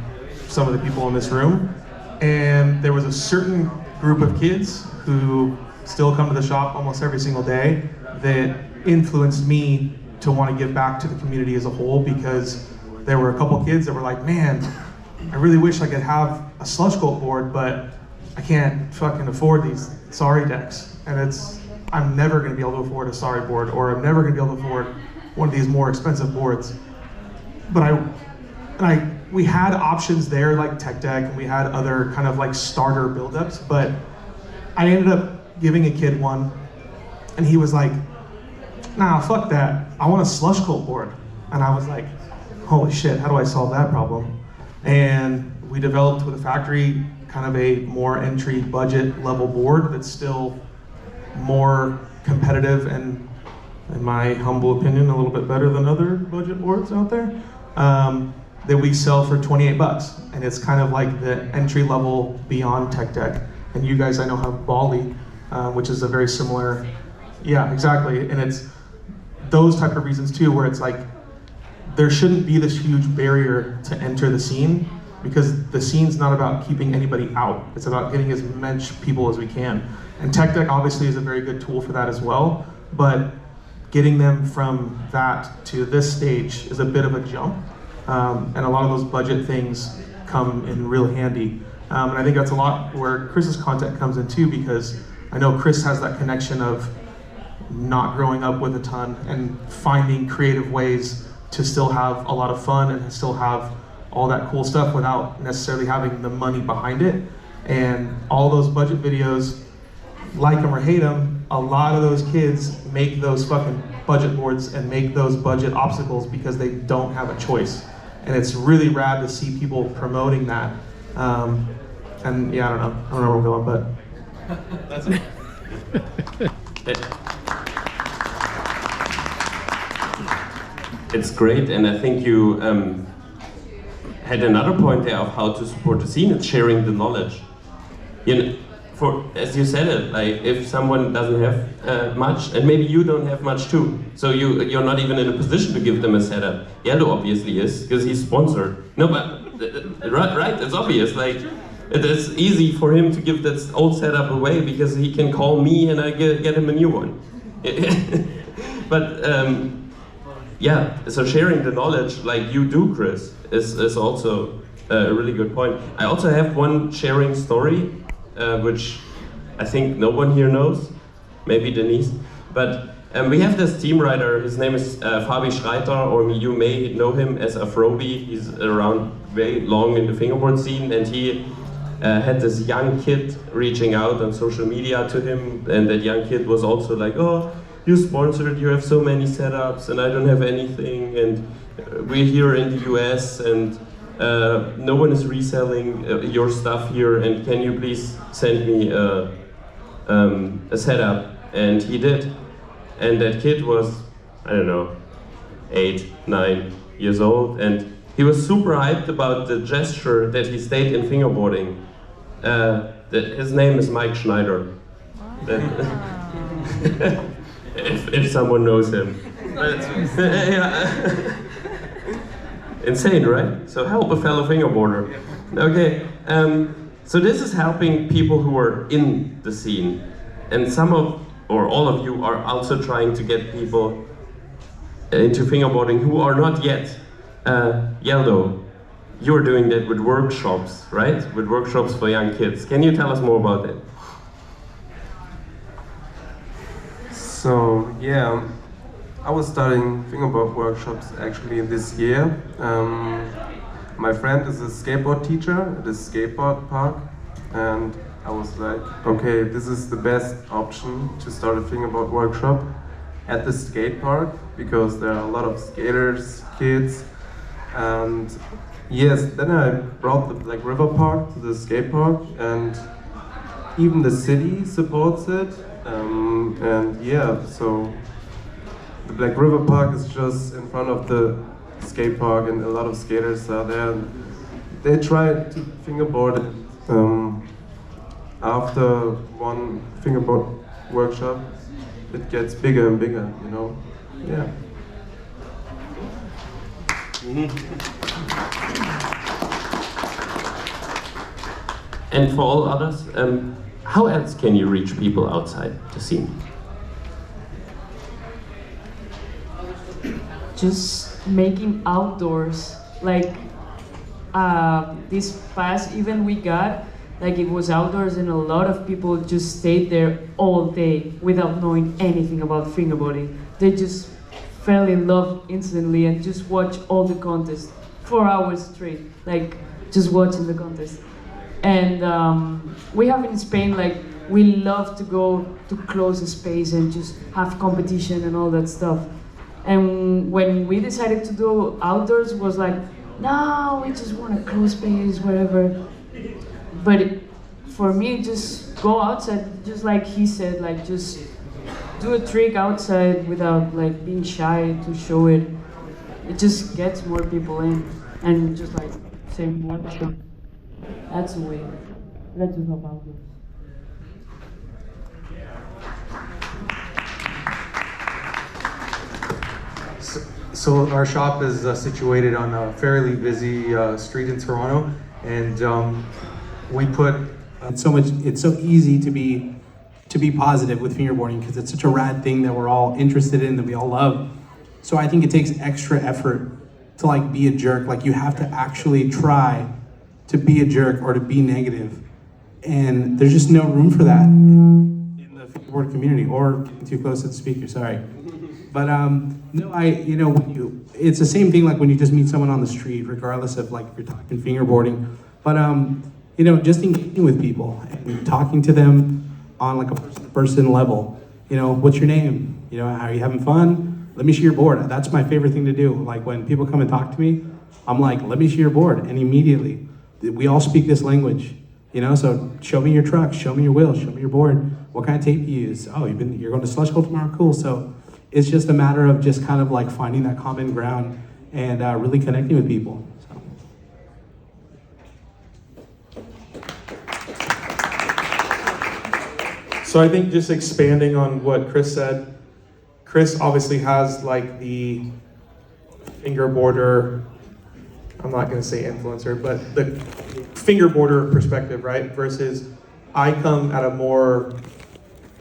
some of the people in this room. And there was a certain group of kids who still come to the shop almost every single day that influenced me to want to give back to the community as a whole, because there were a couple kids that were like, man, I really wish I could have a slush gold board, but I can't fucking afford these sorry decks. And I'm never gonna be able to afford a sorry board, or I'm never gonna be able to afford one of these more expensive boards. But we had options there like Tech Deck, and we had other kind of starter buildups, but I ended up giving a kid one, and he was like, nah, fuck that, I want a slush cult board. And I was like, holy shit, how do I solve that problem? And we developed with a factory kind of a more entry budget level board that's still more competitive and, in my humble opinion, a little bit better than other budget boards out there, that we sell for 28 bucks. And it's kind of like the entry level beyond Tech Deck. And you guys I know have Bali, which is a very similar, yeah, exactly. And it's those type of reasons too, where it's there shouldn't be this huge barrier to enter the scene, because the scene's not about keeping anybody out. It's about getting as much people as we can. And Tech Deck obviously is a very good tool for that as well, but getting them from that to this stage is a bit of a jump. And a lot of those budget things come in real handy. And I think that's a lot where Chris's content comes in too, because I know Chris has that connection of not growing up with a ton and finding creative ways to still have a lot of fun and still have all that cool stuff without necessarily having the money behind it. And all those budget videos, like them or hate them, a lot of those kids make those fucking budget boards and make those budget obstacles because they don't have a choice. And it's really rad to see people promoting that. And yeah, I don't know where I'm going, but that's it. It's great, and I think you had another point there of how to support the scene. It's sharing the knowledge. You know, as you said it, like if someone doesn't have much, and maybe you don't have much too, so you're not even in a position to give them a setup. Yellow obviously is, because he's sponsored. No, but right, it's obvious. Like it is easy for him to give that old setup away because he can call me and I get him a new one. But yeah, so sharing the knowledge like you do, Chris, is also a really good point. I also have one sharing story, which I think no one here knows, maybe Denise, but we have this team writer, his name is Fabi Schreiter, or you may know him as Afrobi. He's around very long in the fingerboard scene, and he had this young kid reaching out on social media to him, and that young kid was also like, oh, you sponsored, you have so many setups, and I don't have anything, and we're here in the US, and no one is reselling your stuff here, and can you please send me a setup? And he did. And that kid was, I don't know, 8, 9 years old, and he was super hyped about the gesture that he stayed in fingerboarding. His name is Mike Schneider. If someone knows him. But, yeah. Insane, right? So help a fellow fingerboarder. Okay, so this is helping people who are in the scene. And some of, or all of you are also trying to get people into fingerboarding who are not yet. Yellow, you're doing that with workshops, right? With workshops for young kids. Can you tell us more about that? So, yeah, I was starting fingerboard workshops actually this year. My friend is a skateboard teacher at a skateboard park, and I was like, okay, this is the best option to start a fingerboard workshop at the skate park, because there are a lot of skaters, kids, and yes, then I brought the Black River Park to the skate park, and even the city supports it, and yeah, so the Black River Park is just in front of the skate park, and a lot of skaters are there. And they try to fingerboard it. After one fingerboard workshop, it gets bigger and bigger, you know? Yeah. And for all others, how else can you reach people outside the scene? Just making outdoors, like this past event we got, like it was outdoors and a lot of people just stayed there all day without knowing anything about fingerboarding. They just fell in love instantly and just watched all the contests, 4 hours straight, like just watching the contest. And we have in Spain, like we love to go to close a space and just have competition and all that stuff. And when we decided to do outdoors, was like, no, we just want a close space, whatever. But for me, just go outside, just like he said, like just do a trick outside without like being shy to show it. It just gets more people in, and just like say more shot. That's the way. Let's just help outdoors. So our shop is situated on a fairly busy street in Toronto, and we put. It's so easy to be positive with fingerboarding because it's such a rad thing that we're all interested in, that we all love. So I think it takes extra effort to like be a jerk. Like you have to actually try to be a jerk or to be negative, and there's just no room for that in the fingerboard community. Or too close to the speaker, sorry. But no, it's the same thing like when you just meet someone on the street, regardless of like if you're talking fingerboarding. But just engaging with people and talking to them on like a person-to-person level. What's your name? Are you having fun? Let me see your board. That's my favorite thing to do. Like when people come and talk to me, I'm like, let me see your board. And immediately, we all speak this language. So show me your truck, show me your wheels, show me your board. What kind of tape you use? Oh, you're going to Slush Hole tomorrow? Cool. So it's just a matter of just kind of like finding that common ground and really connecting with people. So I think just expanding on what Chris said, Chris obviously has like the fingerboarder, I'm not going to say influencer, but the fingerboarder perspective, right? Versus I come at a more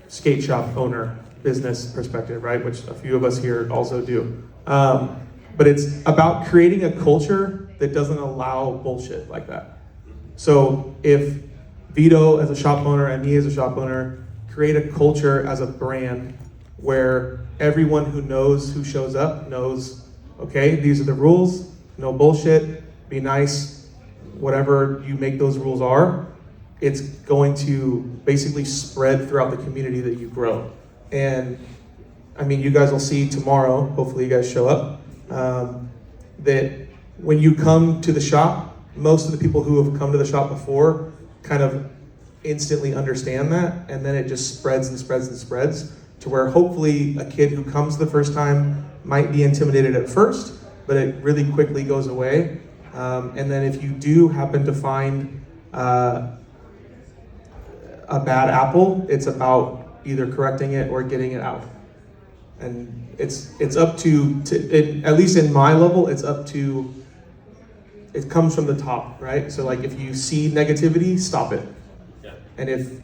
skate shop owner business perspective, right? Which a few of us here also do. But it's about creating a culture that doesn't allow bullshit like that. So if Vito as a shop owner and me as a shop owner create a culture as a brand where everyone who knows who shows up knows, okay, these are the rules, no bullshit, be nice, whatever you make those rules are, it's going to basically spread throughout the community that you grow. And I mean, you guys will see tomorrow, hopefully you guys show up, that when you come to the shop, most of the people who have come to the shop before kind of instantly understand that, and then it just spreads and spreads and spreads to where hopefully a kid who comes the first time might be intimidated at first, but it really quickly goes away. And then if you do happen to find a bad apple, it's about either correcting it or getting it out. And it's up to at least in my level, it's up to, it comes from the top, right? So like if you see negativity, stop it. And if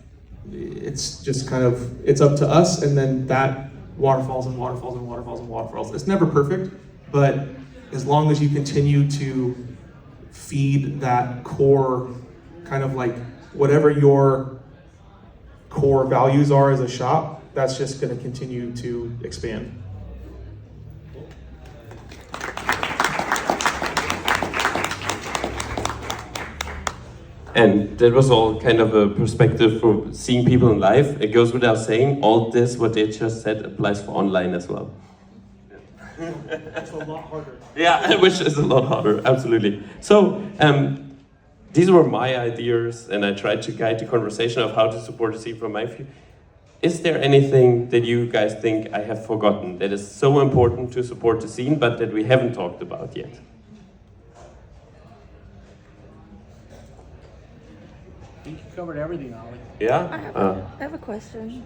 it's just kind of, it's up to us, and then that waterfalls and waterfalls and waterfalls and waterfalls. It's never perfect, but as long as you continue to feed that core, kind of like whatever your core values are as a shop, that's just going to continue to expand. And that was all kind of a perspective for seeing people in life. It goes without saying, all this, what they just said, applies for online as well. It's a lot harder. Yeah, which is a lot harder, absolutely. So, these were my ideas, and I tried to guide the conversation of how to support the scene from my view. Is there anything that you guys think I have forgotten that is so important to support the scene, but that we haven't talked about yet? I think you covered everything, Ollie. Yeah? I have a question.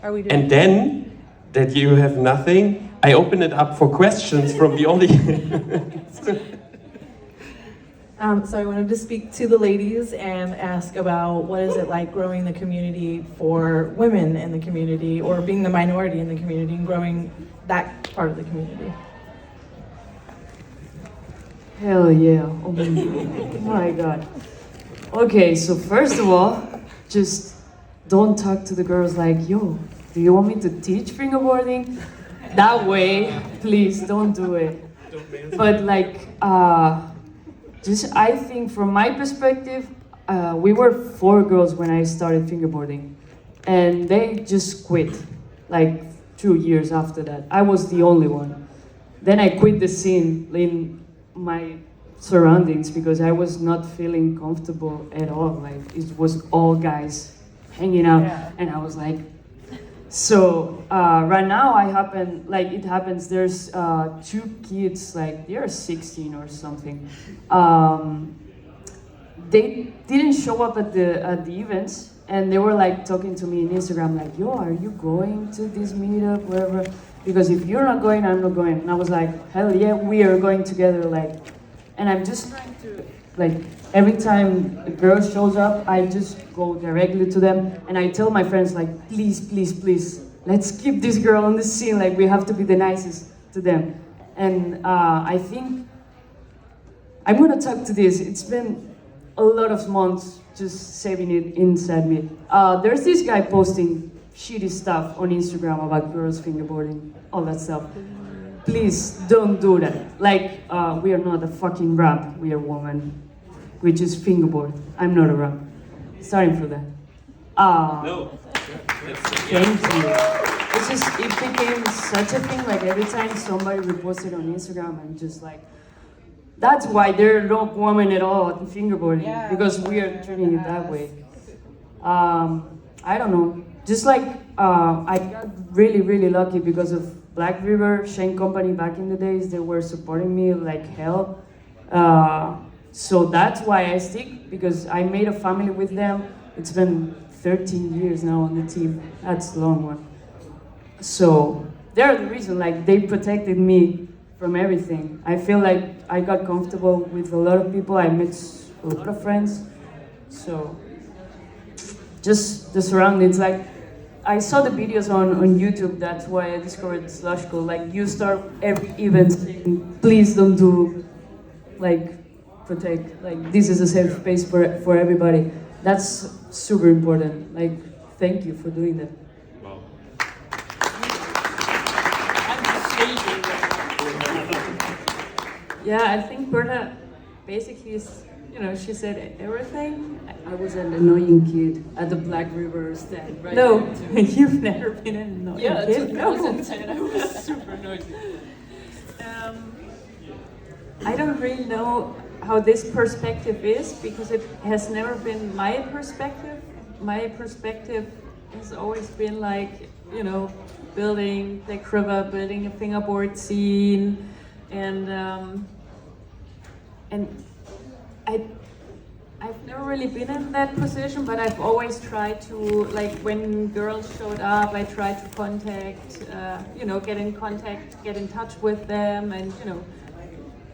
Are we doing and then, that you have nothing, I open it up for questions from the audience. So I wanted to speak to the ladies and ask about what is it like growing the community for women in the community, or being the minority in the community and growing that part of the community. Hell yeah. Oh my god. Okay, so first of all, just don't talk to the girls like, yo, do you want me to teach fingerboarding? That way, please don't do it. But like, just I think from my perspective, we were 4 girls when I started fingerboarding, and they just quit like 2 years after that. I was the only one. Then I quit the scene in my surroundings because I was not feeling comfortable at all. Like it was all guys hanging out, and I was like, so right now it happens. There's 2 kids, like they're 16 or something. They didn't show up at the events, and they were like talking to me on Instagram, like, yo, are you going to this meetup, wherever? because if you're not going, I'm not going. And I was like, hell yeah, we are going together. Like, and I'm just trying to, like, every time a girl shows up, I just go directly to them and I tell my friends, like, please, please, please, let's keep this girl on the scene. Like, we have to be the nicest to them. And I think I'm gonna talk to this. It's been a lot of months just saving it inside me. There's this guy posting shitty stuff on Instagram about girls fingerboarding, all that stuff. Please don't do that. Like, we are not a fucking ramp, we are women. We just fingerboard. I'm not a ramp. Sorry for that. No. Thank you. It's just, it became such a thing, like every time somebody reposted on Instagram, I'm just like, that's why there are no women at all in fingerboarding, because we are treating it that way. I don't know. Just like, I got really, really lucky because of Black River, Shane Company back in the days, they were supporting me like hell. So that's why I stick, because I made a family with them. It's been 13 years now on the team. That's a long one. So they're the reason, like, they protected me from everything. I feel like I got comfortable with a lot of people. I met a lot of friends. So just the surroundings, like, I saw the videos on YouTube. That's why I discovered Slush Code. Like, you start every event saying, please don't do, like, protect, like, this is a safe space for everybody. That's super important. Like, thank you for doing that. Wow. Yeah, I think Berta basically is, you know, she said everything. I was an annoying kid at the Black River stand, right? No, you've never been an annoying kid? Yeah, 2010, I was super annoyed. I don't really know how this perspective is, because it has never been my perspective. My perspective has always been like, you know, building the Kriva, building a fingerboard scene, and I've never really been in that position, but I've always tried to, like, when girls showed up, I tried to contact, you know, get in touch with them, and, you know,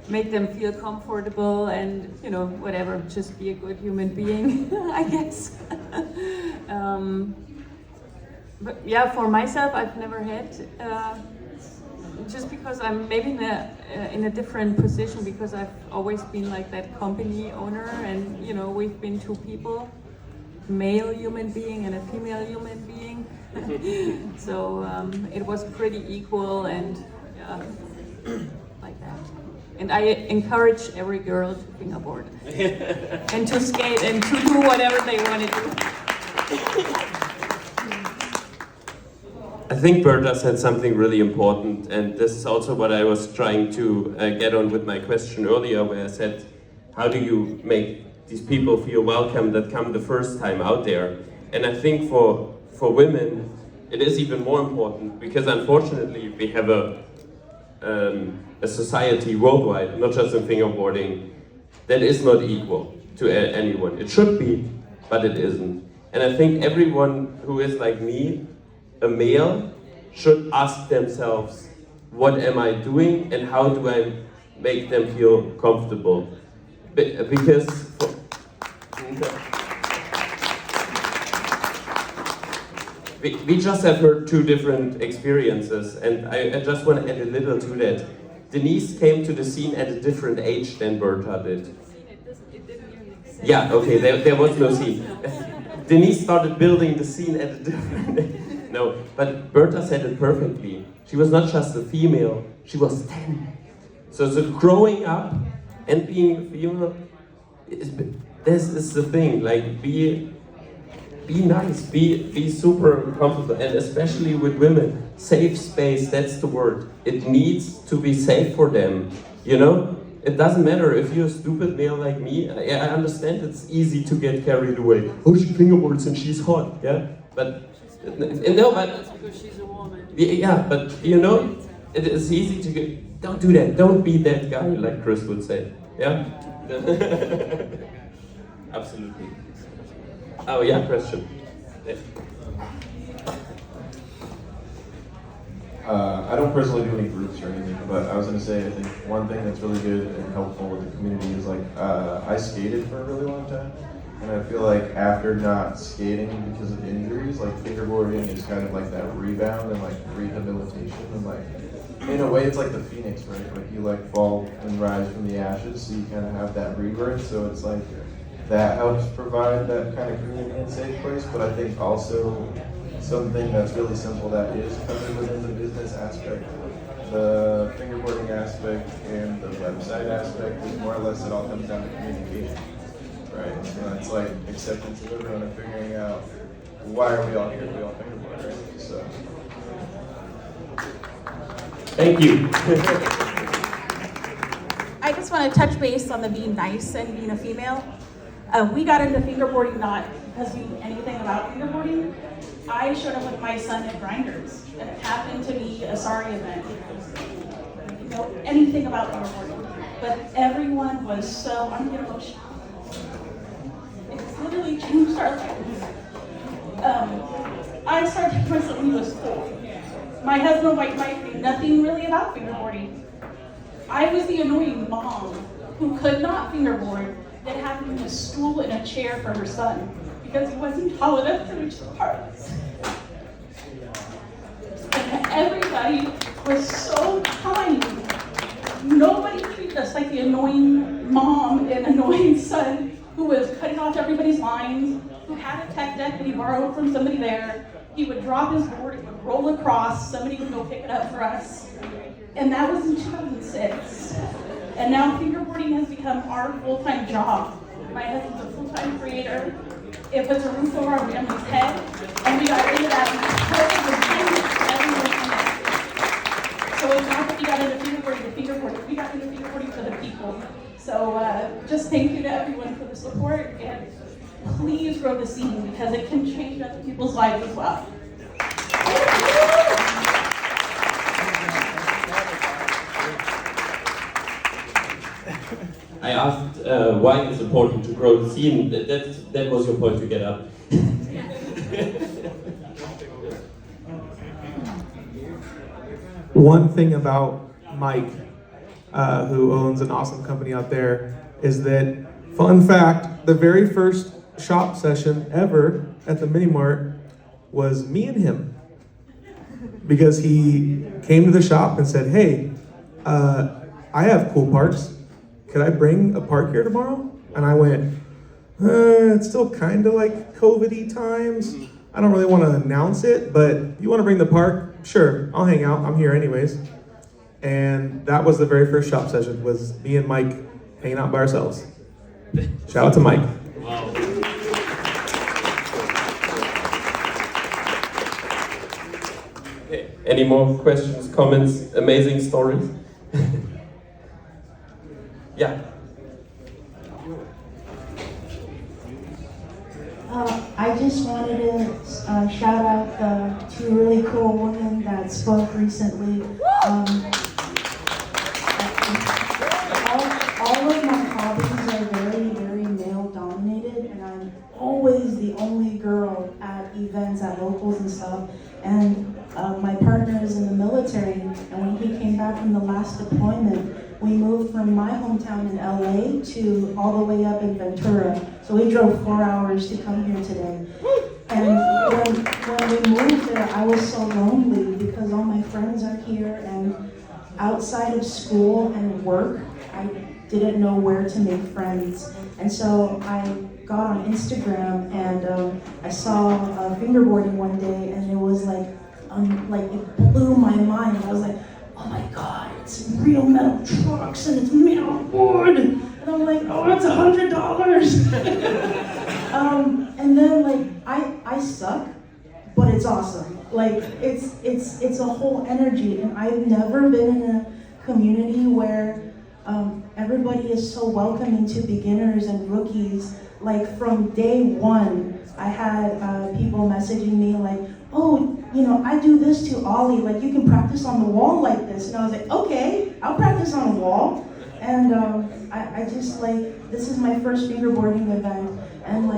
make them feel comfortable, and, you know, whatever, just be a good human being, I guess. But yeah, for myself, I've never had, just because I'm maybe in a different position, because I've always been like that company owner, and, you know, we've been two people, male human being and a female human being. So it was pretty equal, and like that. And I encourage every girl to fingerboard and to skate and to do whatever they want to do. I think Berta said something really important, and this is also what I was trying to get on with my question earlier, where I said, how do you make these people feel welcome that come the first time out there? And I think for women, it is even more important, because unfortunately we have a society worldwide, not just in fingerboarding, that is not equal to anyone. It should be, but it isn't. And I think everyone who is like me, a male, should ask themselves, what am I doing and how do I make them feel comfortable? Because we just have heard two different experiences, and I just want to add a little to that. Denise came to the scene at a different age than Berta did. Yeah, okay, there was no scene. Denise started building the scene at a different age. No, but Berta said it perfectly. She was not just a female, she was 10. So growing up and being a female, this is the thing, like, be nice, be super comfortable, and especially with women, safe space, that's the word. It needs to be safe for them, you know? It doesn't matter if you're a stupid male like me. I understand it's easy to get carried away. Oh, she fingerboards and she's hot, yeah? But, no, but... That's because she's a woman. Yeah, but, you know, it is easy to get... Don't do that, don't be that guy, like Chris would say, yeah? Absolutely. Oh yeah, question. I don't personally do any groups or anything, but I was gonna say I think one thing that's really good and helpful with the community is like I skated for a really long time, and I feel like after not skating because of injuries, like fingerboarding is kind of like that rebound and like rehabilitation, and like in a way it's like the phoenix, right? Like you like fall and rise from the ashes, so you kind of have that rebirth. So it's like that helps provide that kind of community and safe place, but I think also something that's really simple that is covered within the business aspect, the fingerboarding aspect and the website aspect is more or less it all comes down to communication, right? So it's like acceptance of everyone and figuring out why are we all here? We all fingerboard, right? So. Thank you. I just want to touch base on the being nice and being a female. We got into fingerboarding not because we knew anything about fingerboarding. I showed up with my son at Grinders, and it happened to be a sorry event. You know anything about fingerboarding, but everyone was so, I'm getting emotional. It's literally changed our lives. I started taking myself when he was 4. My husband might knew nothing really about fingerboarding. I was the annoying mom who could not fingerboard that had to use a stool and a chair for her son because he wasn't tall enough to reach the parts. And everybody was so kind. Nobody treated us like the annoying mom and annoying son who was cutting off everybody's lines, who had a tech deck that he borrowed from somebody there. He would drop his board, it would roll across, somebody would go pick it up for us. And that was in 2006. And now fingerboarding has become our full-time job. My husband's a full-time creator. It puts a roof over our family's head, and we got into that because of the business everyone connected. So it's not that we got into fingerboarding, we got into fingerboarding for the people. So just thank you to everyone for the support, and please grow the scene because it can change other people's lives as well. I asked why it's important to grow the scene. That was your point to get up. One thing about Mike, who owns an awesome company out there, is that, fun fact, the very first shop session ever at the Mini Mart was me and him. Because he came to the shop and said, hey, I have cool parts. Could I bring a part here tomorrow? And I went, it's still kind of like COVID-y times. I don't really want to announce it, but you want to bring the park? Sure, I'll hang out. I'm here anyways. And that was the very first shop session, was me and Mike hanging out by ourselves. Shout out to Mike. Wow. Okay. Any more questions, comments, amazing stories? Yeah. I just wanted to shout out the 2 really cool women that spoke recently. All of my hobbies are very, very male dominated, and I'm always the only girl at events, at locals and stuff. And my partner is in the military, and when he came back from the last deployment, we moved from my hometown in LA to all the way up in Ventura. So we drove 4 hours to come here today. And when we moved there, I was so lonely because all my friends are here, and outside of school and work, I didn't know where to make friends. And so I got on Instagram, and I saw fingerboarding one day, and it was like it blew my mind. I was like, oh my God, it's real metal trucks and it's made out of wood. And I'm like, oh, it's $100. And then I suck, but it's awesome. Like it's a whole energy, and I've never been in a community where everybody is so welcoming to beginners and rookies. Like from day one, I had people messaging me like, oh, I do this to Ollie, like you can practice on the wall like this. And I was like, okay, I'll practice on the wall. And I just this is my first fingerboarding event. And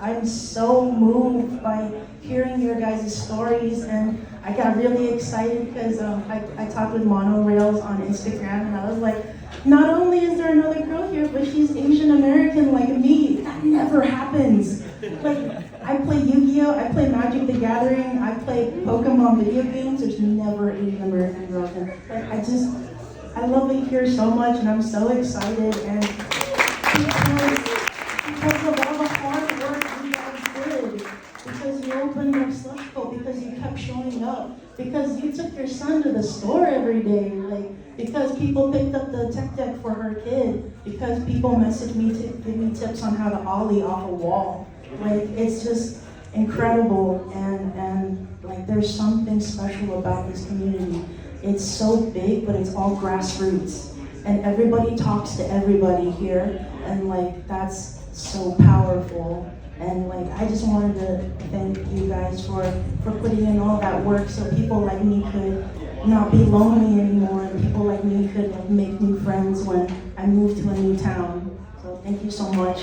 I'm so moved by hearing your guys' stories. And I got really excited because I talked with Monorails on Instagram, and I was like, not only is there another girl here, but she's Asian American like me. That never happens. Like, I play Yu-Gi-Oh, I play Magic the Gathering, I play Pokemon video games. There's never Asian American girls. And like, I love it here so much, and I'm so excited. And because of all the hard work you guys did, because you opened up Slush Bowl, because you kept showing up, because you took your son to the store every day, like, because people picked up the tech deck for her kid, because people messaged me to give me tips on how to ollie off a wall. Like, it's just incredible, and like, there's something special about this community. It's so big, but it's all grassroots, and everybody talks to everybody here, and like, that's so powerful. And like, I just wanted to thank you guys for putting in all that work so people like me could not be lonely anymore, and people like me could like make new friends when I moved to a new town. So thank you so much.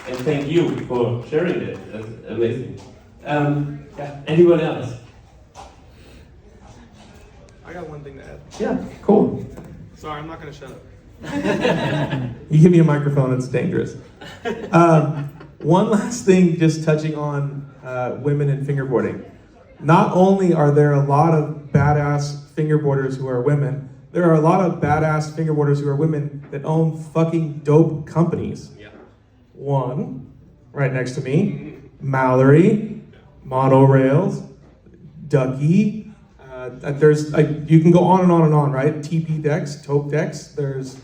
And thank you for sharing it. That's amazing. Anyone else? I got one thing to add. Yeah, cool. Sorry, I'm not gonna shut up. You give me a microphone, it's dangerous. One last thing, just touching on women in fingerboarding. Not only are there a lot of badass fingerboarders who are women, there are a lot of badass fingerboarders who are women that own fucking dope companies. Yeah. One, right next to me, Mallory, Monorails, Ducky. There's you can go on and on and on, right? TP decks, Taupe decks. There's,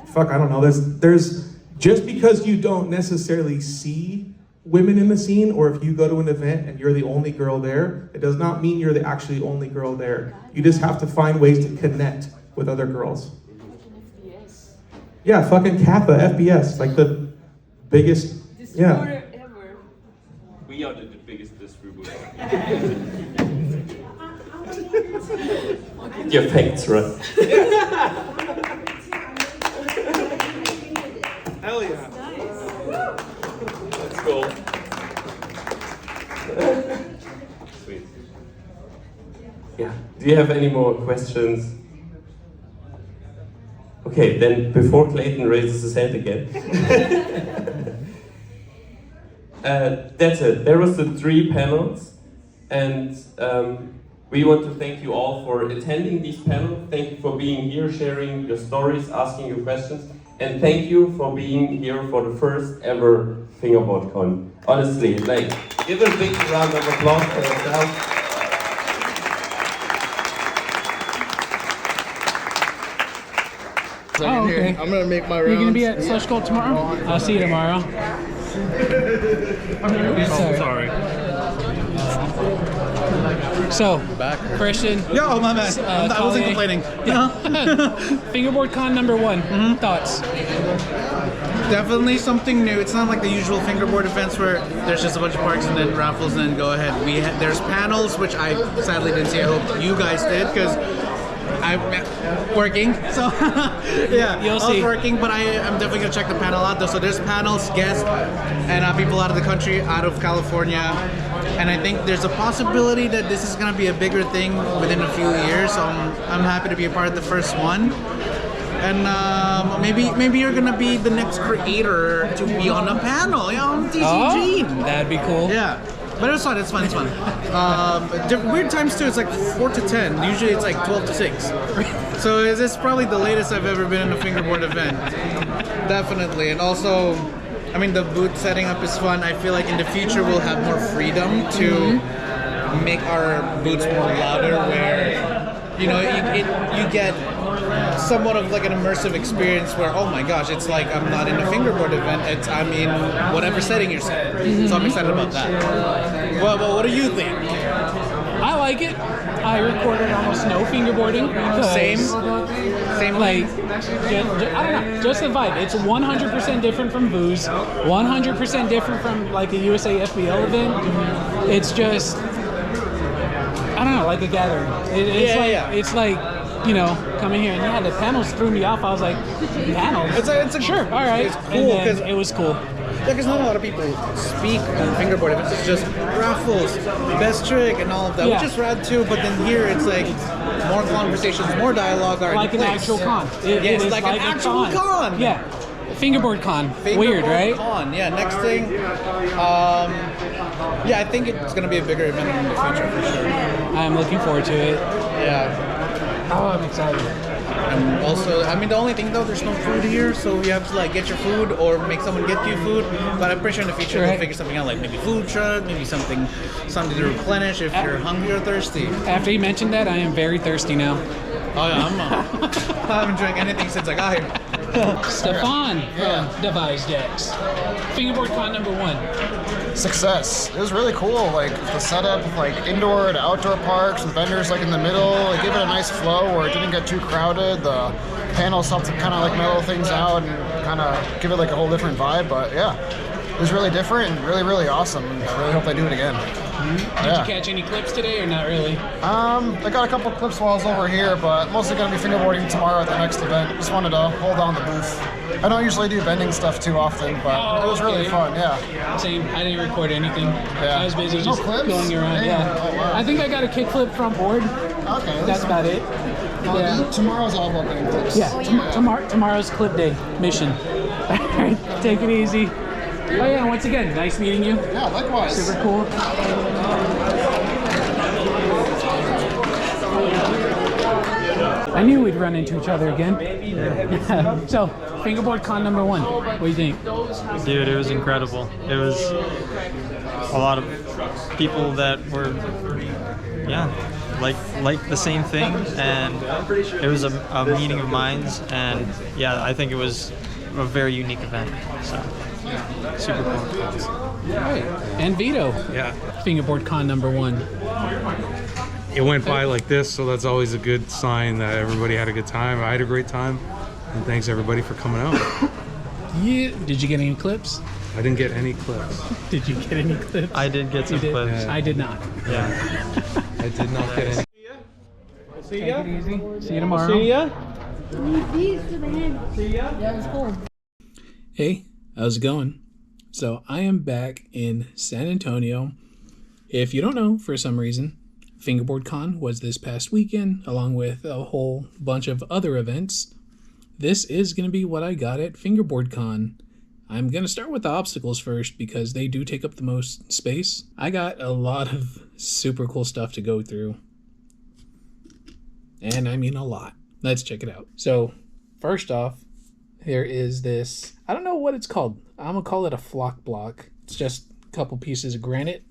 fuck, I don't know. There's just because you don't necessarily see women in the scene, or if you go to an event and you're the only girl there, it does not mean you're the actually only girl there. You just have to find ways to connect with other girls. Yeah, fucking Kappa, FBS, like the biggest, yeah. Ever. We are the biggest distributor. Your facts, right? Hell yeah. Let's go. Sweet. Yeah. Do you have any more questions? Okay, then before Clayton raises his hand again. That's it. There was the 3 panels, and we want to thank you all for attending these panels. Thank you for being here, sharing your stories, asking your questions, and thank you for being here for the first ever Fingerboard Con. Honestly, like, give a big round of applause for yourself. Oh, okay. I'm gonna make my rounds. You're gonna be at Slush Gold tomorrow? I'll see you tomorrow. Sorry. So, Christian. Yo, my man. I wasn't complaining. Fingerboard Con #1. Thoughts? Definitely something new. It's not like the usual fingerboard events where there's just a bunch of parks and then raffles and then go ahead. There's panels, which I sadly didn't see. I hope you guys did, because I'm working, so yeah, You'll I see. was working, but I'm definitely gonna check the panel out though. So there's panels, guests, and people out of the country, out of California, and I think there's a possibility that this is gonna be a bigger thing within a few years. So I'm happy to be a part of the first one, and maybe you're gonna be the next creator to be on a panel, you know, on TCG. Oh, that'd be cool. Yeah. But it's fun, it's fun, it's fun. Weird times too, it's like 4 to 10. Usually it's like 12 to 6. So this is probably the latest I've ever been in a fingerboard event. Definitely. And also, I mean, the booth setting up is fun. I feel like in the future we'll have more freedom to make our booths more louder, where, you know, you get somewhat of like an immersive experience where, oh my gosh, it's like I'm not in a fingerboard event, I'm in whatever setting you're set. So I'm excited about that. Well, what do you think? I like it. I recorded almost no fingerboarding. Same. Like, I don't know, just the vibe. It's 100% different from booze, 100% different from like a USA FBL event. It's just, I don't know, like a gathering. It's like, you know, coming here, and yeah, the panels threw me off. I was like, panels? It's a sure, all right. It's cool because it was cool. because not a lot of people speak on fingerboard events. It's just raffles, best trick, and all of that, Yeah. which is rad too. But then here it's like more conversations, more dialogue are Like in an place. actual con. Yeah, it's is like an a actual con. Yeah. Fingerboard con. Weird, right? Con. Yeah. Next thing, yeah, I think it's gonna be a bigger event in the future for sure. I'm looking forward to it. Yeah. Oh, I'm excited. And also, I mean, the only thing though, there's no food here, so you have to like get your food or make someone get you food. But I'm pretty sure in the future they'll figure something out, like maybe food truck, maybe something to replenish if you're hungry or thirsty. After you mentioned that, I am very thirsty now. Oh yeah, I haven't drank anything since I got here. Stefan from Devised Decks. Fingerboard Con #1. Success. It was really cool. Like the setup, like indoor to outdoor parks with vendors like in the middle. It gave it a nice flow where it didn't get too crowded. The panels helped to kind of like mellow things out and kind of give it like a whole different vibe. But yeah, it was really different and really, really awesome. I really hope they do it again. Did you catch any clips today or not really? I got a couple clips while I was over here, but mostly going to be fingerboarding tomorrow at the next event. Just wanted to hold on the booth. I don't usually do bending stuff too often, but it was really fun, yeah. Same, I didn't record anything. Yeah. I was busy No just clips? going around, Damn. yeah. Oh, wow. I think I got a kickflip front board. Okay. That's about it. Yeah. Tomorrow's all about getting clips. Yeah, tomorrow's clip day mission. Alright, take it easy. Oh yeah, once again, nice meeting you. Yeah, likewise. Super cool. I knew we'd run into each other again. So, Fingerboard Con #1. What do you think? Dude, it was incredible. It was a lot of people that were, yeah, like the same thing, and it was a meeting of minds, and yeah, I think it was a very unique event. So, super cool. Right. And Vito. Yeah. Fingerboard Con #1. It went by like this, so that's always a good sign that everybody had a good time. I had a great time, and thanks everybody for coming out. Yeah. Did you get any clips? I didn't get any clips. Did you get any clips? I did get some You did? clips. I did not. Yeah. I did not get any. See ya. Take it easy. See you tomorrow. See ya. See ya. Yeah, it was cool. Hey, how's it going? So I am back in San Antonio. If you don't know, for some reason, Fingerboard Con was this past weekend, along with a whole bunch of other events. This is going to be what I got at Fingerboard Con. I'm going to start with the obstacles first because they do take up the most space. I got a lot of super cool stuff to go through. And I mean a lot. Let's check it out. So, first off, there is this, I don't know what it's called. I'm going to call it a flock block. It's just a couple pieces of granite.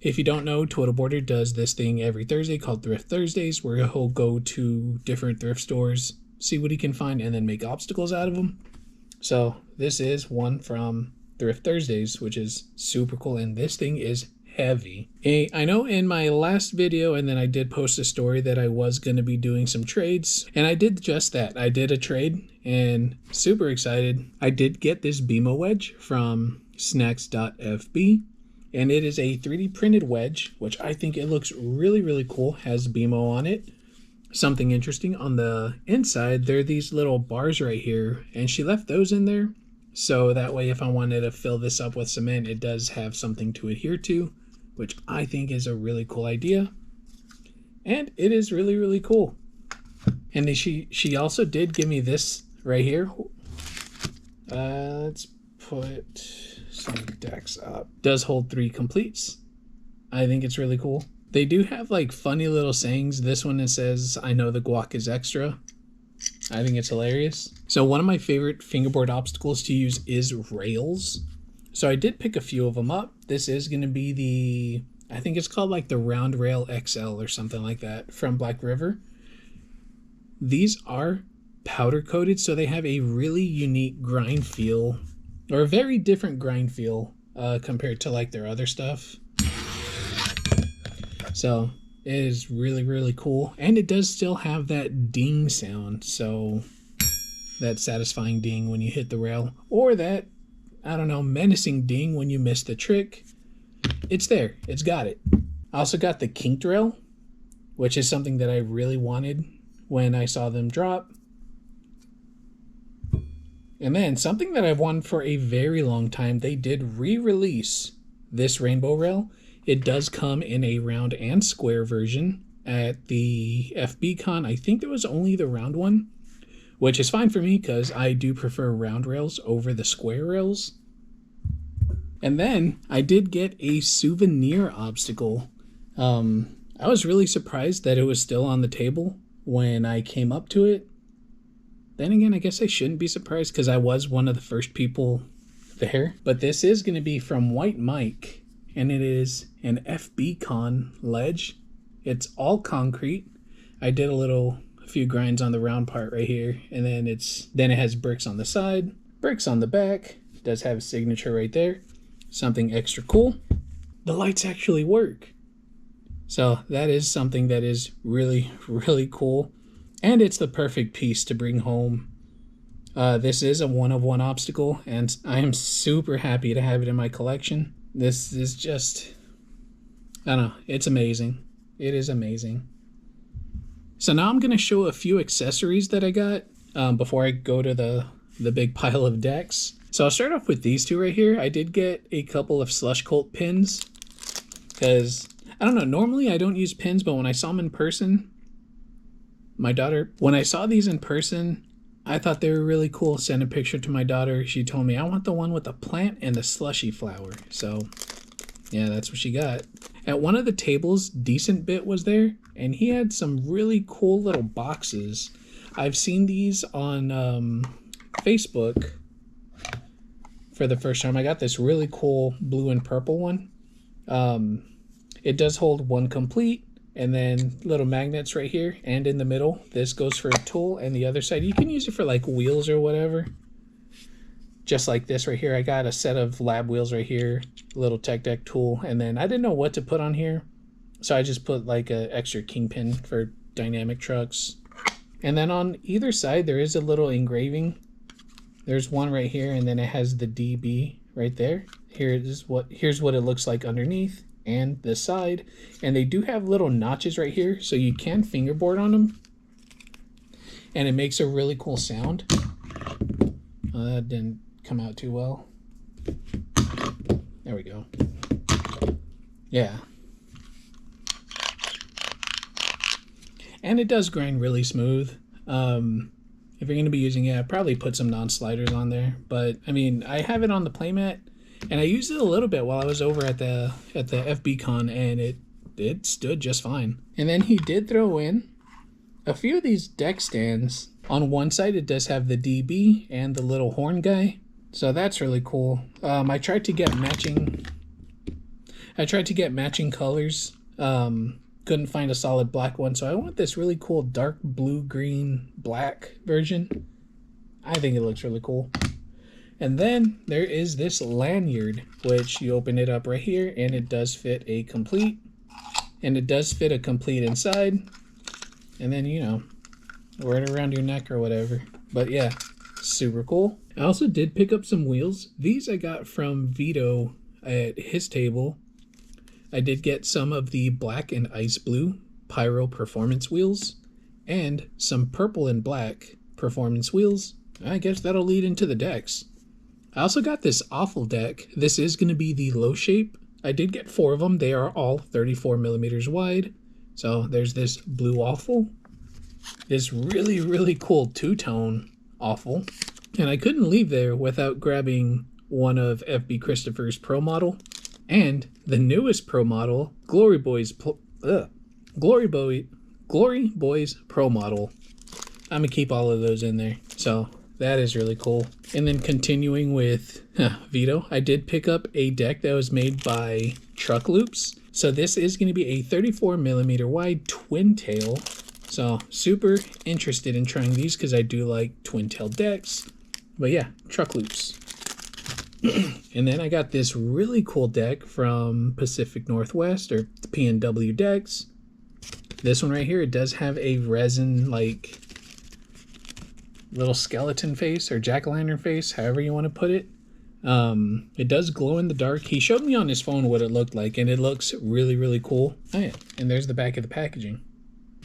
If you don't know, Total Border does this thing every Thursday called Thrift Thursdays, where he'll go to different thrift stores, see what he can find, and then make obstacles out of them. So this is one from Thrift Thursdays, which is super cool, and this thing is heavy. I know in my last video, and then I did post a story that I was going to be doing some trades, and I did just that. I did a trade, and super excited. I did get this BMO wedge from snacks.fb. And it is a 3D printed wedge, which I think it looks really, really cool. Has BMO on it. Something interesting on the inside, there are these little bars right here, and she left those in there. So that way, if I wanted to fill this up with cement, it does have something to adhere to, which I think is a really cool idea. And it is really, really cool. And then she also did give me this right here. Let's put some decks up. Does hold 3 completes. I think it's really cool. They do have like funny little sayings. This one, it says, "I know the guac is extra." I think it's hilarious. So one of my favorite fingerboard obstacles to use is rails. So I did pick a few of them up. This is going to be the, I think it's called like the Round Rail XL or something like that from Black River. These are powder coated, so they have a really unique grind feel, or a very different grind feel compared to like their other stuff. So it is really, really cool. And it does still have that ding sound. So that satisfying ding when you hit the rail, or that, I don't know, menacing ding when you miss the trick. It's there. It's got it. I also got the kinked rail, which is something that I really wanted when I saw them drop. And then something that I've wanted for a very long time, they did re-release this rainbow rail. It does come in a round and square version. At the FB Con, I think there was only the round one, which is fine for me because I do prefer round rails over the square rails. And then I did get a souvenir obstacle. I was really surprised that it was still on the table when I came up to it. Then again, I guess I shouldn't be surprised because I was one of the first people there. But this is going to be from White Mike, and it is an FB Con ledge. It's all concrete. I did a few grinds on the round part right here, and then it has bricks on the side, bricks on the back. It does have a signature right there. Something extra cool. The lights actually work. So that is something that is really, really cool. And it's the perfect piece to bring home. This is a one-of-one obstacle, and I am super happy to have it in my collection. This is just, I don't know, it's amazing. It is amazing. So now I'm going to show a few accessories that I got before I go to the big pile of decks. So I'll start off with these two right here. I did get a couple of Slush Cult pins because, I don't know, normally I don't use pins, but when I saw them in person, when I saw these in person, I thought they were really cool. Sent a picture to my daughter. She told me, I want the one with the plant and the slushy flower. So yeah, that's what she got. At one of the tables, Decent Bit was there, and he had some really cool little boxes. I've seen these on Facebook for the first time. I got this really cool blue and purple one. It does hold one complete, and then little magnets right here and in the middle. This goes for a tool, and the other side you can use it for like wheels or whatever. Just like this right here. I got a set of lab wheels right here, little tech deck tool, and then I didn't know what to put on here, so I just put like an extra kingpin for dynamic trucks. And then on either side there is a little engraving. There's one right here, and then it has the DB right there. Here's what it looks like underneath and this side, and they do have little notches right here, so you can fingerboard on them, and it makes a really cool sound. That didn't come out too well. There we go. Yeah. And it does grind really smooth. If you're going to be using it, I'd probably put some non-sliders on there. But, I mean, I have it on the playmat, and I used it a little bit while I was over at the FB Con, and it stood just fine. And then he did throw in a few of these deck stands. On one side, it does have the DB and the little horn guy. So that's really cool. I tried to get matching colors. Couldn't find a solid black one, so I want this really cool dark blue, green, black version. I think it looks really cool. And then there is this lanyard, which you open it up right here, and it does fit a complete. And it does fit a complete inside. And then, you know, wear it around your neck or whatever. But yeah, super cool. I also did pick up some wheels. These I got from Vito at his table. I did get some of the black and ice blue Pyro performance wheels and some purple and black performance wheels. I guess that'll lead into the decks. I also got this awful deck. This is going to be the low shape. I did get 4 of them. They are all 34 millimeters wide. So there's this blue awful, this really, really cool two-tone awful, and I couldn't leave there without grabbing one of FB Christopher's Pro Model and the newest Pro Model, Glory Boys Pro Model. I'm gonna keep all of those in there, so that is really cool. And then continuing with Vito, I did pick up a deck that was made by Truck Loops. So this is going to be a 34 millimeter wide twin tail. So super interested in trying these because I do like twin tail decks. But yeah, Truck Loops. And then I got this really cool deck from Pacific Northwest, or the PNW decks. This one right here, it does have a resin like little skeleton face or jack-o'-lantern face, however you want to put it. It does glow in the dark. He showed me on his phone what it looked like, and it looks really, really cool. Oh yeah, and there's the back of the packaging.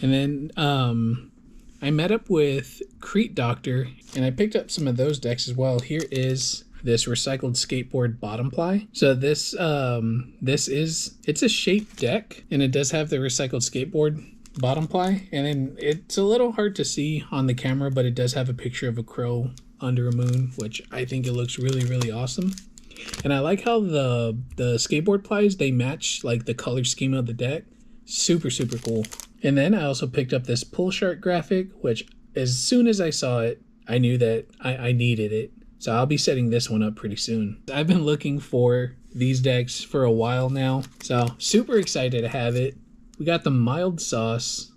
And then I met up with Crete Doctor and I picked up some of those decks as well. Here is this recycled skateboard bottom ply. So this it's a shaped deck and it does have the recycled skateboard bottom ply, and then it's a little hard to see on the camera, but it does have a picture of a crow under a moon, which I think it looks really, really awesome. And I like how the skateboard plies, they match like the color scheme of the deck. Super, super cool. And then I also picked up this pull shark graphic, which as soon as I saw it, I knew that I needed it. So I'll be setting this one up pretty soon. I've been looking for these decks for a while now, so super excited to have it. We got the Mild Sauce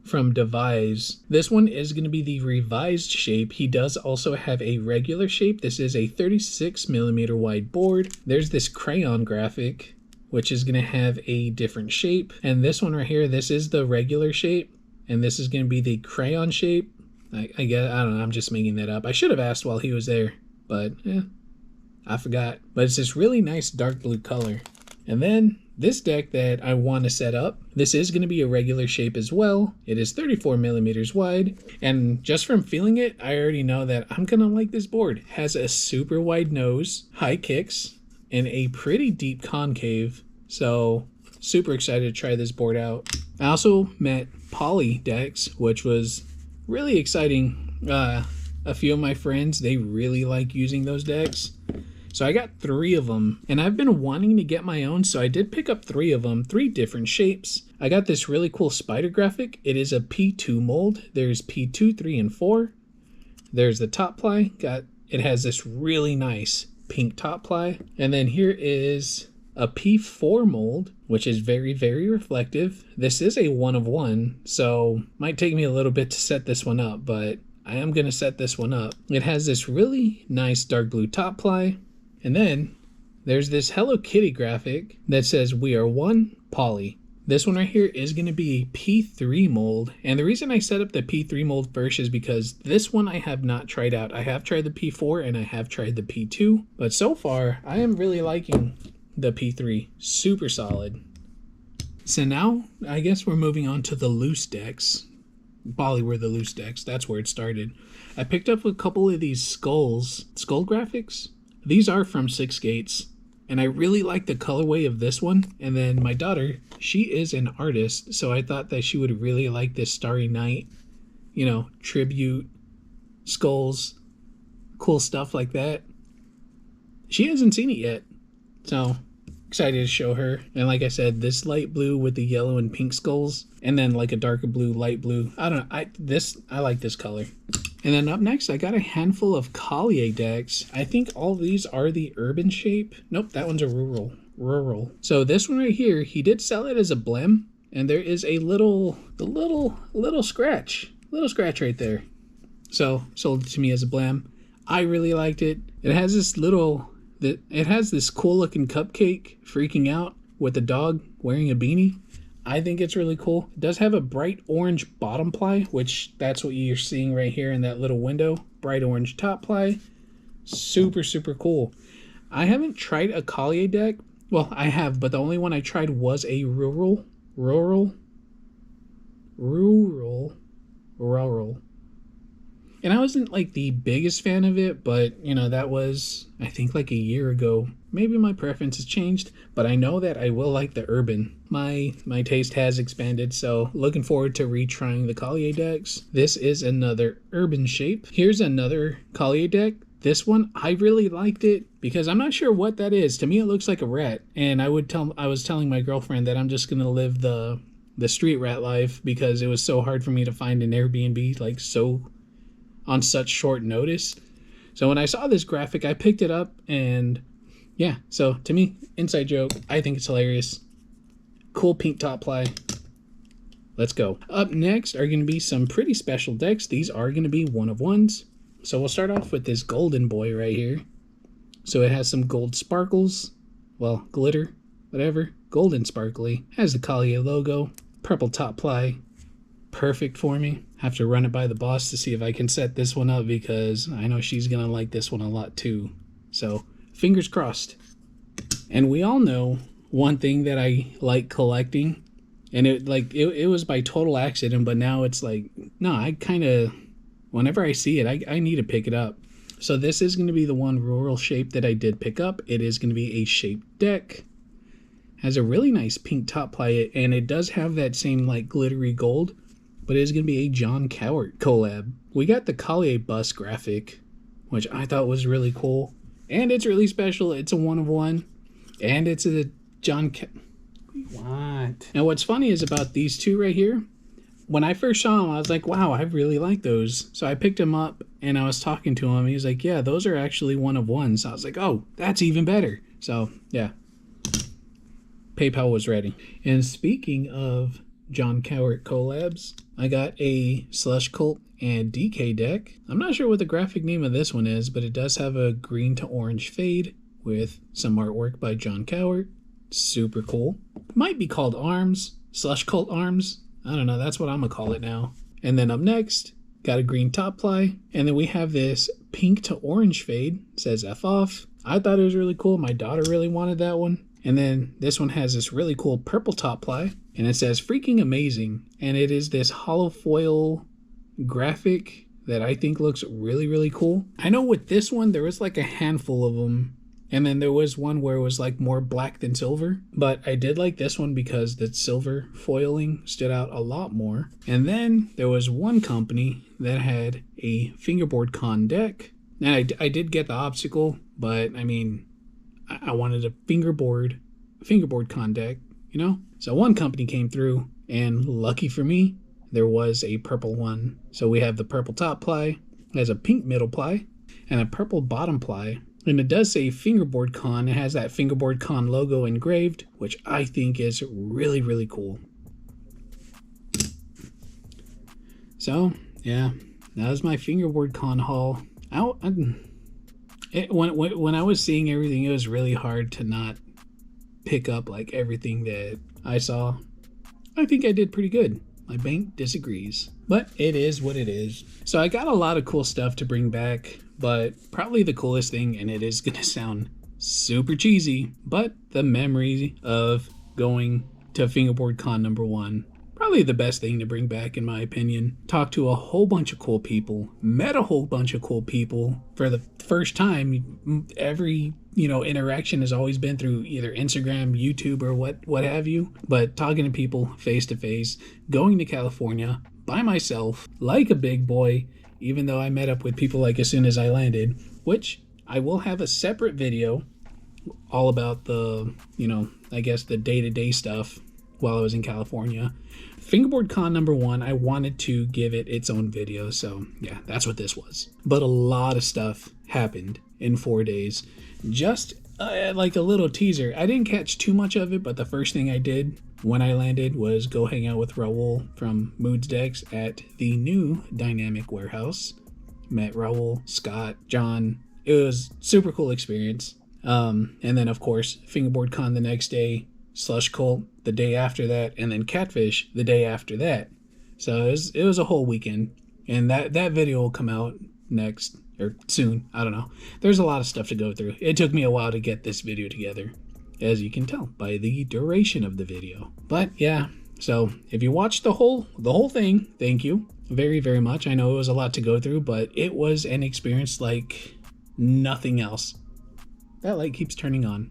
from Devise. This one is going to be the revised shape. He does also have a regular shape. This is a 36mm wide board. There's this crayon graphic, which is going to have a different shape. And this one right here, this is the regular shape. And this is going to be the crayon shape. I guess, I don't know, I'm just making that up. I should have asked while he was there, but I forgot. But it's this really nice dark blue color. And then this deck that I want to set up, this is going to be a regular shape as well. It is 34mm wide. And just from feeling it, I already know that I'm going to like this board. It has a super wide nose, high kicks, and a pretty deep concave. So super excited to try this board out. I also met Poly decks, which was really exciting. A few of my friends, they really like using those decks. So I got 3 of them, and I've been wanting to get my own, so I did pick up 3 of them, 3 different shapes. I got this really cool spider graphic. It is a P2 mold. There's P2, 3, and 4. There's the top ply. It has this really nice pink top ply. And then here is a P4 mold, which is very, very reflective. This is a 1 of 1, so might take me a little bit to set this one up, but I am going to set this one up. It has this really nice dark blue top ply. And then there's this Hello Kitty graphic that says we are one poly. This one right here is going to be a P3 mold. And the reason I set up the P3 mold first is because this one I have not tried out. I have tried the P4 and I have tried the P2. But so far, I am really liking the P3. Super solid. So now, I guess we're moving on to the loose decks. Poly were the loose decks. That's where it started. I picked up a couple of these skull graphics. These are from Six Gates, and I really like the colorway of this one. And then my daughter, she is an artist, so I thought that she would really like this Starry Night, you know, tribute, skulls, cool stuff like that. She hasn't seen it yet, so excited to show her. And like I said, this light blue with the yellow and pink skulls, and then like a darker blue, light blue. I don't know, I like this color. And then up next, I got a handful of Collier decks. I think all these are the urban shape. Nope, that one's a rural. So this one right here, he did sell it as a blem, and there is a little scratch right there. So sold it to me as a blem. I really liked it. It has this cool looking cupcake freaking out with a dog wearing a beanie. I think it's really cool. It does have a bright orange bottom ply, which that's what you're seeing right here in that little window. Bright orange top ply. Super, super cool. I haven't tried a Collier deck. Well, I have, but the only one I tried was a rural. And I wasn't like the biggest fan of it, but you know, that was, I think, like a year ago. Maybe my preference has changed, but I know that I will like the urban. My taste has expanded, so looking forward to retrying the Collier decks. This is another urban shape. Here's another Collier deck. This one, I really liked it because I'm not sure what that is. To me, it looks like a rat, and I was telling my girlfriend that I'm just gonna live the street rat life because it was so hard for me to find an Airbnb like so on such short notice. So when I saw this graphic, I picked it up, and yeah, so to me, inside joke, I think it's hilarious. Cool pink top ply. Let's go. Up next are going to be some pretty special decks. These are going to be 1 of 1s. So we'll start off with this golden boy right here. So it has some gold sparkles, well, glitter, whatever, golden sparkly. Has the Collier logo, purple top ply. Perfect for me. Have to run it by the boss to see if I can set this one up because I know she's gonna like this one a lot too. So fingers crossed. And we all know one thing that I like collecting And it was by total accident, but now it's like, no, I kind of, whenever I see it, I need to pick it up. So this is going to be the one rural shape that I did pick up. It is going to be a shaped deck. Has a really nice pink top ply, and it does have that same like glittery gold, but it is going to be a John Cowart collab. We got the Collier bus graphic, which I thought was really cool, and it's really special. It's a 1 of 1, and it's a John What? Now what's funny is about these two right here, when I first saw them, I was like, wow, I really like those. So I picked them up and I was talking to him. He was like, yeah, those are actually 1 of 1. So I was like, oh, that's even better. So yeah, PayPal was ready. And speaking of John Cowart collabs, I got a Slush Cult and DK deck. I'm not sure what the graphic name of this one is, but it does have a green to orange fade with some artwork by John Cowart. Super cool. Might be called Arms, Slush Cult Arms. I don't know, that's what I'm gonna call it now. And then up next, got a green top ply, and then we have this pink to orange fade. It says F off. I thought it was really cool. My daughter really wanted that one. And then this one has this really cool purple top ply, and it says freaking amazing. And it is this hollow foil graphic that I think looks really, really cool. I know with this one, there was like a handful of them. And then there was one where it was like more black than silver. But I did like this one because the silver foiling stood out a lot more. And then there was one company that had a Fingerboard Con deck. And I did get the obstacle, but I mean, I wanted a Fingerboard Con deck, you know? So one company came through, and lucky for me, there was a purple one. So we have the purple top ply, it has a pink middle ply, and a purple bottom ply. And it does say Fingerboard Con. It has that Fingerboard Con logo engraved, which I think is really, really cool. So, yeah, that was my Fingerboard Con haul. When I was seeing everything, it was really hard to not pick up like everything that I saw. I think I did pretty good. My bank disagrees, but it is what it is. So I got a lot of cool stuff to bring back, but probably the coolest thing, and it is gonna sound super cheesy, but the memory of going to Fingerboard Con #1, probably the best thing to bring back in my opinion. Talked to a whole bunch of cool people, met a whole bunch of cool people for the first time. Every interaction has always been through either Instagram, YouTube, or what have you. But talking to people face to face, going to California by myself like a big boy, even though I met up with people like as soon as I landed, which I will have a separate video all about the, I guess the day-to-day stuff while I was in California. Fingerboard Con #1, I wanted to give it its own video, so yeah, that's what this was. But a lot of stuff happened in 4 days. Just like a little teaser. I didn't catch too much of it, but the first thing I did when I landed was go hang out with Raul from Moods Decks at the new Dynamic Warehouse. Met Raul, Scott, John. It was super cool experience. And then of course, Fingerboard Con the next day, Slush Cult the day after that, and then Catfish the day after that. So it was a whole weekend, and that video will come out next or soon. I don't know. There's a lot of stuff to go through. It took me a while to get this video together, as you can tell by the duration of the video. But yeah, so if you watched the whole thing, thank you very, very much. I know it was a lot to go through, but it was an experience like nothing else. That light keeps turning on.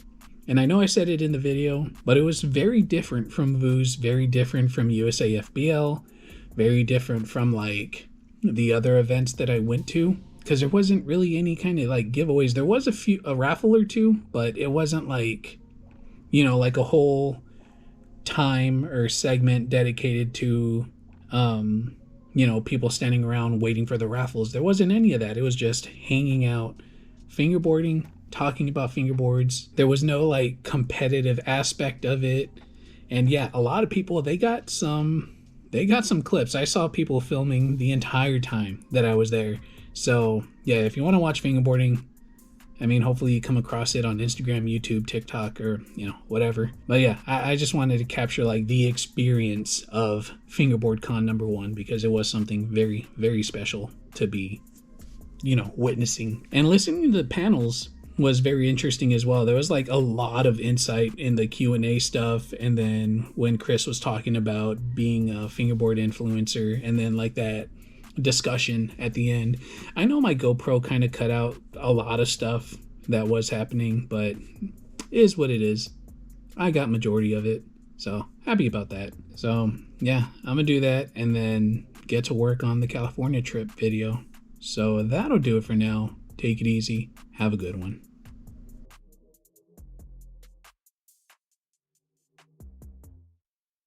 And I know I said it in the video, but it was very different from Vooz, very different from USA FBL, very different from like the other events that I went to, because there wasn't really any kind of like giveaways. There was a raffle or two, but it wasn't like, like a whole time or segment dedicated to, people standing around waiting for the raffles. There wasn't any of that. It was just hanging out, fingerboarding, talking about fingerboards. There was no like competitive aspect of it. And yeah, a lot of people, they got some clips. I saw people filming the entire time that I was there. So yeah, if you want to watch fingerboarding, I mean, hopefully you come across it on Instagram, YouTube, TikTok, or whatever. But yeah, I just wanted to capture like the experience of Fingerboard Con #1, because it was something very, very special to be witnessing. And listening to the panels was very interesting as well. There was like a lot of insight in the Q&A stuff, and then when Chris was talking about being a fingerboard influencer, and then like that discussion at the end. I know my GoPro kind of cut out a lot of stuff that was happening, but it is what it is. I got majority of it, so happy about that. So yeah, I'm gonna do that and then get to work on the California trip video. So that'll do it for now. Take it easy. Have a good one.